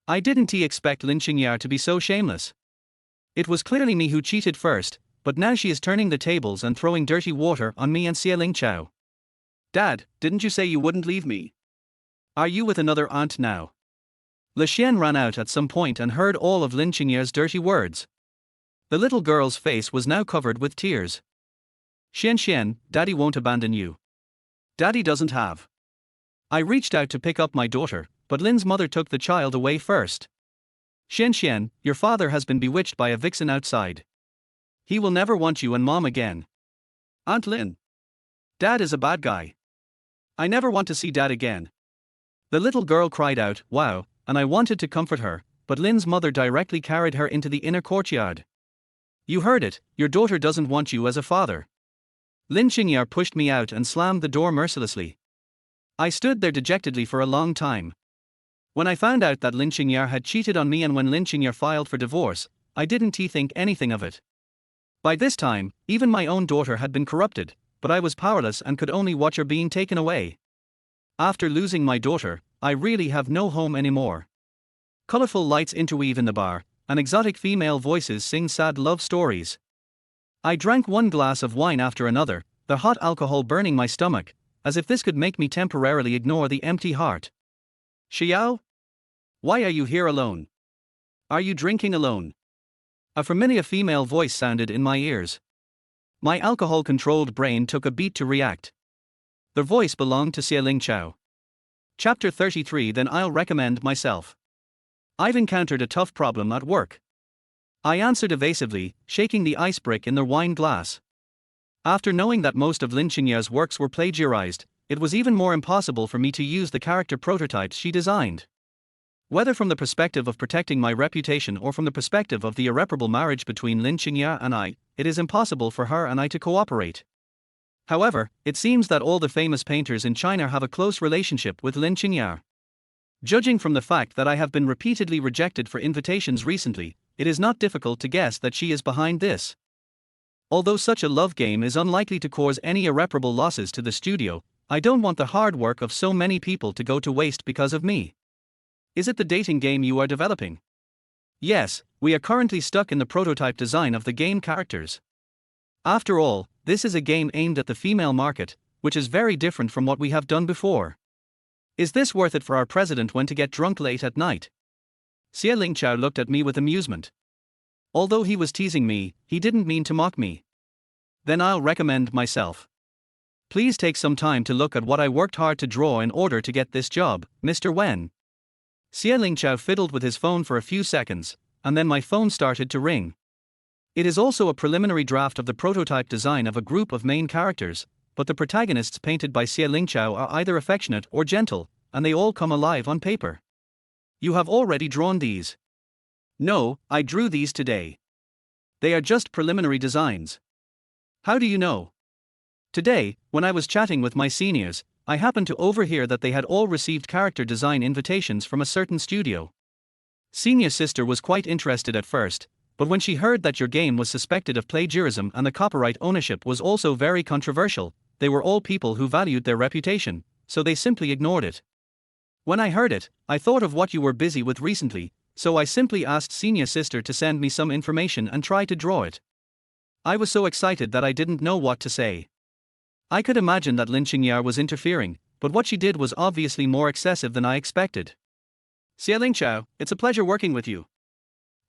I didn't expect Lynching to be so shameless. It was clearly me who cheated first, but now she is turning the tables and throwing dirty water on me and Xiao. Dad, didn't you say you wouldn't leave me? Are you with another aunt now? Le Xian ran out at some point and heard all of Lynching's dirty words. The little girl's face was now covered with tears. Xian, Daddy won't abandon you. Daddy doesn't have. I reached out to pick up my daughter, but Lin's mother took the child away first. Xian, your father has been bewitched by a vixen outside. He will never want you and Mom again. Aunt Lin. Dad is a bad guy. I never want to see Dad again. The little girl cried out, wow, and I wanted to comfort her, but Lin's mother directly carried her into the inner courtyard. You heard it, your daughter doesn't want you as a father. Lynching pushed me out and slammed the door mercilessly. I stood there dejectedly for a long time. When I found out that Lynching had cheated on me and when Lynching filed for divorce, I didn't think anything of it. By this time, even my own daughter had been corrupted, but I was powerless and could only watch her being taken away. After losing my daughter, I really have no home anymore. Colorful lights interweave in the bar, and exotic female voices sing sad love stories. I drank one glass of wine after another, the hot alcohol burning my stomach, as if this could make me temporarily ignore the empty heart. Xiao? Why are you here alone? Are you drinking alone? A familiar female voice sounded in my ears. My alcohol-controlled brain took a beat to react. The voice belonged to Xiao. Chapter 33. Then I'll recommend myself. I've encountered a tough problem at work. I answered evasively, shaking the ice brick in the wine glass. After knowing that most of Lynching's works were plagiarized, it was even more impossible for me to use the character prototypes she designed. Whether from the perspective of protecting my reputation or from the perspective of the irreparable marriage between Lynching and I, it is impossible for her and I to cooperate. However, it seems that all the famous painters in China have a close relationship with Lynching. Judging from the fact that I have been repeatedly rejected for invitations recently, it is not difficult to guess that she is behind this. Although such a love game is unlikely to cause any irreparable losses to the studio, I don't want the hard work of so many people to go to waste because of me. Is it the dating game you are developing? Yes, we are currently stuck in the prototype design of the game characters. After all, this is a game aimed at the female market, which is very different from what we have done before. Is this worth it for our president when to get drunk late at night? Xiao looked at me with amusement. Although he was teasing me, he didn't mean to mock me. Then I'll recommend myself. Please take some time to look at what I worked hard to draw in order to get this job, Mr. Wen. Xiao fiddled with his phone for a few seconds, and then my phone started to ring. It is also a preliminary draft of the prototype design of a group of main characters, but the protagonists painted by Xiao are either affectionate or gentle, and they all come alive on paper. You have already drawn these? No, I drew these today. They are just preliminary designs. How do you know? Today, when I was chatting with my seniors, I happened to overhear that they had all received character design invitations from a certain studio. Senior sister was quite interested at first, but when she heard that your game was suspected of plagiarism and the copyright ownership was also very controversial, they were all people who valued their reputation, so they simply ignored it. When I heard it, I thought of what you were busy with recently, so I simply asked senior sister to send me some information and try to draw it. I was so excited that I didn't know what to say. I could imagine that Lynching was interfering, but what she did was obviously more excessive than I expected. Xiao, it's a pleasure working with you.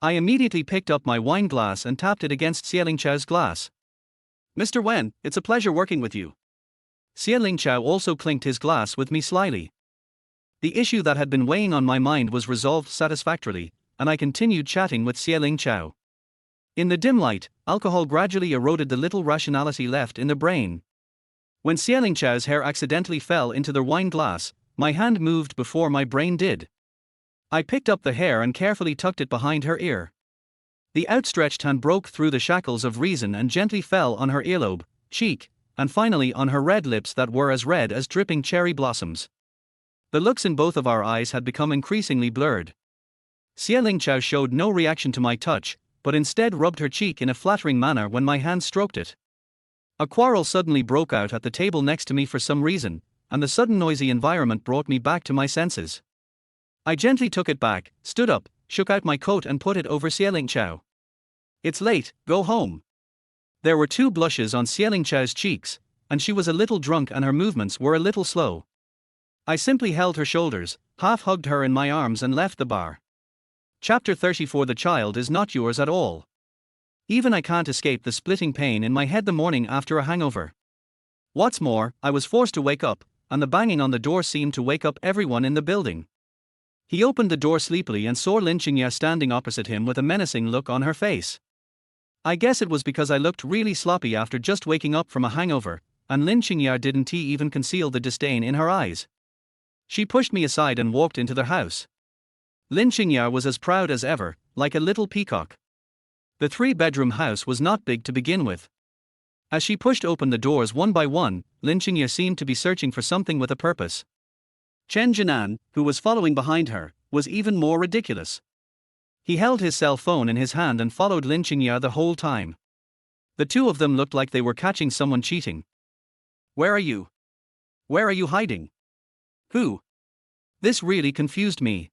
I immediately picked up my wine glass and tapped it against Xiao's glass. Mr. Wen, it's a pleasure working with you. Xiao also clinked his glass with me slyly. The issue that had been weighing on my mind was resolved satisfactorily, and I continued chatting with Xiao. In the dim light, alcohol gradually eroded the little rationality left in the brain. When Xiao's hair accidentally fell into the wine glass, my hand moved before my brain did. I picked up the hair and carefully tucked it behind her ear. The outstretched hand broke through the shackles of reason and gently fell on her earlobe, cheek, and finally on her red lips that were as red as dripping cherry blossoms. The looks in both of our eyes had become increasingly blurred. Xiao showed no reaction to my touch, but instead rubbed her cheek in a flattering manner when my hand stroked it. A quarrel suddenly broke out at the table next to me for some reason, and the sudden noisy environment brought me back to my senses. I gently took it back, stood up, shook out my coat and put it over Xiao. It's late, go home. There were 2 blushes on Xiao's cheeks, and she was a little drunk and her movements were a little slow. I simply held her shoulders, half-hugged her in my arms and left the bar. Chapter 34. The child is not yours at all. Even I can't escape the splitting pain in my head the morning after a hangover. What's more, I was forced to wake up, and the banging on the door seemed to wake up everyone in the building. He opened the door sleepily and saw Lynching standing opposite him with a menacing look on her face. I guess it was because I looked really sloppy after just waking up from a hangover, and Lynching didn't even conceal the disdain in her eyes. She pushed me aside and walked into the house. Lynching was as proud as ever, like a little peacock. The 3-bedroom house was not big to begin with. As she pushed open the doors one by one, Lynching seemed to be searching for something with a purpose. Jin An, who was following behind her, was even more ridiculous. He held his cell phone in his hand and followed Lynching the whole time. The 2 of them looked like they were catching someone cheating. Where are you? Where are you hiding? Who? This really confused me.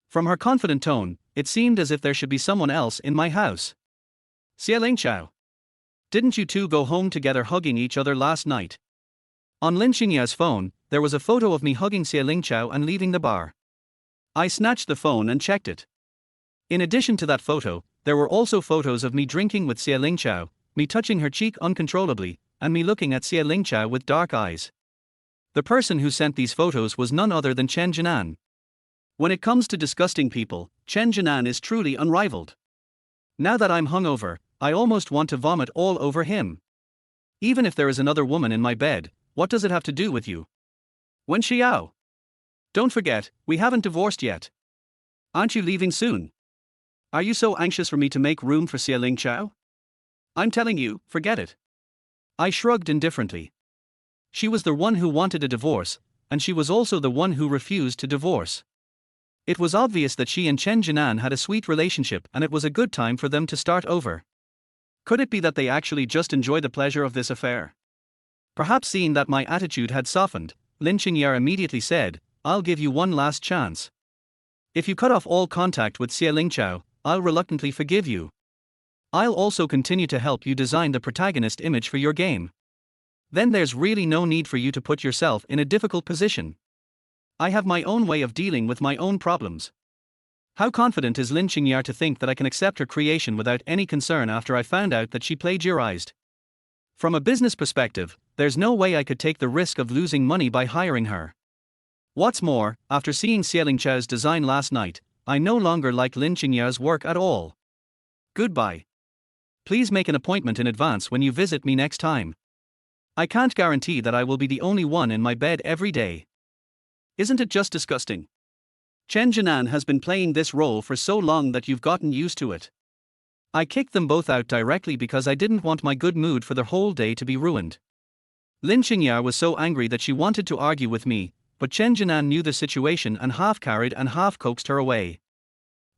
From her confident tone, it seemed as if there should be someone else in my house. Xiao. Didn't you 2 go home together hugging each other last night? On Lynching phone, there was a photo of me hugging Xiao and leaving the bar. I snatched the phone and checked it. In addition to that photo, there were also photos of me drinking with Xiao, me touching her cheek uncontrollably, and me looking at Xiao with dark eyes. The person who sent these photos was none other than Jin An. When it comes to disgusting people, Jin An is truly unrivaled. Now that I'm hungover, I almost want to vomit all over him. Even if there is another woman in my bed, what does it have to do with you? When Xiao? Don't forget, we haven't divorced yet. Aren't you leaving soon? Are you so anxious for me to make room for Xiao? I'm telling you, forget it. I shrugged indifferently. She was the one who wanted a divorce, and she was also the one who refused to divorce. It was obvious that she and Jin An had a sweet relationship and it was a good time for them to start over. Could it be that they actually just enjoy the pleasure of this affair? Perhaps seeing that my attitude had softened, Lynching immediately said, "I'll give you one last chance. If you cut off all contact with Xiao, I'll reluctantly forgive you. I'll also continue to help you design the protagonist image for your game. Then there's really no need for you to put yourself in a difficult position. I have my own way of dealing with my own problems." How confident is Lynching to think that I can accept her creation without any concern after I found out that she plagiarized? From a business perspective, there's no way I could take the risk of losing money by hiring her. What's more, after seeing Xiao's design last night, I no longer like Lynching work at all. Goodbye. Please make an appointment in advance when you visit me next time. I can't guarantee that I will be the only one in my bed every day. Isn't it just disgusting? Jin An has been playing this role for so long that you've gotten used to it. I kicked them both out directly because I didn't want my good mood for the whole day to be ruined. Lynching was so angry that she wanted to argue with me, but Jin An knew the situation and half carried and half coaxed her away.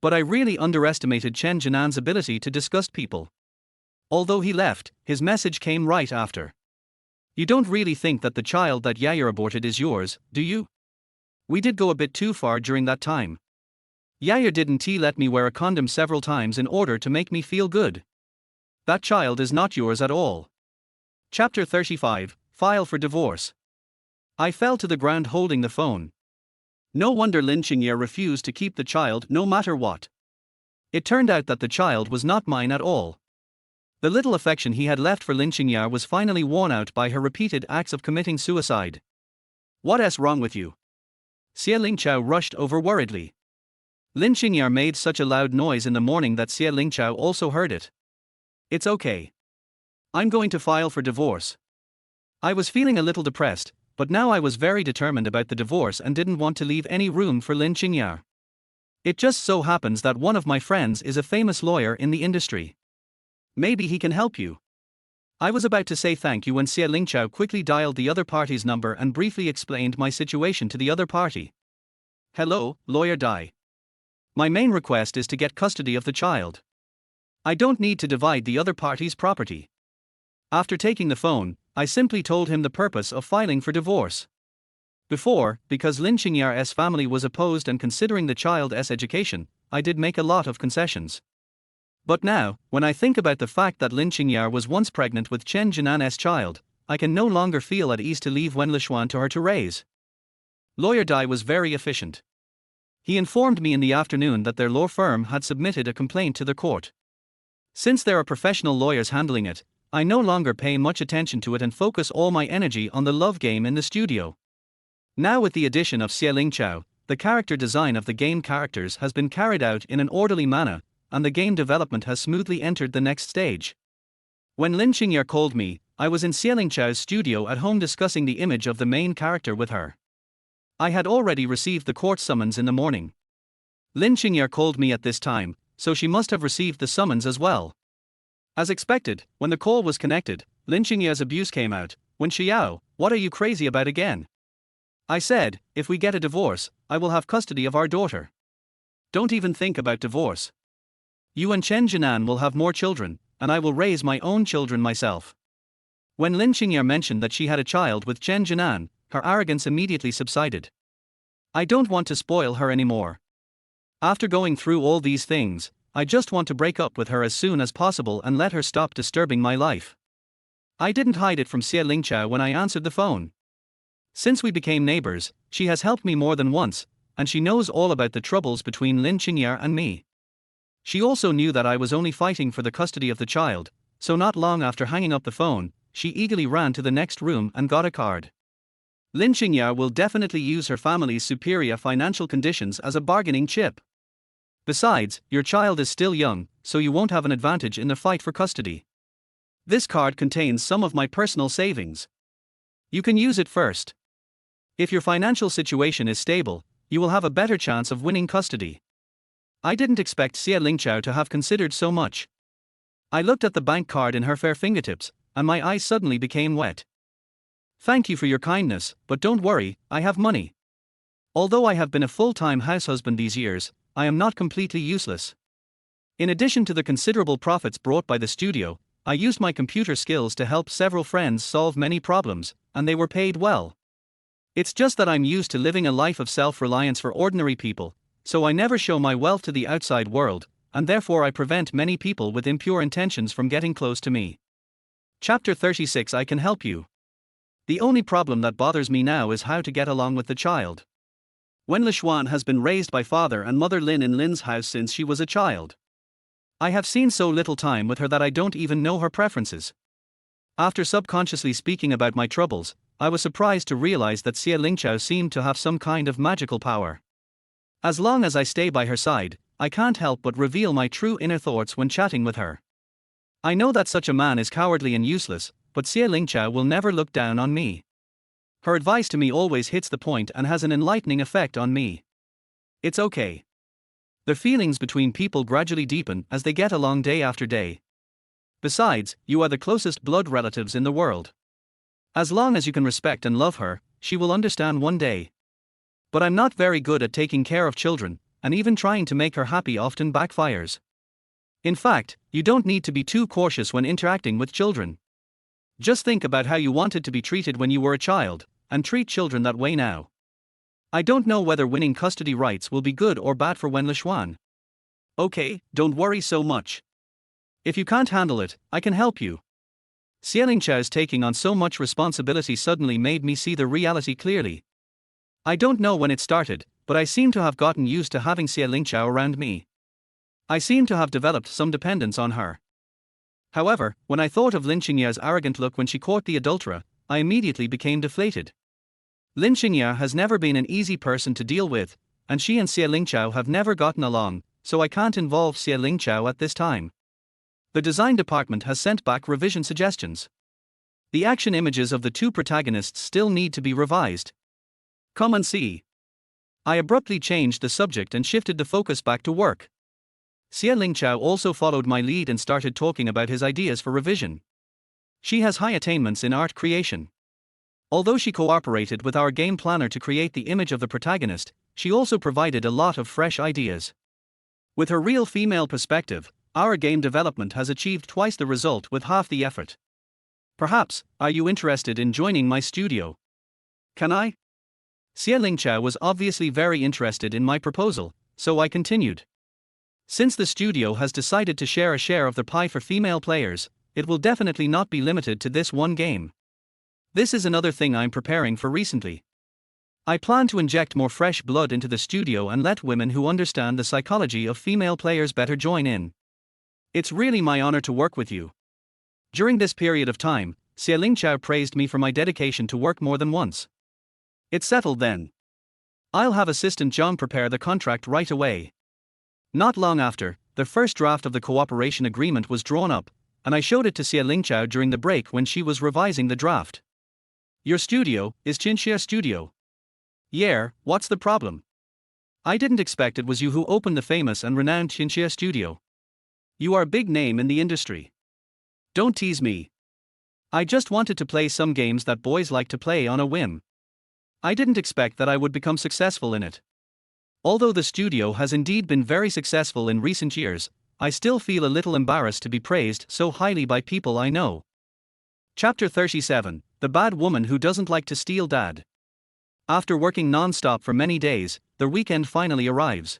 But I really underestimated Jin An's ability to disgust people. Although he left, his message came right after. "You don't really think that the child that Xiao aborted is yours, do you? We did go a bit too far during that time. Xiao didn't let me wear a condom several times in order to make me feel good. That child is not yours at all." Chapter 35, File for Divorce. I fell to the ground holding the phone. No wonder Lynching refused to keep the child no matter what. It turned out that the child was not mine at all. The little affection he had left for Lynching was finally worn out by her repeated acts of committing suicide. "What's wrong with you?" Xiao rushed over worriedly. Lynching made such a loud noise in the morning that Xiao also heard it. "It's okay. I'm going to file for divorce." I was feeling a little depressed, but now I was very determined about the divorce and didn't want to leave any room for Lynching. It just so happens that one of my friends is a famous lawyer in the industry. Maybe he can help you. I was about to say thank you when Xiao quickly dialed the other party's number and briefly explained my situation to the other party. "Hello, Lawyer Dai. My main request is to get custody of the child. I don't need to divide the other party's property." After taking the phone, I simply told him the purpose of filing for divorce. Before, because Lynching's family was opposed and considering the child's education, I did make a lot of concessions. But now, when I think about the fact that Lynching was once pregnant with Jin An's child, I can no longer feel at ease to leave Wen Lishuan to her to raise. Lawyer Dai was very efficient. He informed me in the afternoon that their law firm had submitted a complaint to the court. Since there are professional lawyers handling it, I no longer pay much attention to it and focus all my energy on the love game in the studio. Now with the addition of Xiao, the character design of the game characters has been carried out in an orderly manner, and the game development has smoothly entered the next stage. When Lynching called me, I was in Xiao's studio at home discussing the image of the main character with her. I had already received the court summons in the morning. Lynching called me at this time, so she must have received the summons as well. As expected, when the call was connected, Lynching's abuse came out. "When Xiao, what are you crazy about again?" I said, "If we get a divorce, I will have custody of our daughter. Don't even think about divorce. You and Jin An will have more children, and I will raise my own children myself." When Lynching mentioned that she had a child with Jin An, her arrogance immediately subsided. I don't want to spoil her anymore. After going through all these things, I just want to break up with her as soon as possible and let her stop disturbing my life. I didn't hide it from Xiao when I answered the phone. Since we became neighbors, she has helped me more than once, and she knows all about the troubles between Lynching and me. She also knew that I was only fighting for the custody of the child, so not long after hanging up the phone, she eagerly ran to the next room and got a card. Lynching will definitely use her family's superior financial conditions as a bargaining chip. Besides, your child is still young, so you won't have an advantage in the fight for custody. This card contains some of my personal savings. You can use it first. If your financial situation is stable, you will have a better chance of winning custody. I didn't expect Xiao to have considered so much. I looked at the bank card in her fair fingertips, and my eyes suddenly became wet. "Thank you for your kindness, but don't worry, I have money. Although I have been a full-time househusband these years, I am not completely useless. In addition to the considerable profits brought by the studio, I used my computer skills to help several friends solve many problems, and they were paid well. It's just that I'm used to living a life of self-reliance for ordinary people, so I never show my wealth to the outside world, and therefore I prevent many people with impure intentions from getting close to me. Chapter 36. I can help you. The only problem that bothers me now is how to get along with the child. Wen Lishuan has been raised by father and mother Lin in Lin's house since she was a child. I have seen so little time with her that I don't even know her preferences. After subconsciously speaking about my troubles, I was surprised to realize that Xiao seemed to have some kind of magical power. As long as I stay by her side, I can't help but reveal my true inner thoughts when chatting with her. I know that such a man is cowardly and useless, but Xiao will never look down on me. Her advice to me always hits the point and has an enlightening effect on me. It's okay. The feelings between people gradually deepen as they get along day after day. Besides, you are the closest blood relatives in the world. As long as you can respect and love her, she will understand one day. But I'm not very good at taking care of children, and even trying to make her happy often backfires. In fact, you don't need to be too cautious when interacting with children. Just think about how you wanted to be treated when you were a child, and treat children that way now. I don't know whether winning custody rights will be good or bad for Wen Lishuan. Okay, don't worry so much. If you can't handle it, I can help you. Xiao's taking on so much responsibility suddenly made me see the reality clearly. I don't know when it started, but I seem to have gotten used to having Xiao around me. I seem to have developed some dependence on her. However, when I thought of Lynching's arrogant look when she caught the adulterer, I immediately became deflated. Lynching has never been an easy person to deal with, and she and Xiao have never gotten along, so I can't involve Xiao at this time. The design department has sent back revision suggestions. The action images of the two protagonists still need to be revised. Come and see. I abruptly changed the subject and shifted the focus back to work. Xiao also followed my lead and started talking about his ideas for revision. She has high attainments in art creation. Although she cooperated with our game planner to create the image of the protagonist, she also provided a lot of fresh ideas. With her real female perspective, our game development has achieved twice the result with half the effort. Perhaps, are you interested in joining my studio? Can I? Xiao was obviously very interested in my proposal, so I continued. Since the studio has decided to share a share of the pie for female players, it will definitely not be limited to this one game. This is another thing I'm preparing for recently. I plan to inject more fresh blood into the studio and let women who understand the psychology of female players better join in. It's really my honor to work with you. During this period of time, Xiao praised me for my dedication to work more than once. It's settled then. I'll have assistant John prepare the contract right away. Not long after, the first draft of the cooperation agreement was drawn up, and I showed it to Xiao during the break when she was revising the draft. Your studio is Xia Studio. Yeah, what's the problem? I didn't expect it was you who opened the famous and renowned Xia Studio. You are a big name in the industry. Don't tease me. I just wanted to play some games that boys like to play on a whim. I didn't expect that I would become successful in it. Although the studio has indeed been very successful in recent years, I still feel a little embarrassed to be praised so highly by people I know. Chapter 37. The Bad Woman Who Doesn't Like to Steal Dad. After working non-stop for many days, the weekend finally arrives.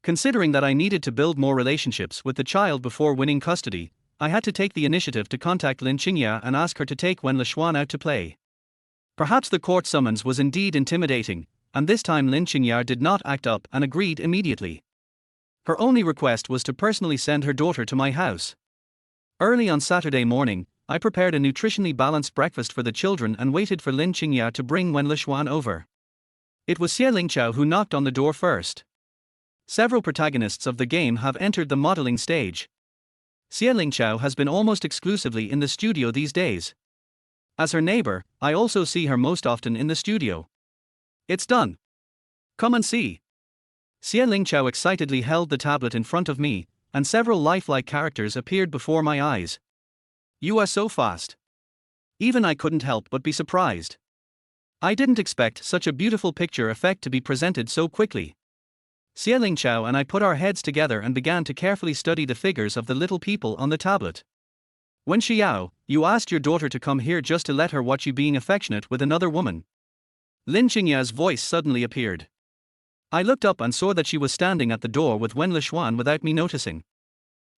Considering that I needed to build more relationships with the child before winning custody, I had to take the initiative to contact Lynching and ask her to take Wen Lishuan out to play. Perhaps the court summons was indeed intimidating, and this time Lynching did not act up and agreed immediately. Her only request was to personally send her daughter to my house. Early on Saturday morning, I prepared a nutritionally balanced breakfast for the children and waited for Lynching to bring Wen Lishuan over. It was Xiao who knocked on the door first. Several protagonists of the game have entered the modeling stage. Xiao has been almost exclusively in the studio these days. As her neighbor, I also see her most often in the studio. It's done. Come and see. Xiao excitedly held the tablet in front of me, and several lifelike characters appeared before my eyes. You are so fast. Even I couldn't help but be surprised. I didn't expect such a beautiful picture effect to be presented so quickly. Xiao and I put our heads together and began to carefully study the figures of the little people on the tablet. When Xiao, you asked your daughter to come here just to let her watch you being affectionate with another woman. Lynching's voice suddenly appeared. I looked up and saw that she was standing at the door with Wen Lishuan without me noticing.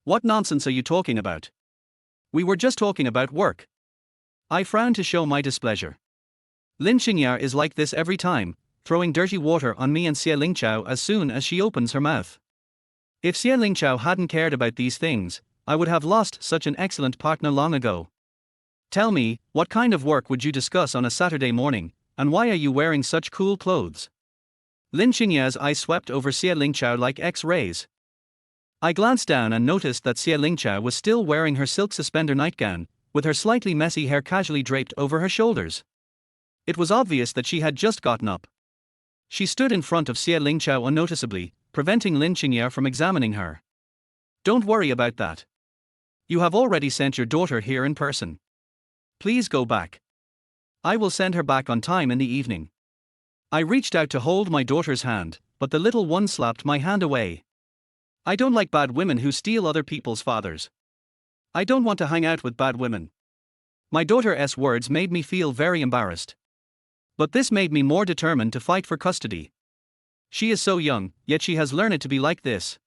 What nonsense are you talking about? We were just talking about work. I frowned to show my displeasure. Lynching is like this every time, throwing dirty water on me and Xiao as soon as she opens her mouth. If Xiao hadn't cared about these things, I would have lost such an excellent partner long ago. Tell me, what kind of work would you discuss on a Saturday morning, and why are you wearing such cool clothes? Lynching's eyes swept over Xiao like X-rays. I glanced down and noticed that Xiao was still wearing her silk suspender nightgown, with her slightly messy hair casually draped over her shoulders. It was obvious that she had just gotten up. She stood in front of Xiao unnoticeably, preventing Lynching from examining her. Don't worry about that. You have already sent your daughter here in person. Please go back. I will send her back on time in the evening. I reached out to hold my daughter's hand, but the little one slapped my hand away. I don't like bad women who steal other people's fathers. I don't want to hang out with bad women. My daughter's words made me feel very embarrassed. But this made me more determined to fight for custody. She is so young, yet she has learned to be like this.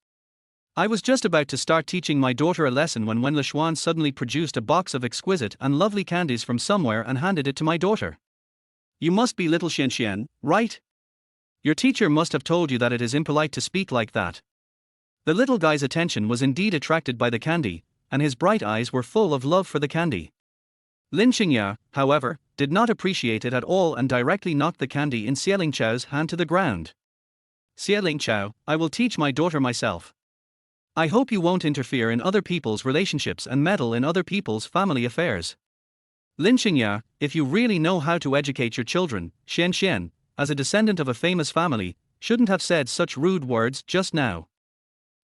I was just about to start teaching my daughter a lesson when Wen Lishuan suddenly produced a box of exquisite and lovely candies from somewhere and handed it to my daughter. You must be little Xian, right? Your teacher must have told you that it is impolite to speak like that. The little guy's attention was indeed attracted by the candy, and his bright eyes were full of love for the candy. Lynching, however, did not appreciate it at all and directly knocked the candy in Xiao's hand to the ground. Xiao, I will teach my daughter myself. I hope you won't interfere in other people's relationships and meddle in other people's family affairs. Lynching, if you really know how to educate your children, Xian, as a descendant of a famous family, shouldn't have said such rude words just now.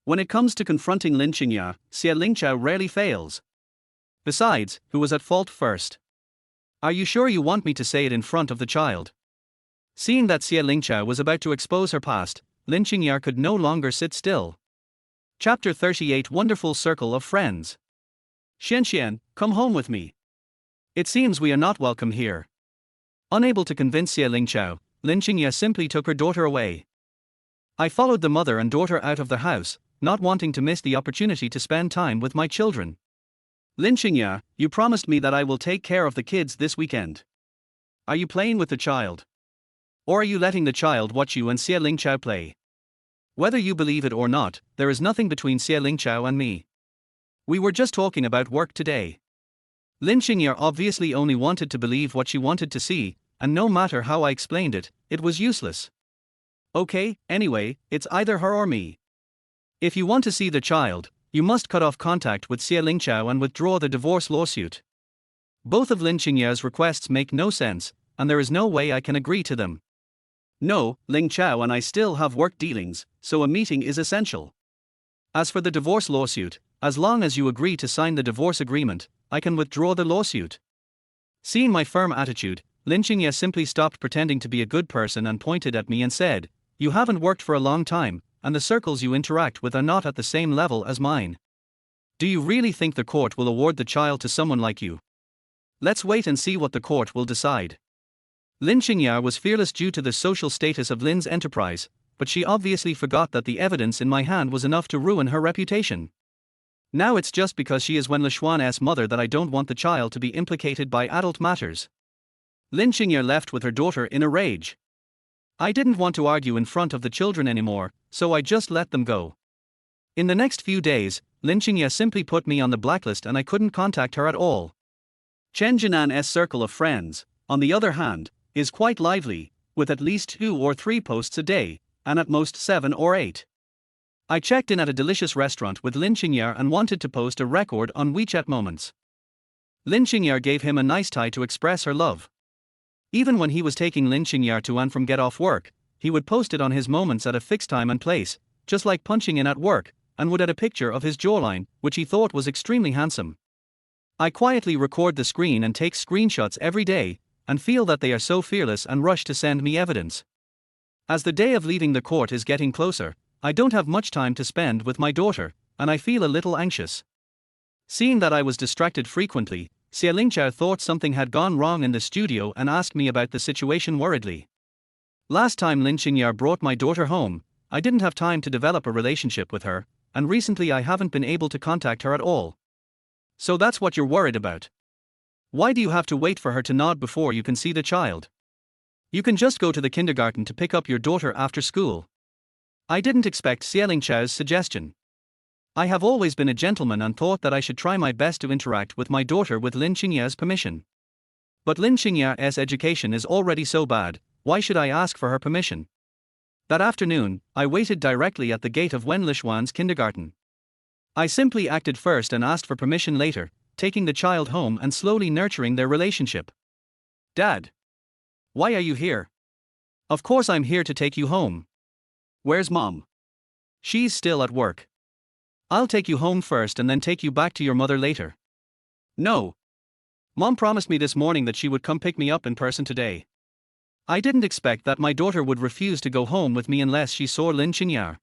When it comes to confronting Lynching, Xiao rarely fails. Besides, who was at fault first? Are you sure you want me to say it in front of the child? Seeing that Xiao was about to expose her past, Lynching could no longer sit still. Chapter 38 Wonderful Circle of Friends. Xian, come home with me. It seems we are not welcome here. Unable to convince Xiao, Lynching simply took her daughter away. I followed the mother and daughter out of the house, not wanting to miss the opportunity to spend time with my children. Lynching, you promised me that I will take care of the kids this weekend. Are you playing with the child? Or are you letting the child watch you and Xiao play? Whether you believe it or not, there is nothing between Xiao and me. We were just talking about work today. Lynching obviously only wanted to believe what she wanted to see, and no matter how I explained it, it was useless. Okay, anyway, it's either her or me. If you want to see the child, you must cut off contact with Xiao and withdraw the divorce lawsuit. Both of Lynching's requests make no sense, and there is no way I can agree to them. No, Ling Xiao and I still have work dealings, so a meeting is essential. As for the divorce lawsuit, as long as you agree to sign the divorce agreement, I can withdraw the lawsuit. Seeing my firm attitude, Lynching simply stopped pretending to be a good person and pointed at me and said, "You haven't worked for a long time, and the circles you interact with are not at the same level as mine. Do you really think the court will award the child to someone like you? Let's wait and see what the court will decide." Lynching was fearless due to the social status of Lin's enterprise, but she obviously forgot that the evidence in my hand was enough to ruin her reputation. Now it's just because she is Wen Lishuan's mother that I don't want the child to be implicated by adult matters. Lynching left with her daughter in a rage. I didn't want to argue in front of the children anymore, so I just let them go. In the next few days, Lynching simply put me on the blacklist and I couldn't contact her at all. Jin An's circle of friends, on the other hand, is quite lively, with at least 2 or 3 posts a day, and at most 7 or 8. I checked in at a delicious restaurant with Lynching and wanted to post a record on WeChat Moments. Lynching gave him a nice tie to express her love. Even when he was taking Lynching to and from get off work, he would post it on his moments at a fixed time and place, just like punching in at work, and would add a picture of his jawline, which he thought was extremely handsome. I quietly record the screen and take screenshots every day, and feel that they are so fearless and rush to send me evidence. As the day of leaving the court is getting closer, I don't have much time to spend with my daughter, and I feel a little anxious. Seeing that I was distracted frequently, Xiao thought something had gone wrong in the studio and asked me about the situation worriedly. Last time Lynching brought my daughter home, I didn't have time to develop a relationship with her, and recently I haven't been able to contact her at all. So that's what you're worried about. Why do you have to wait for her to nod before you can see the child? You can just go to the kindergarten to pick up your daughter after school. I didn't expect Xiao's suggestion. I have always been a gentleman and thought that I should try my best to interact with my daughter with Lynching's permission. But Lynching's education is already so bad, why should I ask for her permission? That afternoon, I waited directly at the gate of Wen Lishuan's kindergarten. I simply acted first and asked for permission later, taking the child home and slowly nurturing their relationship. Dad. Why are you here? Of course I'm here to take you home. Where's Mom? She's still at work. I'll take you home first and then take you back to your mother later. No. Mom promised me this morning that she would come pick me up in person today. I didn't expect that my daughter would refuse to go home with me unless she saw Lynching.